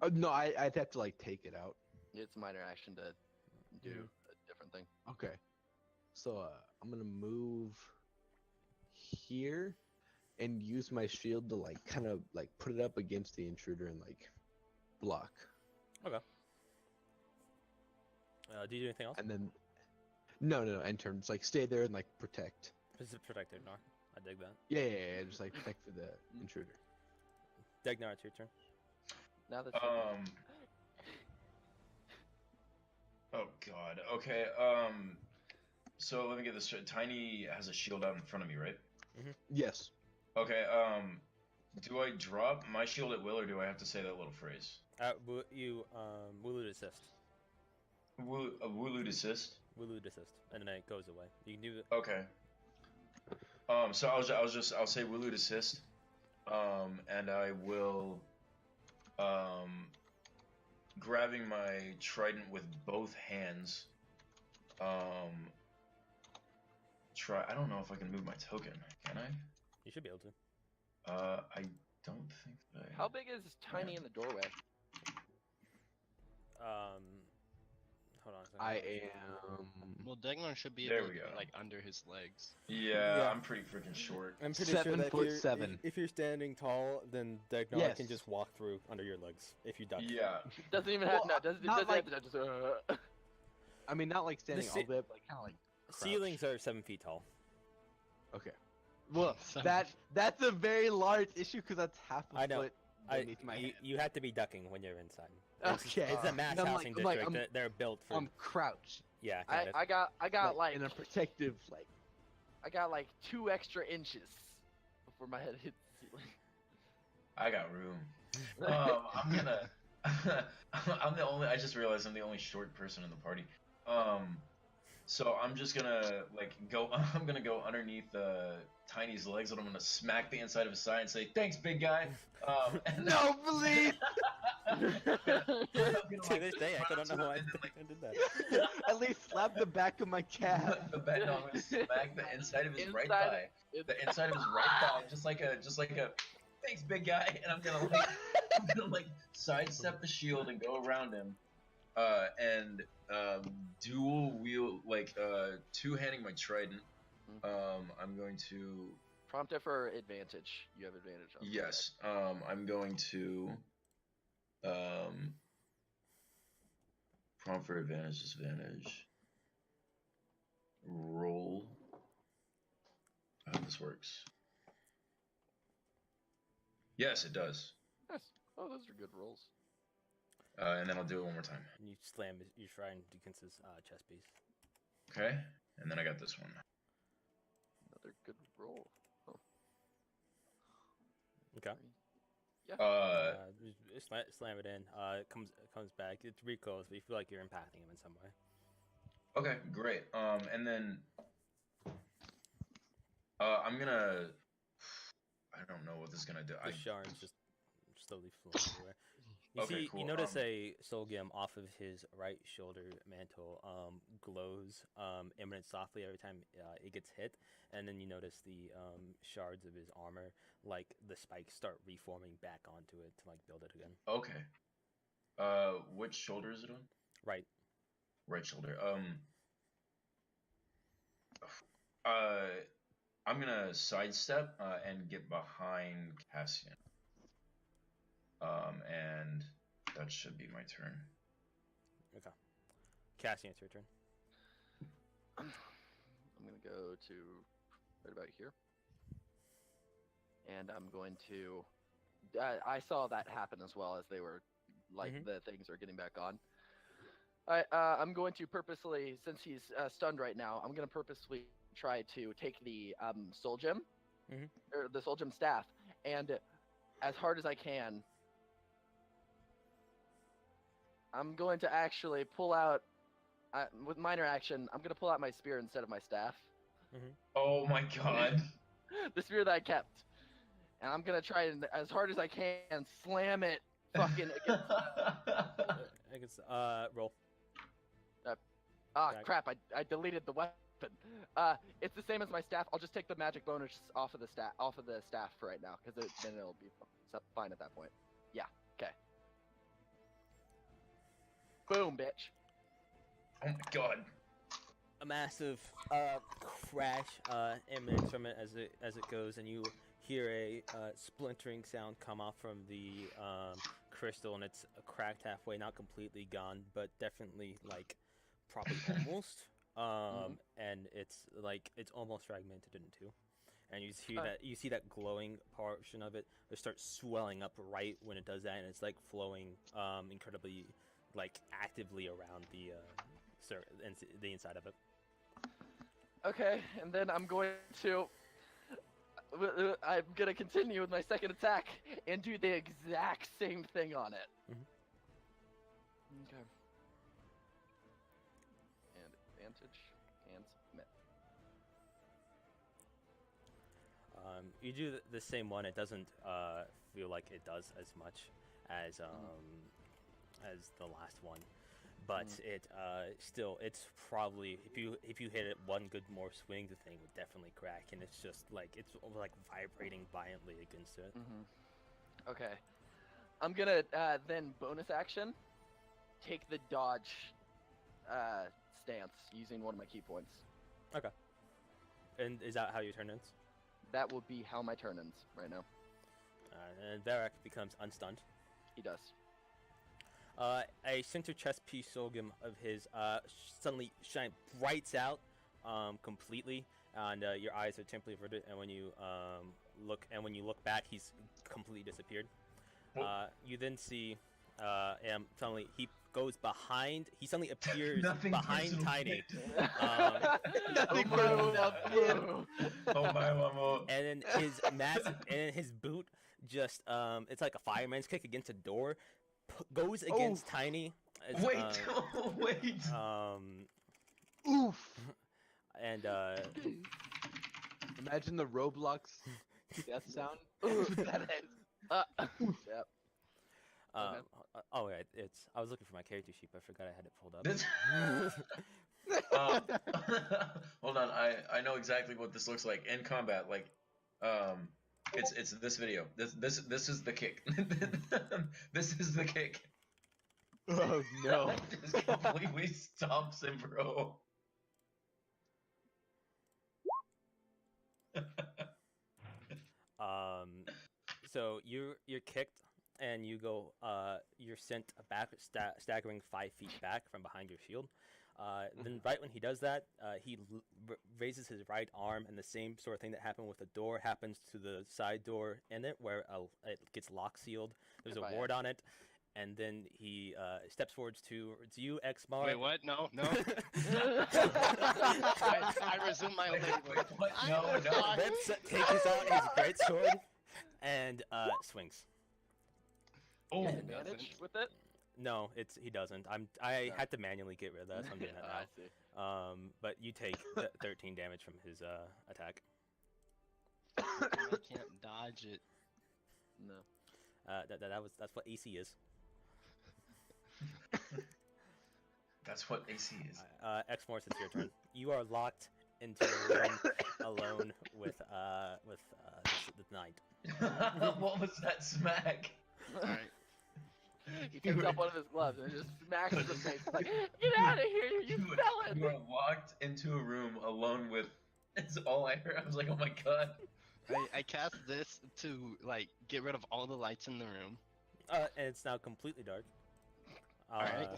Oh no, I'd have to like take it out. It's a minor action to do a different thing. Okay. So I'm gonna move here and use my shield to like kind of like put it up against the intruder and like block. Okay. Do you do anything else? And then no, end turn. It's like stay there and like protect. This is protected, Nar. I dig that. Yeah, just like protect for the intruder. Degnar, it's your turn. Now that Oh god. Okay. So let me get this straight. Tiny has a shield out in front of me, right? Yes. Okay. Do I drop my shield at will, or do I have to say that little phrase? You Wooloo assist. Wooloo desist. Wooloo desist, and then it goes away. You can do it. Okay. So I'll say Wooloo desist. And I will grabbing my trident with both hands. I don't know if I can move my token. Can I? You should be able to. I don't think that I... How big is Tiny in the doorway? Hold on a second. I am. Well, Degnar should be There able we to go. get, like under his legs. Yeah, Yeah. I'm pretty freaking short. I'm pretty 7 sure that foot 7. if you're standing tall, then Degnar Yes. can just walk through under your legs if you duck. Yeah. Doesn't even have Well, doesn't not have like- to just. I mean, not like standing The all the way up, like kind of like. crouch. Ceilings are 7 feet tall. Okay. Well, Seven. that's a very large issue because that's half a I know. foot beneath my hand. You have to be ducking when you're inside. Okay. It's a mass I'm like- housing I'm like- district. I'm- They're built for. Crouched. Yeah, kind of. I got like in a protective like. I got like 2 extra inches before my head hits the ceiling. I got room. I'm gonna. I'm the only. I just realized I'm the only short person in the party. So I'm just gonna like go. I'm gonna go underneath Tiny's legs, and I'm gonna smack the inside of his side and say, "Thanks, big guy." And No, please. To this day, I don't know why I did that. At least slap the back of my calf. No, I'm gonna smack the inside of his right Inside- thigh. The inside of his right thigh, just like a. Thanks, big guy. And I'm gonna like sidestep the shield and go around him, and dual wheel like two-handing my trident. I'm going to. Prompt it for advantage. You have advantage on. Yes. I'm going to. Prompt for advantage, disadvantage. roll how this works. Yes, it does. Yes. Oh, those are good rolls. And then I'll do it one more time. And you slam your shrine against his chest piece. Okay, and then I got this one. Another good roll. Oh. Okay. Uh, Just slam it in. It comes back. It recoils, but you feel like you're impacting him in some way. okay, great. And then I'm gonna. I don't know what this is gonna do. The shards just slowly flow everywhere. You Okay, see, cool. you notice a soul gem off of his right shoulder mantle glows, emanates softly every time it gets hit, and then you notice the shards of his armor, like the spikes, start reforming back onto it to like build it again. Okay. Which shoulder is it on? Right. Right shoulder. I'm gonna sidestep and get behind Cassian. And that should be my turn. Okay. Cassian, it's your turn. I'm gonna go to right about here, and I'm going to. I saw that happen as well as they were, like the things are getting back on. I'm going to purposely, since he's stunned right now, I'm gonna purposely try to take the soul gem, or the soul gem staff, and as hard as I can. I'm going to actually pull out, with minor action, I'm going to pull out my spear instead of my staff. Oh my god. The spear that I kept. And I'm going to try and, as hard as I can, slam it fucking against, roll. Back. Crap, I deleted the weapon. It's the same as my staff. I'll just take the magic bonus off of the staff for right now, because then it'll be fine at that point. Yeah, okay. Boom, bitch. Oh my god. A massive crash emanates from it as it goes, and you hear a splintering sound come off from the crystal, and it's cracked halfway, not completely gone, but definitely like probably almost. And it's like it's almost fragmented in two. And you see that glowing portion of it start swelling up right when it does that, and it's like flowing incredibly like actively around the inside of it. Okay, and then I'm going to continue with my second attack and do the exact same thing on it. Okay. And advantage and submit. You do the same one. It doesn't feel like it does as much as the last one, but it's probably if you hit it one good more swing, the thing would definitely crack, and it's just like it's like vibrating violently against it. Okay, I'm gonna then bonus action take the dodge stance using one of my key points. Okay. And is that how your turn ends? That will be how my turn ends right now. And Varak becomes unstunned. He does. A center chest piece Solgrim of his suddenly brights out completely, and your eyes are temporarily averted. And when you look back, he's completely disappeared. You then see, and suddenly he goes behind. He suddenly appears behind Tiny. Nothing personal. Oh my mama. And then his boot just it's like a fireman's kick against a door. Goes against Tiny. As, wait. Oof. And imagine the Roblox death sound. That is. Yep. Okay. Oh yeah, I was looking for my character sheet, but I forgot I had it pulled up. Hold on, I know exactly what this looks like in combat. Like, it's this video. This is the kick. This is the kick. Oh no! Just completely stomps him, bro. So you're kicked, and you go. You're sent back, staggering 5 feet back from behind your shield. Then right when he does that, he raises his right arm, and the same sort of thing that happened with the door happens to the side door in it, where it gets lock sealed. There's a ward on it, and then he steps forwards to you, X-Mar. Wait, what? No. I resume my own What? No. Rips takes out his greatsword and swings. Oh, Advantage with it? No, he doesn't. I had to manually get rid of that, so I'm doing that I now. see. But you take 13 damage from his attack. I can't dodge it. No. That's what AC is. That's what AC is. X-Morse, it's your turn. You are locked into a room alone with the knight. What was that smack? Alright. He picks up one of his gloves and just smacks him in the face. Like, get out of here, you felon! You are locked into a room alone with. That's all I heard. I was like, oh my god. I cast this to like get rid of all the lights in the room. And it's now completely dark. Alright.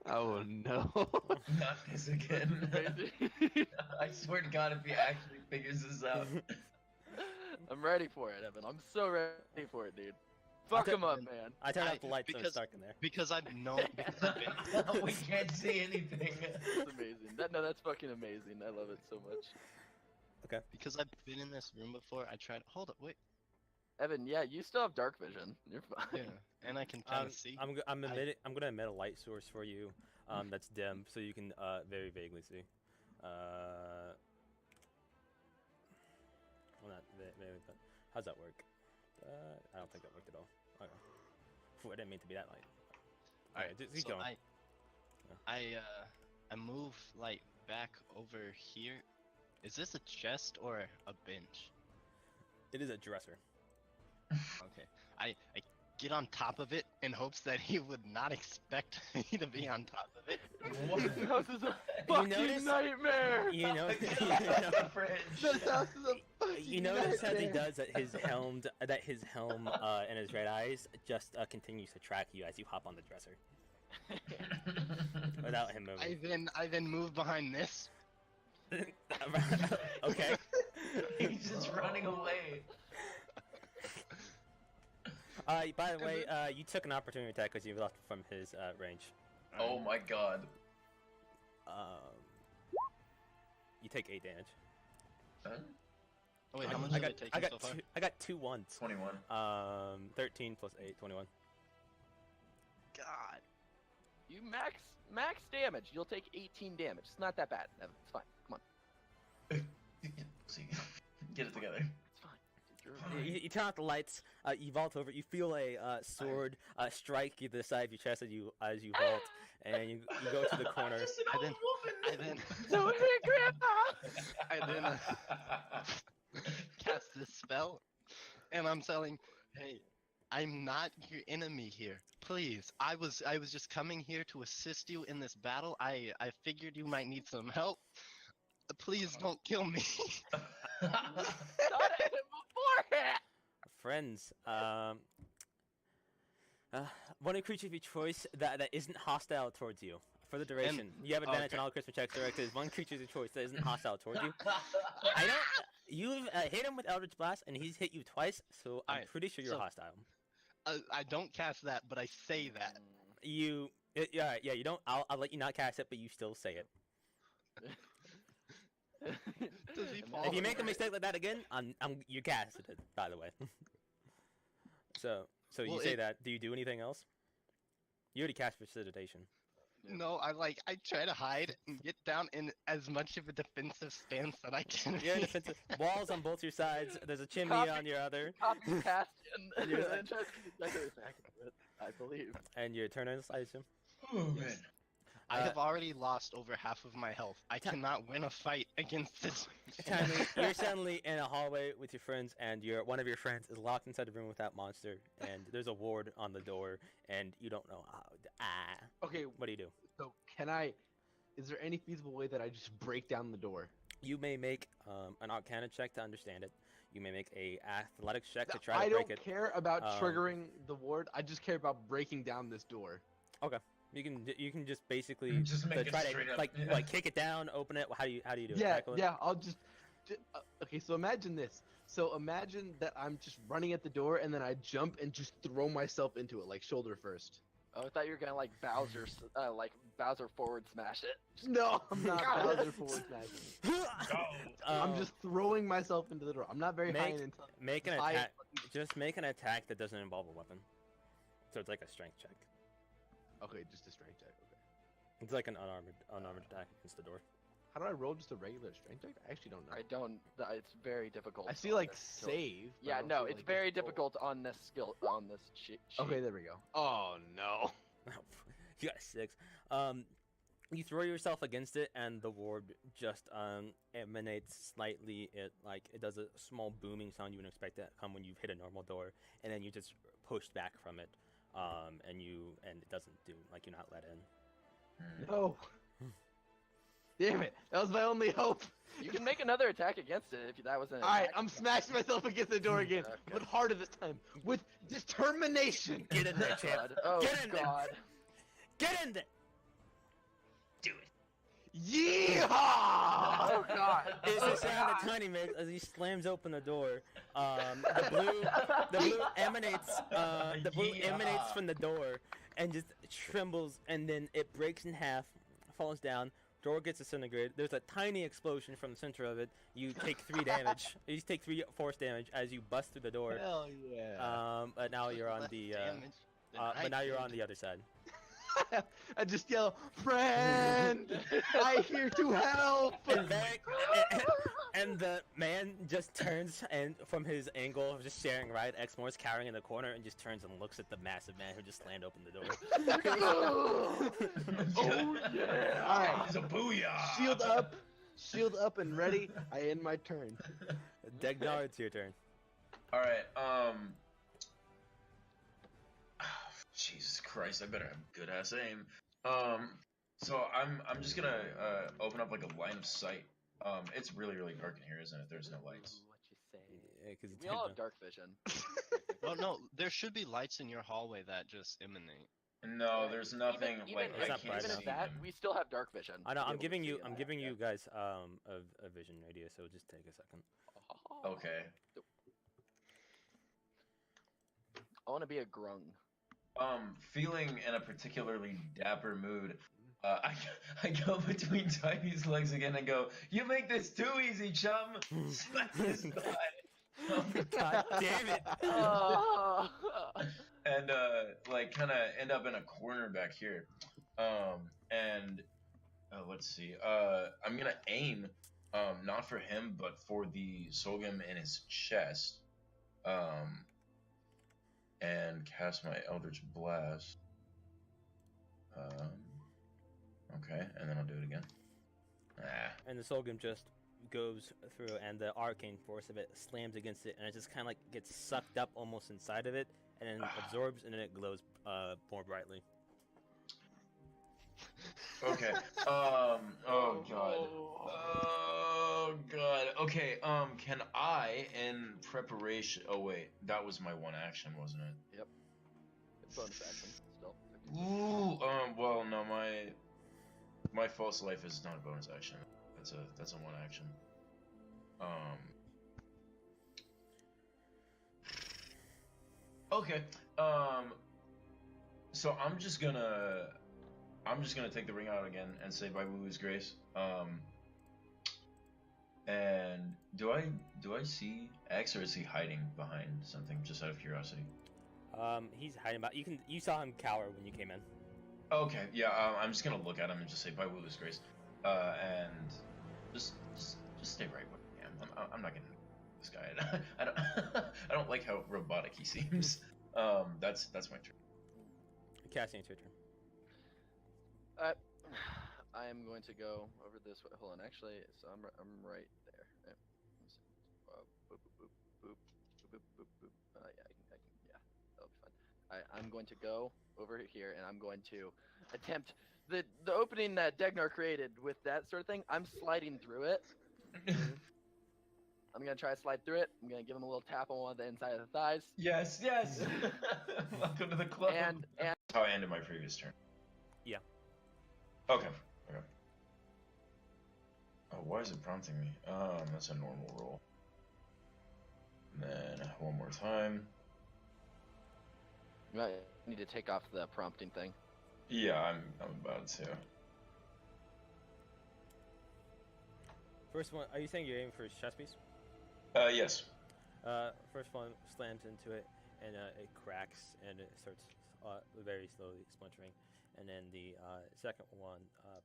Oh no. Not this again. I swear to God, if he actually figures this out. I'm ready for it, Evan. I'm so ready for it, dude. Fuck him up, man. I turned out the lights so it's dark in there. Because I've known. Because I've been, We can't see anything. That's amazing. That's fucking amazing. I love it so much. because I've been in this room before. I tried. Hold up, wait. Evan, yeah, you still have dark vision. You're fine. Yeah, and I can kind of see. I'm gonna emit a light source for you, that's dim, so you can very vaguely see. Well, not vaguely, but how's that work? I don't think that worked at all. Okay. Phew, I didn't mean to be that light. Alright, just keep going. I move like back over here. Is this a chest or a bench? It is a dresser. Okay. I get on top of it in hopes that he would not expect me to be on top of it. This house is a You fucking notice- nightmare! You know, This house is a fucking you notice as he nightmare. does that his helm and his red eyes just continues to track you as you hop on the dresser without him moving. I then move behind this. Okay. He's just running away. By the way, you took an opportunity attack because you left from his range. Oh my god. You take 8 damage. Huh? Oh wait, how much have I taken so far? I got 2 ones. 21. 13 plus 8, 21. God. You max damage. You'll take 18 damage. It's not that bad, Evan. It's fine. Come on. See, get it together. It's fine. You're You turn out the lights. You vault over. You feel a sword strike you to the side of your chest as you vault, and you go to the corner. I then So here, Grandpa! I then cast this spell, and I'm telling, hey, I'm not your enemy here. Please, I was just coming here to assist you in this battle. I figured you might need some help. Please don't kill me. Thought of it beforehand! Friends, one of creature of your choice that isn't hostile towards you for the duration. You have advantage on all Christmas checks directed. One creature of your choice that isn't hostile towards you. I know you've hit him with Eldritch Blast, and he's hit you twice, so I'm pretty sure you're hostile. I don't cast that, but I say that. You don't. I'll let you not cast it, but you still say it. Does he fall? If you make a mistake like that again, you casted it. By the way. So Well, you say that. Do you do anything else? You already cast Precipitation. No, I try to hide and get down in as much of a defensive stance that I can. You're in defensive. Walls on both your sides. There's a chimney on your other. Copy past and You're and tries to get back into it, I believe. And your turn is, I assume. Oh man. I have already lost over half of my health. I cannot win a fight against this. You're suddenly in a hallway with your friends, and one of your friends is locked inside the room with that monster, and there's a ward on the door, and you don't know how. Okay, What do you do? so is there any feasible way that I just break down the door? You may make an Arcana check to understand it. You may make a athletics check to try I to break don't it. care about triggering the ward. I just care about breaking down this door. Okay. You can just basically Just make it try straight to up, like yeah. kick it down, open it. How do you do it? Yeah, Tackle it? yeah. I'll just. Okay, so imagine this. So imagine that I'm just running at the door, and then I jump and just throw myself into it, like shoulder first. Oh, I thought you were gonna like Bowser forward smash it. No, I'm not Bowser forward smashing. I'm just throwing myself into the door. I'm not very high in intelligence. Make an High- attack. Just make an attack that doesn't involve a weapon. So it's like a strength check. Okay, just a strength check. Okay. It's like an unarmored attack against the door. How do I roll just a regular strength check? I actually don't know. I don't. It's very difficult. I see on like this skill. save. but I Yeah, don't no, see, it's like, very roll. difficult on this skill on this sheet. Okay, there we go. Oh no. You got a 6. You throw yourself against it, and the orb just emanates slightly. It does a small booming sound you would expect to come when you've hit a normal door, and then you just push back from it, and it doesn't do you're not let in. No. Damn it! That was my only hope. You can make another attack against it if that was an. All right, attack. I'm smashing myself against the door again, Okay. but harder this time with determination. Get in there, champ. God. Oh Get in there. God. Get in there. Do it. Yeehaw! Oh God. It's the sound that Tiny makes as he slams open the door. The blue emanates. The blue emanates from the door and just trembles, and then it breaks in half, falls down. Door gets disintegrated. There's a tiny explosion from the center of it. You take 3 damage. You just take 3 force damage as you bust through the door. Hell yeah! But now you're on Less the. damage than I But now you're did. on the other side. I just yell, "Friend! I here to help!" And the man just turns and from his angle of just staring right at Exmoor's cowering in the corner and just turns and looks at the massive man who just slammed open the door. Oh yeah! All right, It's a booyah. shield up, and ready. I end my turn. Degnar, it's your turn. All right. Jesus Christ! I better have good ass aim. So I'm just gonna open up like a line of sight. It's really dark in here, isn't it? There's no lights. What you say? Yeah, 'cause it's We all hidden. have dark vision. Well, no, there should be lights in your hallway that just emanate. No, there's nothing like It's I not can't bright even enough. see at that, them. we still have dark vision. I know. to be I'm able to giving see you. in I'm that, giving yeah. you guys a vision radius. So just take a second. Okay. I want to be a grung. Feeling in a particularly dapper mood, I go between Tiny's legs again and go, "You make this too easy, chum." Slap his thigh. God damn it! Oh. And like kind of end up in a corner back here. And let's see. I'm gonna aim, not for him, but for the Solgrim in his chest. And cast my Eldritch Blast. Okay, and then I'll do it again. Ah. And the Solgrim just goes through, and the arcane force of it slams against it, and it just kind of like gets sucked up almost inside of it, and then absorbs, and then it glows more brightly. Okay. Oh god. Oh god. Okay. Can I, in preparation? Oh wait, that was my one action, wasn't it? It's bonus action still. Ooh. Well, no, my false life is not a bonus action. That's a one action. Okay. So I'm just gonna take the ring out again and say by Woo's grace. And do I see X, or is he hiding behind something? Just out of curiosity. He's hiding back. You saw him cower when you came in. Okay, yeah. I'm just gonna look at him and just say by Woo's grace. And just stay right where I am. I'm not gonna this guy. I don't like how robotic he seems. That's my turn. Casting, it's your turn. I am going to go over this way. Hold on, actually, so I'm right there. Yeah. Boop, boop, boop, boop, boop, boop, boop. Yeah, that'll be fine. I'm going to go over here, and I'm going to attempt the opening that Degnar created with that sort of thing. I'm sliding through it. I'm gonna try to slide through it. I'm gonna give him a little tap on one of the inside of the thighs. Yes. Welcome to the club. And That's how I ended my previous turn. Yeah. Okay. Okay. Oh, why is it prompting me? That's a normal roll. And then one more time. You might need to take off the prompting thing. Yeah, I'm about to. First one, are you saying you're aiming for his chest piece? Yes. First one slams into it, and it cracks, and it starts very slowly splintering. And then the second one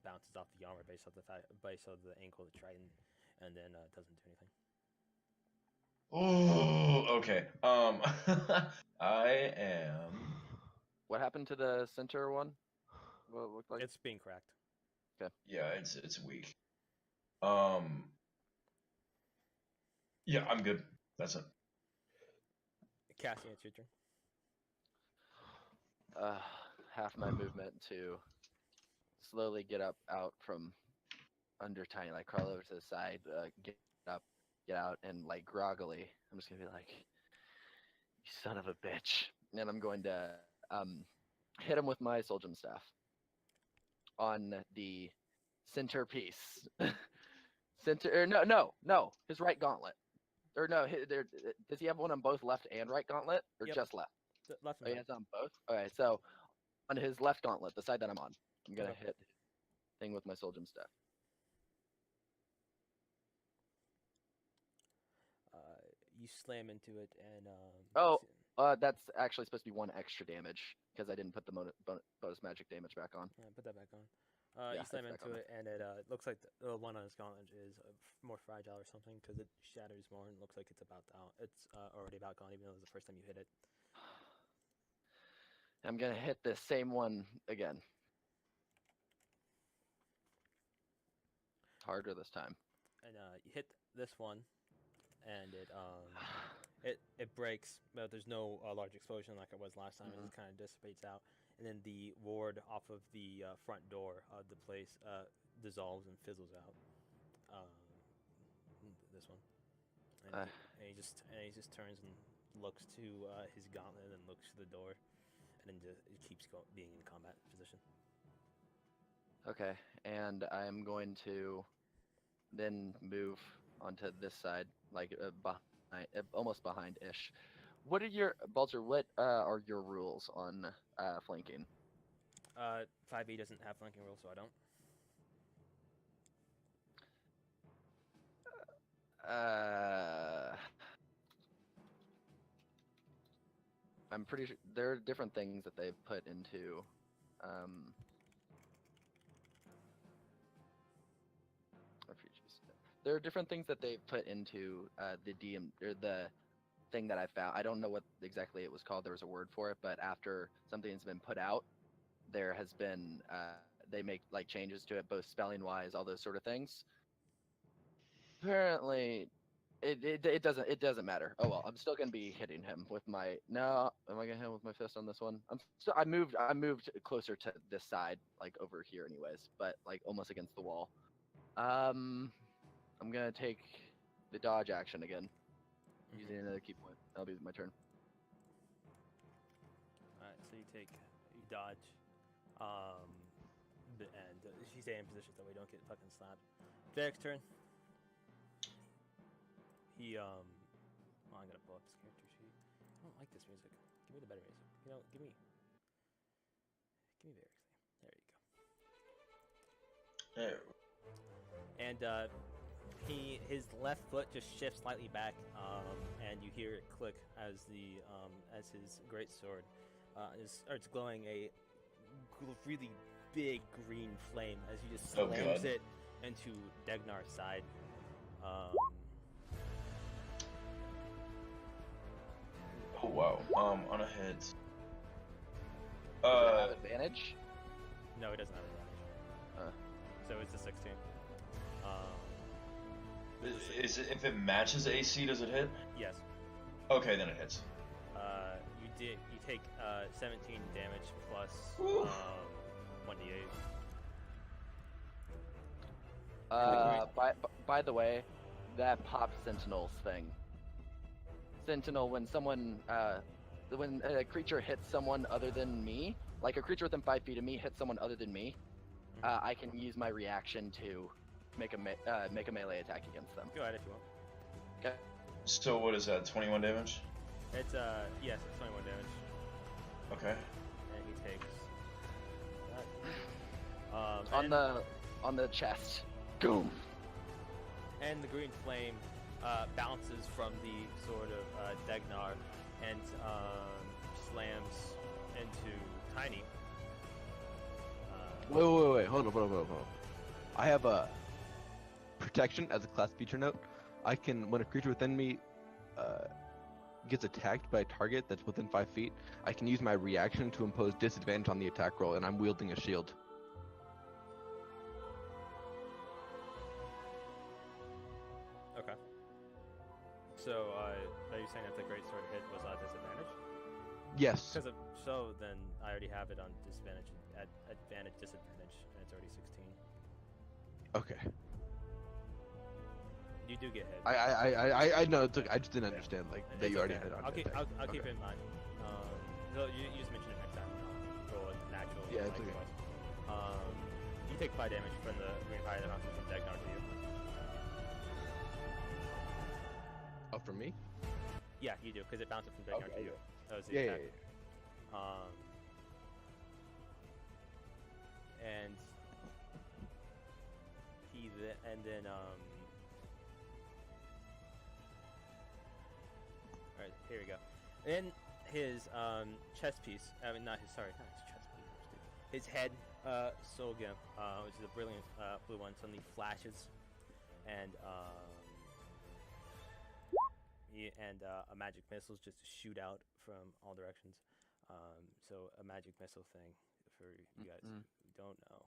bounces off the armor base of the base of the ankle of the trident, and then doesn't do anything. Oh, okay. I am. What happened to the center one? What it looked like? It's being cracked. Yeah, it's weak. Yeah, I'm good. That's it. Cassie, it's your turn. Half my movement to slowly get up out from under Tiny, like crawl over to the side, get up, get out, and like groggily, I'm just gonna be like, "You son of a bitch!" And I'm going to hit him with my soul gem staff on the center piece. Center, or no, his right gauntlet. Or no, does he have one on both left and right gauntlet, or Yep. just left? Left Oh, and he right. has on both. Okay, so on his left gauntlet, the side that I'm on, I'm gonna Okay. hit thing with my soul gem staff. You slam into it, and Oh, that's actually supposed to be 1 extra damage because I didn't put the bonus magic damage back on. put that back on. Yeah, You slam it's back into on it, and it looks like the one on his gauntlet is more fragile or something because it shatters more and looks like it's about out. It's already about gone, even though it was the first time you hit it. I'm gonna hit the same one again. Harder this time. And you hit this one, and it breaks, but there's no large explosion like it was last time. It just kind of dissipates out, and then the ward off of the front door of the place dissolves and fizzles out. This one, and he just turns and looks to his gauntlet and looks to the door, and then it keeps being in combat position. Okay, and I'm going to then move onto this side, like behind, almost behind-ish. What are your Balzer? What are your rules on flanking? 5e doesn't have flanking rules, so I don't. I'm pretty sure there are different things that they've put into. There are different things that they've put into the DM or the thing that I found. I don't know what exactly it was called. There was a word for it, but after something's been put out, there has been they make like changes to it, both spelling wise, all those sort of things. Apparently, it doesn't matter. Oh well, I'm still gonna be hitting him with my no. Am I gonna hit him with my fist on this one? I moved closer to this side, like over here, anyways, but like almost against the wall. I'm gonna take the dodge action again, using another key point. That'll be my turn. Alright, so you dodge, and you stay in position so we don't get fucking slapped. Derek's turn. I'm gonna pull up his character sheet. I don't like this music. Give me the better music. Give me Varix. There you go. There. And his left foot just shifts slightly back, and you hear it click as his great sword starts glowing a really big green flame as he just slams it into Degnar's side. Oh wow. On a hit. Does it have advantage? No, it doesn't have advantage. So it's a 16. Is it, if it matches AC, does it hit? Yes. Okay, then it hits. You take 17 damage plus 1d8. By the way, that pop Sentinel's thing. Sentinel, when a creature hits someone other than me, like a creature within 5 feet of me hits someone other than me, I can use my reaction to make a melee attack against them. Go ahead if you want. Okay. So what is that? 21 damage. It's yes, it's 21 damage, Okay. and he takes that. On the chest. Boom. And the green flame bounces from the sword of Degnar and slams into Tiny. Wait. Hold on. I have a protection as a class feature note. I can, when a creature within me gets attacked by a target that's within 5 feet, I can use my reaction to impose disadvantage on the attack roll, and I'm wielding a shield. Okay. So, are you saying that the great sword hit was at disadvantage? Yes. So then I already have it on disadvantage, disadvantage, and it's already 16. Okay. You do get hit. I know. It's okay. I just didn't understand that you already okay. had it on. I'll keep it in mind. So you just mention it next time. Roll a natural. Yeah, it's okay. You take 5 damage from the green fire that bounces from Degnar to you. Oh, from me? Yeah, you do, because it bounces from Degnar to you. That was the Yeah. attack. And then alright, here we go. And his chest piece, not his chest piece, his head, soul gem, which is a brilliant blue one, suddenly flashes, and a magic missiles just shoot out from all directions. So a magic missile thing, for you guys who don't know,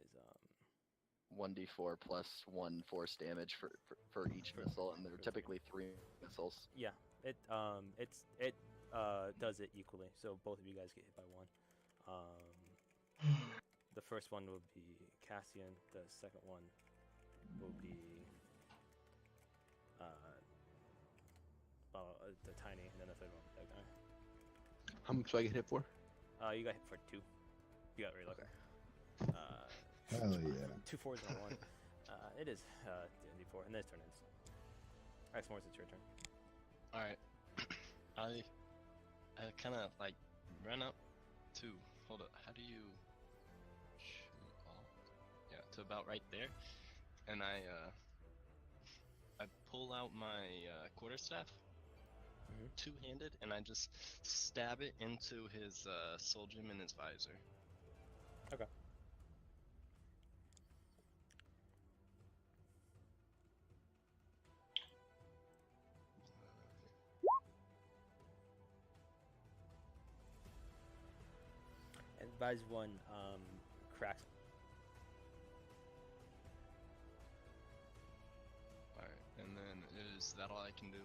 is 1d4 plus 1 force damage for each missile, and they're typically 3 missiles. yeah, it does it equally. So both of you guys get hit by 1. The first one will be Cassian. The second one will be the Tiny, and then the third one that guy. How much do I get hit for? You got hit for 2. You got really lucky. Hell yeah. 2 4s and a 1. It is D4, and then turn ends. Alright, S'mores, it's your turn. Alright. I kind of like run up to, hold up, how do you shoot off? Yeah, to about right there. And I pull out my quarterstaff, two-handed, and I just stab it into his soul gem in his visor. Okay. And visor 1 cracks. Alright, and then is that all I can do?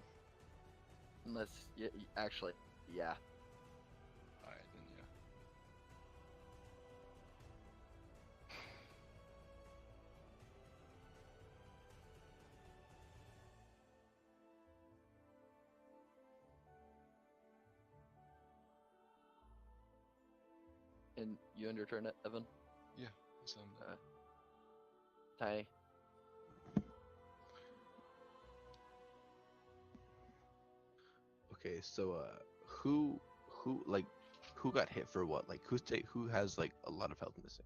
Unless, actually, yeah. Alright, then yeah. And you end your turn, Evan? So I'm done. Tiny. Okay, so who got hit for what? Like who has like a lot of health missing?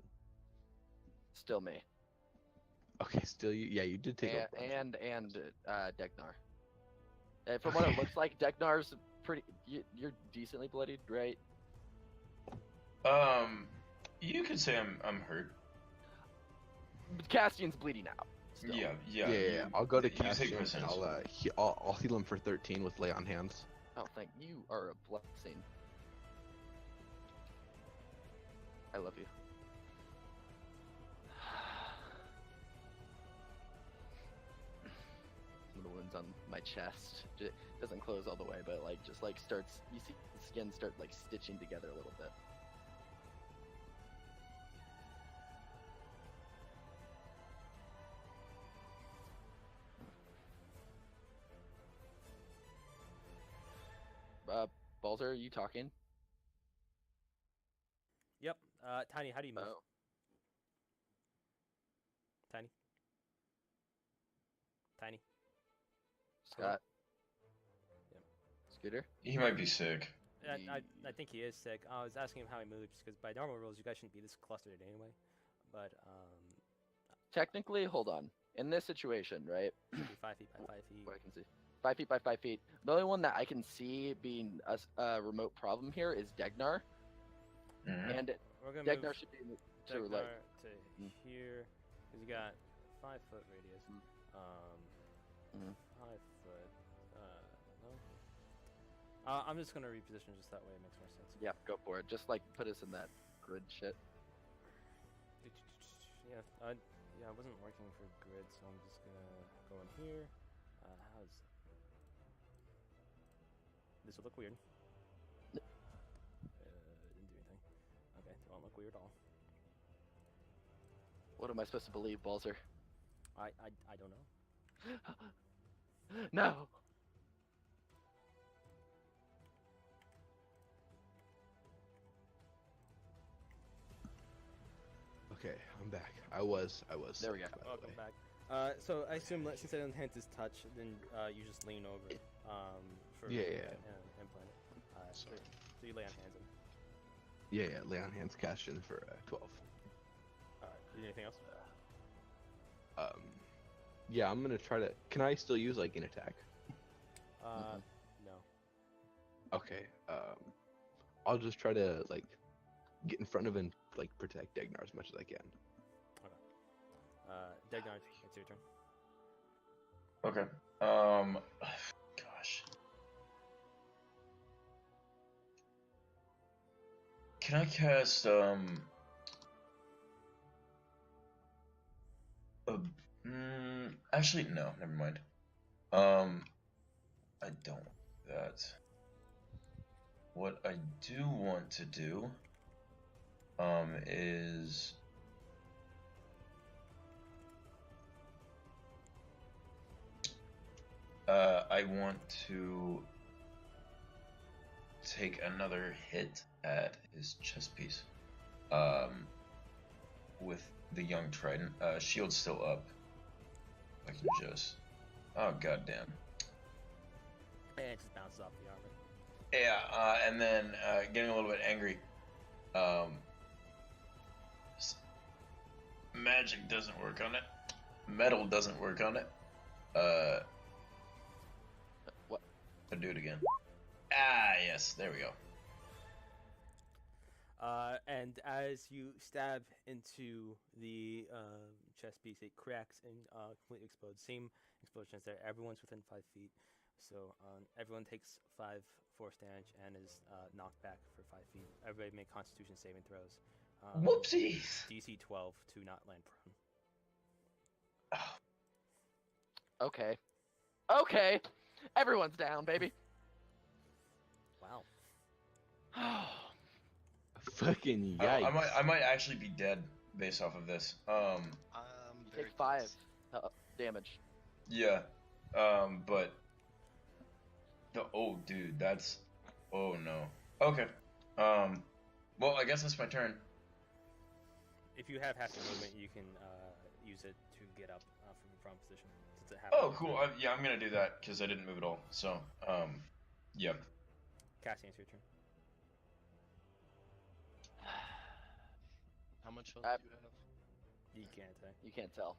Still me. Okay, still you. Yeah, you did take a bunch. And Degnar. From what it looks like, Degnar's pretty. You're decently bloodied, right? You could say I'm hurt. But Castian's bleeding out. Still. Yeah. I'll go to you take Cassian. precedence. I'll heal him for 13 with lay on hands. Oh, thank you. Are a blessing. I love you. The wounds on my chest. It doesn't close all the way, but just starts. You see the skin start stitching together a little bit. Balzer, are you talking? Tiny, how do you move? Oh. Tiny. Tiny. Scott. Yep. Scooter. He might be sick. I think he is sick. I was asking him how he moves because by normal rules you guys shouldn't be this clustered anyway. But Technically, hold on. In this situation, right? should be 5 feet by 5 feet. What I can see. 5 feet by 5 feet. The only one that I can see being a remote problem here is Degnar. Mhm. And We're gonna Degnar move should be to Degnar like to Mm. here because you got 5-foot radius. Mhm. 5 foot. No. I'm just gonna reposition just that way. It makes more sense. yeah, go for it. Just like put us in that grid shit. Yeah, I wasn't working for grid, so I'm just gonna go in here. How's this will look weird. Didn't do anything. Okay, it won't look weird at all. What am I supposed to believe, Balzer? I don't know. No. Okay, I'm back. I was. There we go. by the Welcome way. back. So I assume that since I don't hint is touch, then you just lean over for Yeah. implant it. So Sorry. you lay on hands and Yeah. Lay on hands, cast in for 12. you need anything else? Yeah, I'm gonna try to. Can I still use like an attack? No. Okay. I'll just try to like get in front of and like protect Degnar as much as I can. Degnar, it's your turn. Okay. Gosh. Can I cast actually no, never mind. I don't want that. What I do want to do is I want to take another hit at his chest piece with the young trident. Shield's still up. I can just goddamn. And it just bounces off the armor. Yeah, and then getting a little bit angry. Magic doesn't work on it. Metal doesn't work on it. What? I'll do it again. Ah, yes, there we go. And as you stab into the chest piece, it cracks and completely explodes. Same explosion as there. Everyone's within 5 feet. So everyone takes 5 force damage and is knocked back for 5 feet. Everybody make Constitution saving throws. Whoopsies! DC 12 to not land prone. Okay. Okay. Everyone's down, baby. Wow. Fucking yikes. I might actually be dead based off of this. Take 5 damage. Yeah. But dude, that's oh no. Okay. Well, I guess that's my turn. If you have half your movement, you can use it to get up from your prone position. Since it happened. Oh, cool. Yeah, I'm gonna do that because I didn't move at all. So, yeah. Cassian, it's your turn. How much health do you have? You can't say. You can't tell.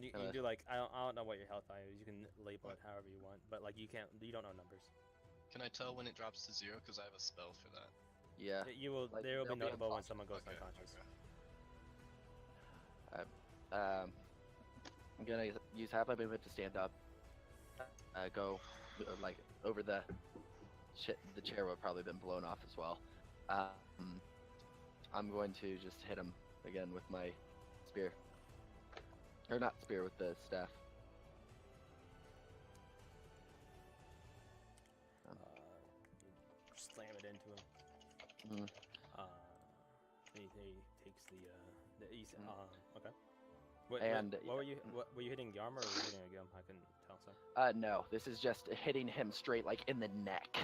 You can do like I don't know what your health value is. You can label it however you want, but like you don't know numbers. Can I tell when it drops to 0? Because I have a spell for that. Yeah. You will. Like, There will be they'll be notable when unconscious. someone goes Okay, unconscious. okay. I'm gonna use half my movement to stand up. Go like over the chair would have probably been blown off as well. I'm going to just hit him again with my spear. Or not spear, with the staff. Slam it into him. Mhm. He takes the he's okay. And- what were you hitting the armor or were you hitting a gum? I couldn't tell. So No, this is just hitting him straight like in the neck.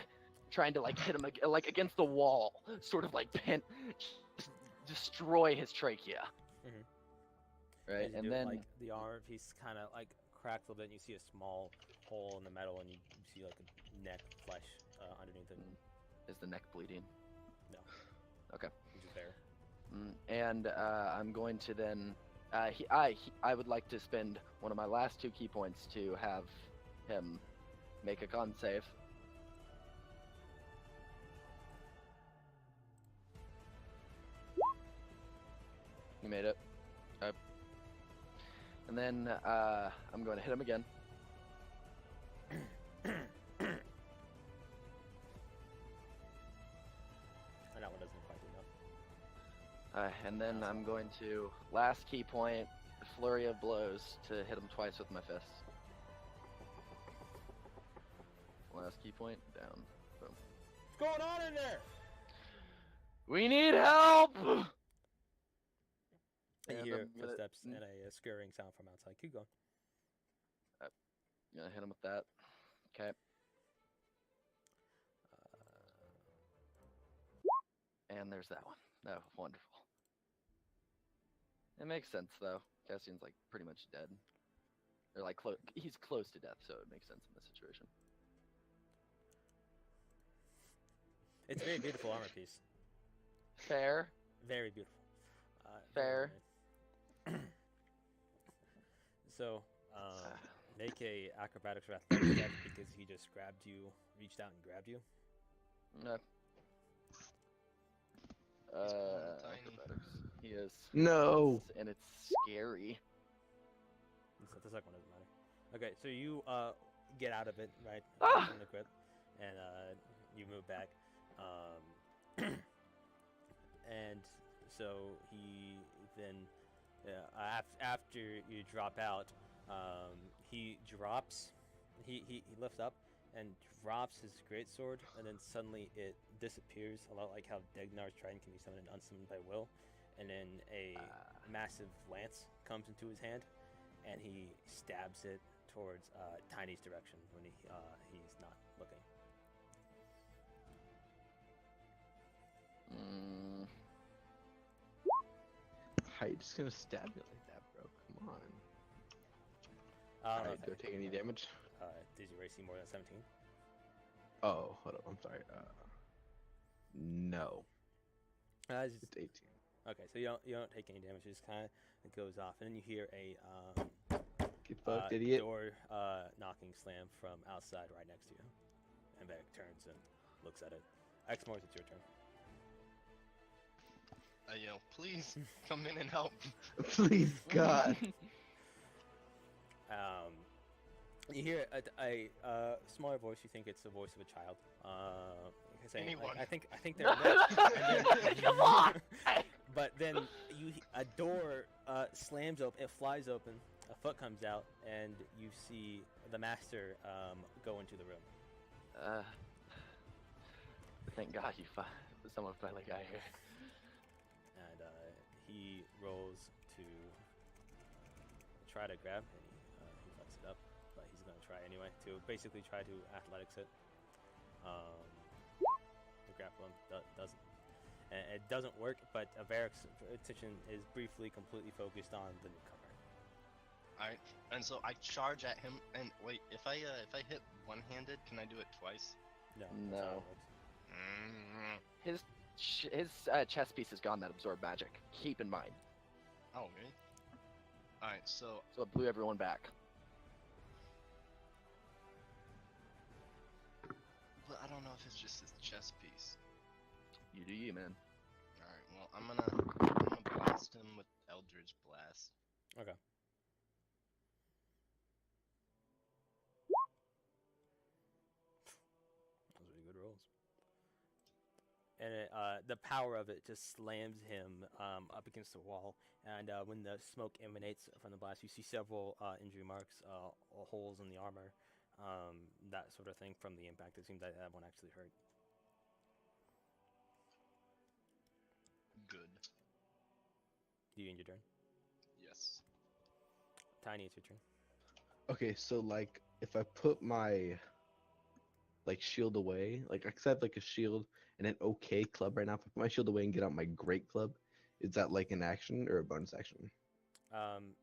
trying to like hit him like against the wall, sort of like just destroy his trachea. Mhm. Right, As you and do it, then like the armor piece kind of like cracks a little bit, and you see a small hole in the metal, and you see like a neck flesh underneath it. is the neck bleeding? No. Okay. Which is fair. And I'm going to then. I would like to spend one of my last 2 key points to have him make a con save. You made it. Okay. And then I'm going to hit him again. And that one doesn't quite do enough. And then I'm going to last key point, flurry of blows to hit him twice with my fists. Last key point, down. Boom. What's going on in there? We need help! And And you hear I'm gonna- footsteps and a scurrying sound from outside. Keep going. Gonna hit him with that. Okay. And there's that one. Oh, wonderful. It makes sense though. Cassian's like pretty much dead. Or like he's close to death, so it makes sense in this situation. It's a very beautiful armor piece. Fair. Very beautiful. Fair. Very nice. So, make a acrobatics or athletics check because he just grabbed you, reached out and grabbed you. No. He's pulling tiny. Acrobatics. He is. No. And it's scary. So the second one doesn't matter. Okay, so you get out of it, right? Ah! From the grip, and you move back. And so he then, after you drop out, he drops. He lifts up and drops his greatsword, and then suddenly it disappears, a lot like how Degnar's trident can be summoned and unsummoned by will. And then a massive lance comes into his hand, and he stabs it towards Tiny's direction when he's not looking. How you just gonna stab me like that, bro? Come on. Alright, do I take any damage? Did your AC more than 17? Oh, hold on. I'm sorry. No. It's 18. Okay, so you don't take any damage. It just kind of goes off, and then you hear a Get fucked, idiot. door knocking slam from outside right next to you, and Beck turns and looks at it. Exmores, it's your turn. I yell, please come in and help. Please, God. You hear a smaller voice. You think it's the voice of a child. Saying, Anyone. like, I think they're next. Come on! But then a door slams open. It flies open. A foot comes out, and you see the master go into the room. Thank God someone finally got here. And he rolls to try to grab, and he fucks it up, but he's gonna try anyway to basically try to athletics it. The grapple him doesn't, and it doesn't work. But Varric's attention is briefly completely focused on the newcomer. Alright, and so I charge at him, and wait, if I hit one-handed, can I do it twice? No. That's how it No. works. His chess piece is gone that absorbed magic. Keep in mind. Oh, really? Alright, so So it blew everyone back. but I don't know if it's just his chess piece. You do you, man. Alright, well, I'm gonna blast him with Eldritch Blast. Okay. Those are good rolls. And the power of it just slams him up against the wall. And when the smoke emanates from the blast, you see several injury marks, holes in the armor, that sort of thing from the impact. It seems that one actually hurt. Good. Do you end your turn? Yes. Tiny, it's your turn. Okay, so like if I put my like shield away, like except like a shield and an okay club right now. If I put my shield away and get out my great club, is that like an action or a bonus action?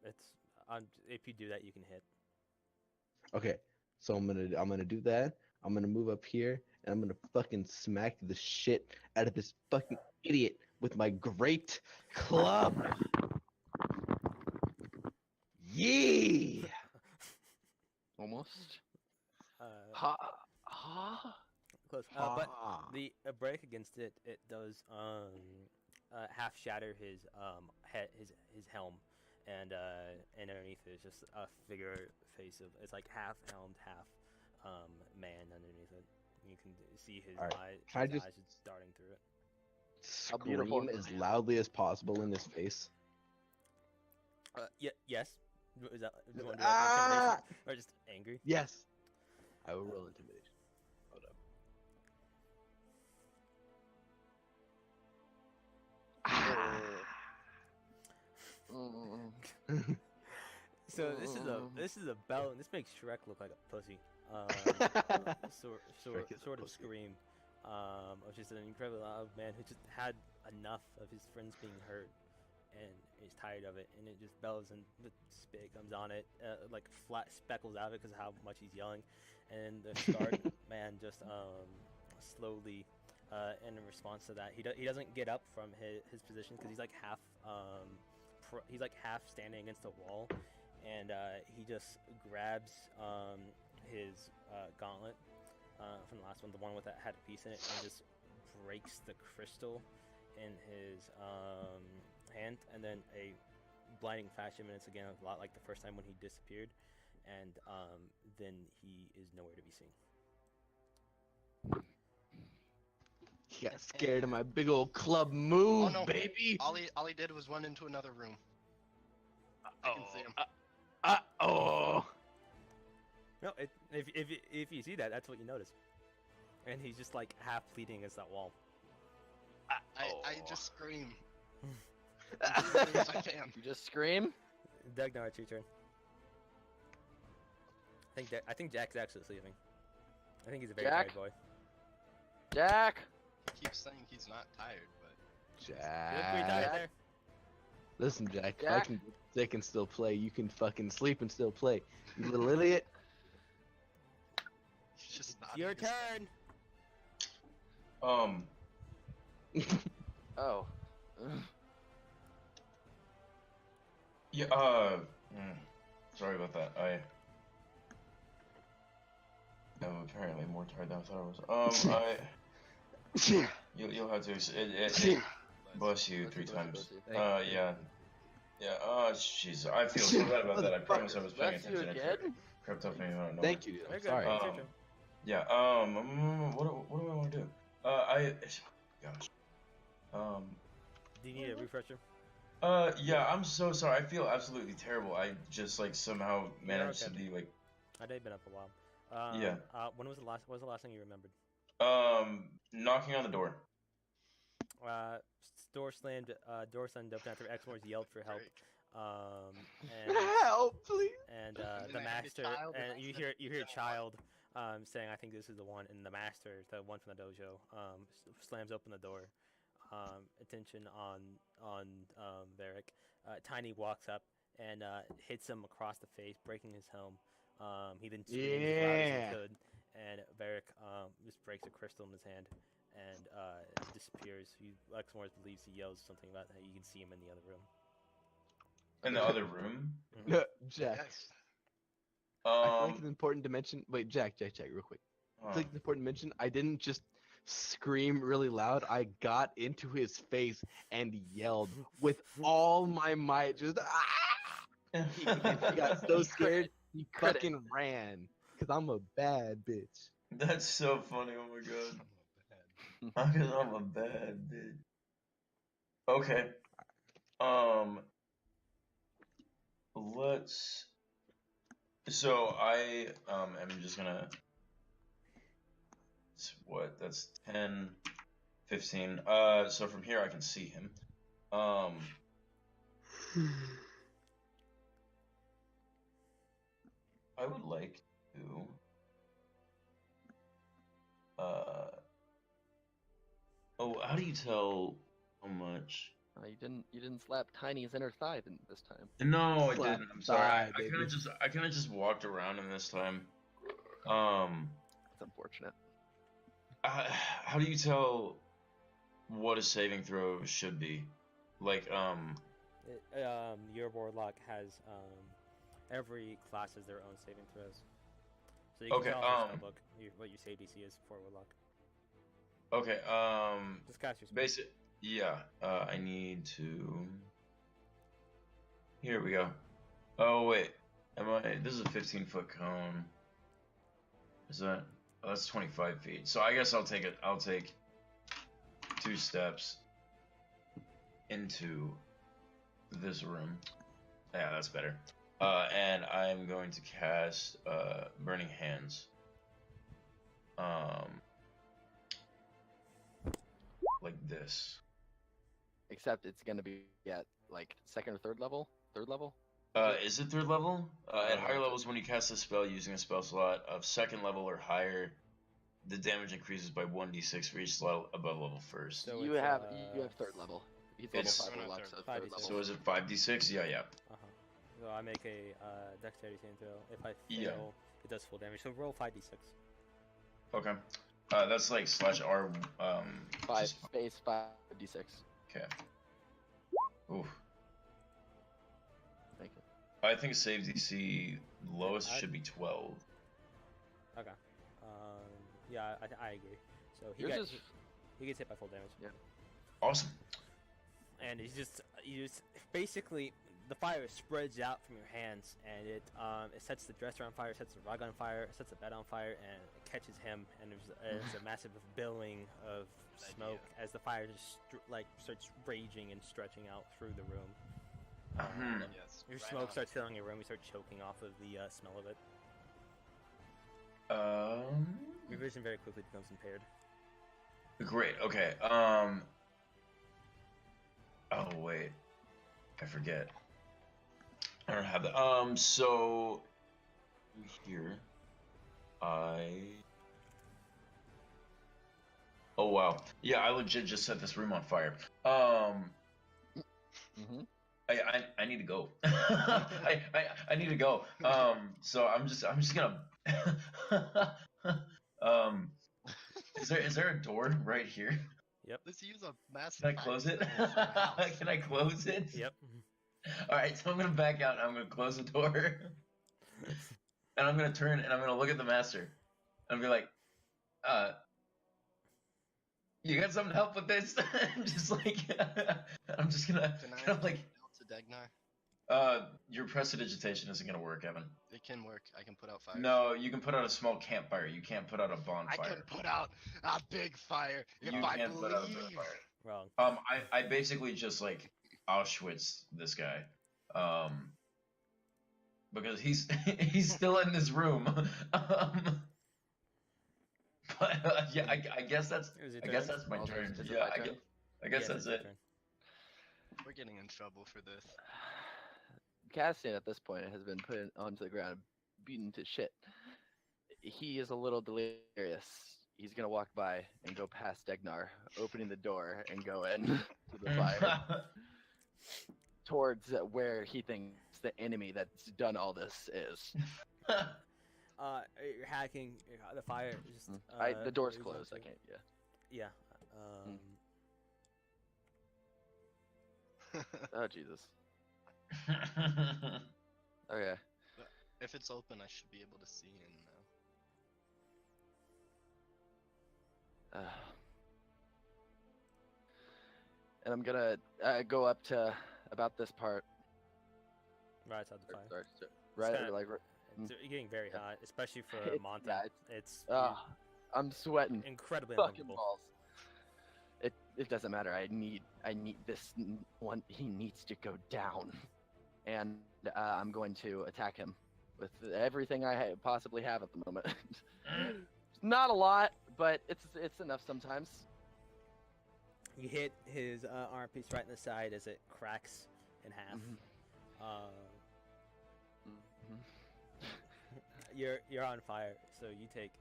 It's if you do that, you can hit. Okay, so I'm gonna do that. I'm gonna move up here and I'm gonna fucking smack the shit out of this fucking idiot with my great club. Yeah. Almost. Uh, Ha. Ha. Close. But the break against it, it does half shatter his head, his helm, and underneath is just a figure face of it's like half helmed, half man underneath it. You can see his Alright, eyes, can I his just- eyes just darting through it. How beautiful Scream is as it? loudly as possible in his face. Yes. Is that do you want to do that for Ah! intimidation or just angry? Yes. I will roll intimidation. Hold up. So this is a bell, and this makes Shrek look like a pussy. Shrek is a Sort of pussy. scream. Of just an incredibly loud man who just had enough of his friends being hurt, and is tired of it, and it just bellows, and the spit comes on it, like flat speckles out of it because of how much he's yelling, and the Stark man just slowly, in response to that, he doesn't get up from his position because he's like half he's like half standing against the wall, and he just grabs his gauntlet from the last one, the one with that had a piece in it, and just breaks the crystal in his hand, and then a blinding flash of minutes again, a lot like the first time when he disappeared, and then he is nowhere to be seen. He got scared of my big old club move, Oh, no. baby. All he did was run into another room. I can see him. Oh. No, if you see that, that's what you notice, and he's just like half pleading against that wall. I just scream. As loudly as I can. You just scream. Doug, now it's your turn. I think Jack's actually sleeping. I think he's a very Jack? tired boy. Jack. He keeps saying he's not tired, but You look pretty tired Jack. there. Listen, Jack. I Jack? can get sick and still play. You can fucking sleep and still play. You little idiot. he's just not. Your turn. Oh. Yeah. Sorry about that. I am apparently more tired than I thought I was. You'll have to. Bless you 3 times. Yeah. Oh, jeez. I feel so bad about that. I promise I was paying Bless you attention. again? It crept up on me out of nowhere. Thank you. You're I'm good. sorry. It's your turn. Yeah. What do I want to do? Gosh. Do you need a refresher? Yeah. I'm so sorry. I feel absolutely terrible. I just like somehow managed okay. to be like. I know you've been up a while. Yeah. When was the last? What was the last thing you remembered? Knocking on the door. Door slammed. Door slammed open after Exmoor's yelled for help. And Help, please. and And the I had a master, child and and you I hear a child saying, "I think this is the one." And the master, the one from the dojo, slams open the door. Attention on Varric. Tiny walks up and hits him across the face, breaking his helm. He then screams as loud as Yeah. he could, and Varric just breaks a crystal in his hand and disappears. Exmoor believes he yells something about that. You can see him in the other room. In the other room. Jack. Yes. I feel like it's important to mention. Wait, Jack, real quick. I huh. feel like it's important to mention. I didn't just scream really loud. I got into his face and yelled with all my might. Just he got so scared he Credit. fucking ran. Cause I'm a bad bitch. That's so funny. Oh my god. Because I'm a bad bitch. Okay. Let's. So I am just gonna. What? That's 10, 15. So from here I can see him. I would like to. Uh. Oh, how do you tell how much? You didn't slap Tiny's inner thigh this time. No, I Slap didn't. I'm sorry. thigh, I kind baby. of just walked around in this time. It's unfortunate. How do you tell what a saving throw should be? Like, Your warlock has every class has their own saving throws. So you can Okay, tell in the spellbook what your save DC is for warlock. okay, Just cast your spell. basic. Yeah, I need to. Here we go. Oh wait, This is a 15-foot cone. Is that? Oh, that's 25 feet. So I guess I'll take it. I'll take 2 steps into this room. Yeah, that's better. And I'm going to cast Burning Hands. Like this. Except it's gonna be at like 2nd or 3rd level. 3rd level. Is it 3rd level? At higher level. levels, when you cast a spell using a spell slot of 2nd level or higher, the damage increases by 1d6 for each slot above level 1st. So you it's, have 3rd level. He's level It's- 5 No, warlock, third. so 5d6. 3rd level. So is it 5d6? Yeah, yeah. So I make a dexterity saving throw. If I fail, Yeah. it does full damage. So roll 5d6. Okay. That's like /R. 5 just- space 5d6. Okay. Oof. Make it. I think save DC lowest I- should be 12. Okay. Yeah, I agree. So Yours is he gets hit by full damage. Awesome. And you just basically the fire spreads out from your hands, and it sets the dresser on fire, sets the rug on fire, sets the bed on fire, and it catches him. And there's a massive billowing of smoke as the fire just starts raging and stretching out through the room. Yes. Your right smoke on. starts filling your room. You start choking off of the smell of it. Your vision very quickly becomes impaired. Great. Okay. Oh wait, I forget. I don't have that. So here, Oh wow. Yeah, I legit just set this room on fire. Mm-hmm. I need to go. I need to go. So I'm just gonna. Is there a door right here? Let's use a massive. Can I close it? Can I close it? Yep. All right, so I'm gonna back out and I'm gonna close the door, and I'm gonna turn and I'm gonna look at the master, and be like, you got something to help with this? I'm just like, I'm just gonna Can I kind of like, to Degnar? your prestidigitation isn't gonna work, Evan. It can work. I can put out fire. No, you can put out a small campfire. You can't put out a I bonfire. can put out a big fire if You I can't believe. put out a big fire. Wrong. I basically just like Auschwitz this guy, because he's he's still in this room. But yeah, I guess that's my Also, turn. is it Yeah, my I turn? guess, I guess that's it. We're getting in trouble for this. Cassian at this point has been put onto the ground, beaten to shit. He is a little delirious. He's gonna walk by and go past Degnar, opening the door and go in to the fire towards where he thinks the enemy that's done all this is. You're hacking the fire. Just The door's is closed. I also- can't. Yeah. Yeah. Oh Jesus. Okay. If it's open, I should be able to see in now. And I'm gonna go up to about this part. Right outside the fire. Right, kinda- like. It's getting very hot, especially for It's- Monta. yeah, It's I'm sweating. incredibly Fucking uncomfortable. balls. It doesn't matter. I need this one. He needs to go down, and I'm going to attack him with everything I possibly have at the moment. Not a lot, but it's enough sometimes. You hit his arm piece right in the side as it cracks in half. Mhm. You're on fire, so you take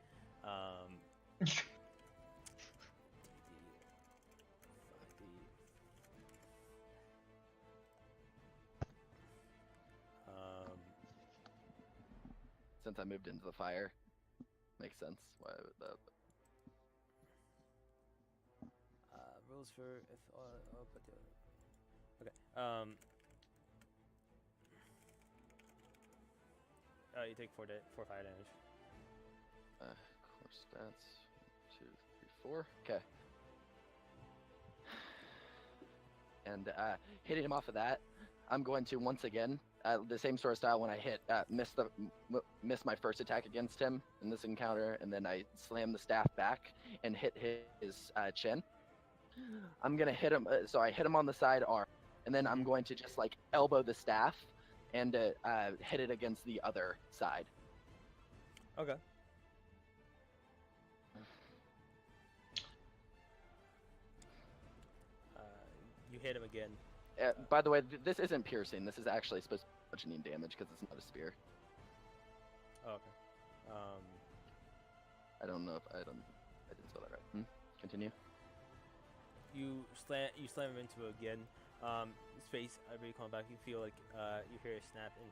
since I moved into the fire. Makes sense. Why would that? Rules for if but okay. You take 4 fire damage. Core stats. 2, 3, 4. Okay. And hitting him off of that, I'm going to once again, the same sort of style when I hit, miss my first attack against him in this encounter, and then I slam the staff back and hit his chin. I'm gonna hit him, so I hit him on the side arm, and then I'm going to just like elbow the staff and hit it against the other side. Okay. You hit him again. By the way, this isn't piercing. This is actually supposed to be bludgeoning damage because it's not a spear. Oh, okay. I don't know if I didn't spell that right. Continue. You slam him into it again. His face, every you come back, you feel like you hear a snap, and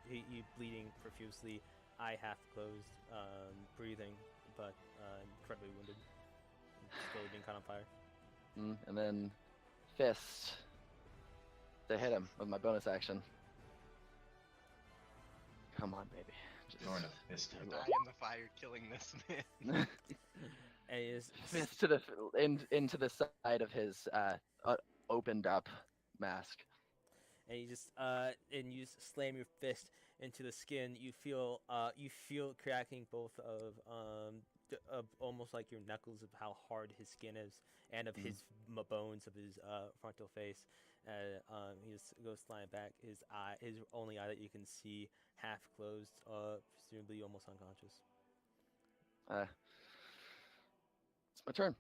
he's bleeding profusely, eye half closed, breathing, but incredibly wounded, still being caught on fire. And then fist to hit him with my bonus action. Come on, baby. Just Throwing a fist. Die in the fire, killing this man. And his fist to the into the side of his opened up mask. And you just slam your fist into the skin. You feel cracking both of almost like your knuckles of how hard his skin is, and of his bones of his frontal face. He just goes flying back. His only eye that you can see, half closed, presumably almost unconscious. It's my turn.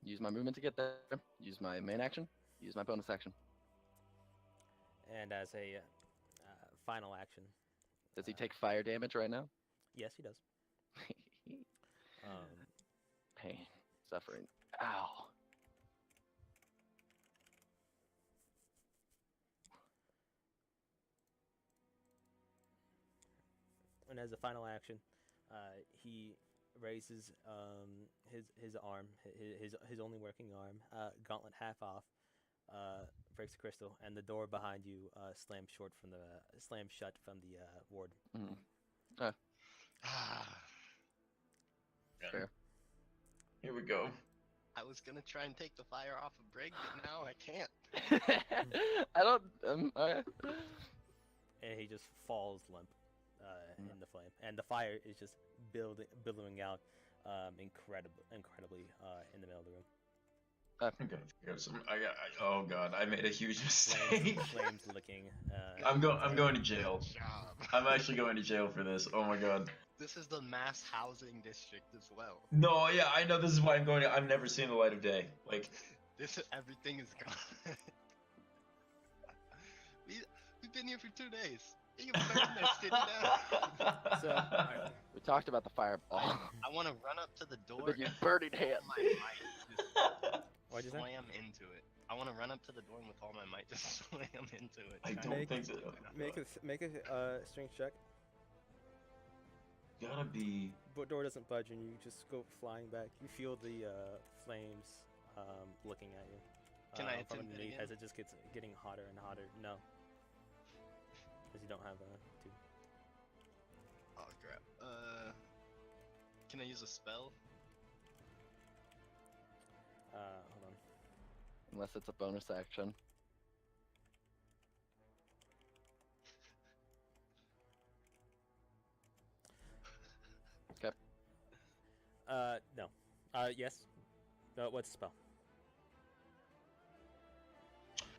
Use my movement to get there. Use my main action. Use my bonus action. And as a final action, Does he take fire damage right now? yes, he does. Pain, suffering. Ow. And as a final action, he raises his arm, his only working arm, gauntlet half off, breaks the crystal, and the door behind you slams shut from the ward. Fair. Here we go. I was gonna try and take the fire off of Brig, but now I can't. I don't. And he just falls limp in the flame, and the fire is just billowing out incredibly in the middle of the room. I'm gonna figure out some. Oh god, I made a huge mistake. Flames licking. I'm going to jail. Good job. I'm actually going to jail for this. Oh my god. This is the mass housing district as well. No, yeah, I know this is why I'm going. I'm never seeing the light of day. Like, Everything is gone. We've been here for 2 days. You can burn this city down. So, We talked about the fireball. I want to run up to the door. With your burning hand. My might just what'd you say? slam into it. I want to run up to the door and with all my might just slam into it. I don't think so. Make a strength check. Gotta be. But door doesn't budge, and you just go flying back. You feel the flames looking at you. Can I from attempt it underneath again? as it just gets getting hotter and hotter? No, because you don't have two. Oh crap. Can I use a spell? Hold on. Unless it's a bonus action. No. Yes. What's the spell?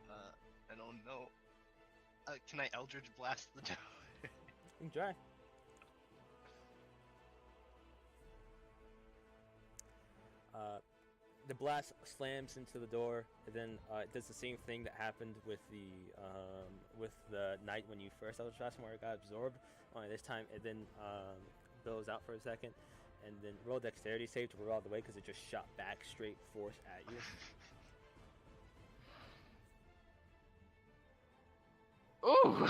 I don't know. Can I Eldritch Blast the door? You can try. The blast slams into the door, and then it does the same thing that happened with the night when you first Eldritch Blast, where it got absorbed. Only this time it then billows out for a second, and then roll dexterity save to roll all the way because it just shot back straight force at you. Ooh!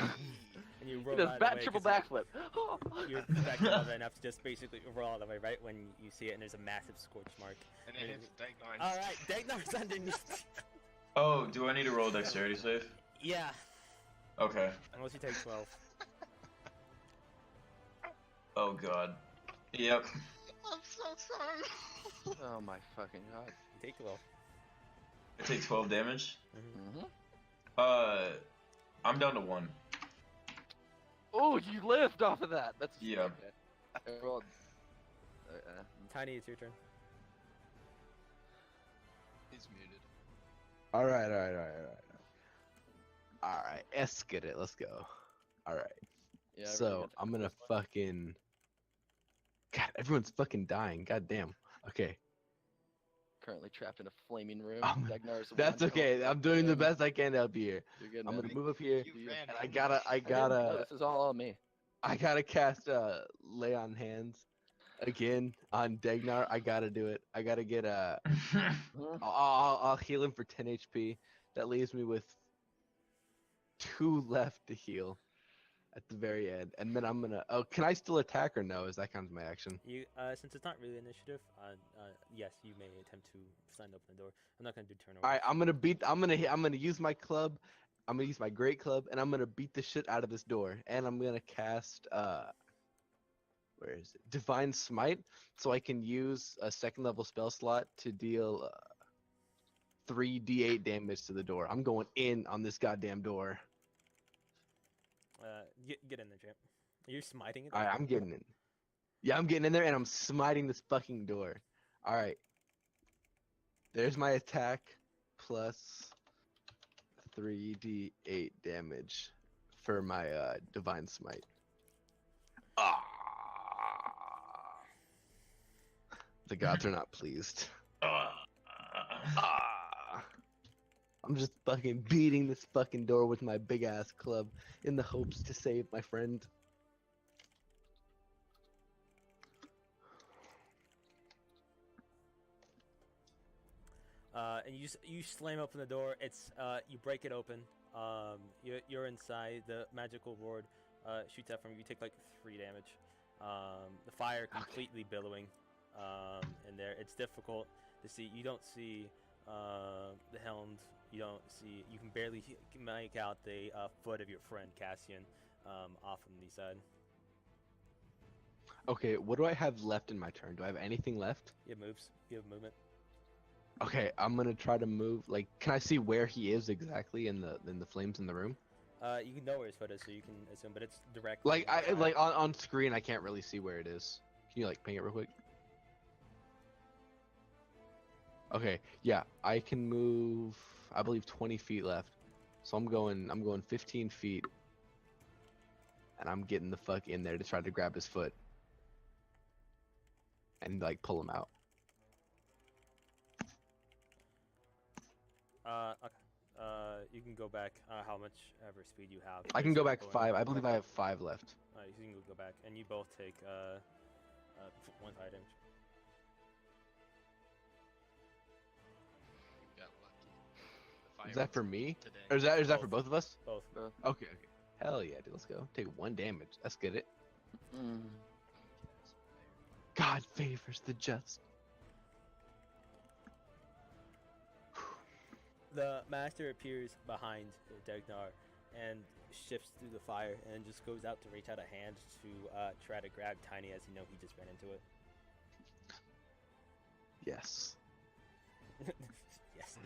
and you He roll does out of the way. triple 'cause backflip. You're back above it enough to just basically roll out of the way right when you see it, and there's a massive scorch mark. And it hits Dagnar's. All right, Dagnar's underneath. Oh, do I need to roll a dexterity save? Yeah, Okay. unless you take 12. Oh god. Yep. I'm so sorry. Oh my fucking god. You take 12. I take 12 damage. Mm-hmm. I'm down to 1. Oh, you lived off of that. That's Yeah. Okay. I rolled. Tiny, it's your turn. He's muted. All right. Let's get it. Let's go. All right. Yeah. So I'm gonna fucking. God, everyone's fucking dying. God damn. Okay. currently trapped in a flaming room. Dagnar's That's one okay. health. I'm doing the best I can to help you here. You're good, I'm man. gonna move up here, You ran and I in. gotta, No, this is all on me. I gotta cast lay on hands again on Dagnar. I gotta do it. I gotta get I'll heal him for 10 HP. That leaves me with 2 left to heal at the very end, and then I'm gonna. Oh, can I still attack or no? Is that kind of my action? You, since it's not really initiative, yes, you may attempt to stand open the door. I'm not gonna do turnover. All right, I'm gonna use my club. I'm gonna use my great club, and I'm gonna beat the shit out of this door. And I'm gonna cast where is it? Divine Smite, so I can use a 2nd level spell slot to deal 3d8 damage to the door. I'm going in on this goddamn door. Get in there, champ. Are you smiting it? All right, I'm getting in. Yeah, I'm getting in there, and I'm smiting this fucking door. All right. There's my attack plus 3d8 damage for my Divine Smite. Ah! The gods are not pleased. Ah! I'm just fucking beating this fucking door with my big ass club in the hopes to save my friend. And you slam open the door. It's you break it open. You're inside. The magical ward shoots out from you. You take like 3 damage. The fire completely billowing in there. It's difficult to see. You don't see the helmed. You don't see. You can barely make out the foot of your friend Cassian off on the side. Okay, what do I have left in my turn? Do I have anything left? You have moves. You have movement. Okay, I'm gonna try to move. Like, can I see where he is exactly in the flames in the room? You know where his foot is, so you can assume, but it's direct. Like, on screen, I can't really see where it is. Can you like ping it real quick? Okay, yeah, I can move. I believe 20 feet left, so I'm going 15 feet, and I'm getting the fuck in there to try to grab his foot and like pull him out. Okay. You can go back. How much ever speed you have. I can go Basically back going- 5. I believe I have 5 left. You can go back, and you both take 1 fire damage. You got lucky. The Is that for fireworks me? today. Or is that for Both. both of us? Both. Okay. Hell yeah, dude. Let's go. Take 1 damage. Let's get it. God favors the just. The master appears behind Dagnar and shifts through the fire and just goes out to reach out a hand to try to grab Tiny, as you know he just ran into it. Yes. Yes.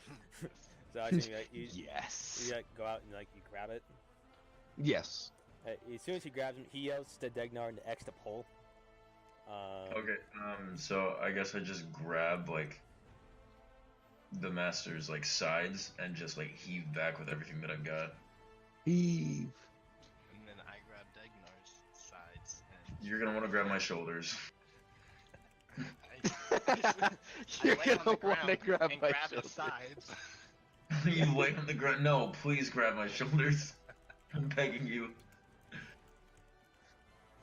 So I think like, you Yes. like, go out and like you grab it. Yes. As soon as he grabs him, he yells to Dagnar and the X to pull. Okay, so I guess I just grab like the master's like sides and just like heave back with everything that I've got. Heave. And then I grab Dagnar's sides and You're gonna want to grab my shoulders. You're lay on the gonna want to ground grab and my grab shoulder. his sides. You lay on the ground. No, please grab my shoulders. I'm begging you.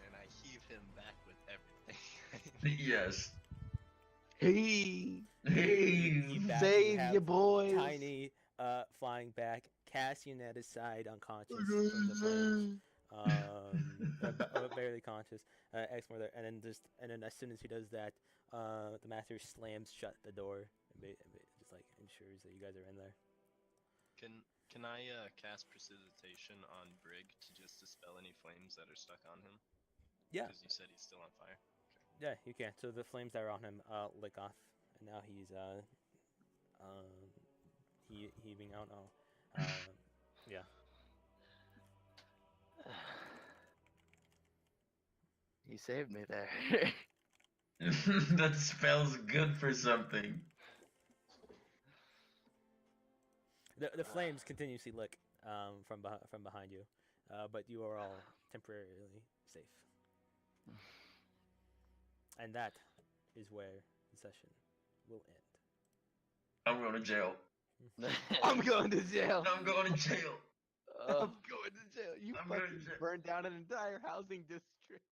And I heave him back with everything. Yes. Hey. You back, you Save have your boys. Tiny flying back, Cassian at his side, unconscious from the flames. barely conscious. X more there, and then as soon as he does that, the master slams shut the door and just like ensures that you guys are in there. Can I cast Precipitation on Brig to just dispel any flames that are stuck on him? Yeah. Because you said he's still on fire. Yeah, you can. So the flames that are on him lick off, and now he's heaving out. Yeah. You saved me there. That spell's good for something. The flames continuously lick from behind you, but you are all temporarily safe. And that is where the session will end. I'm going to jail. I'm going to jail. I'm going to jail. I'm going to jail. You I'm going to fucking jail. burned down an entire housing district.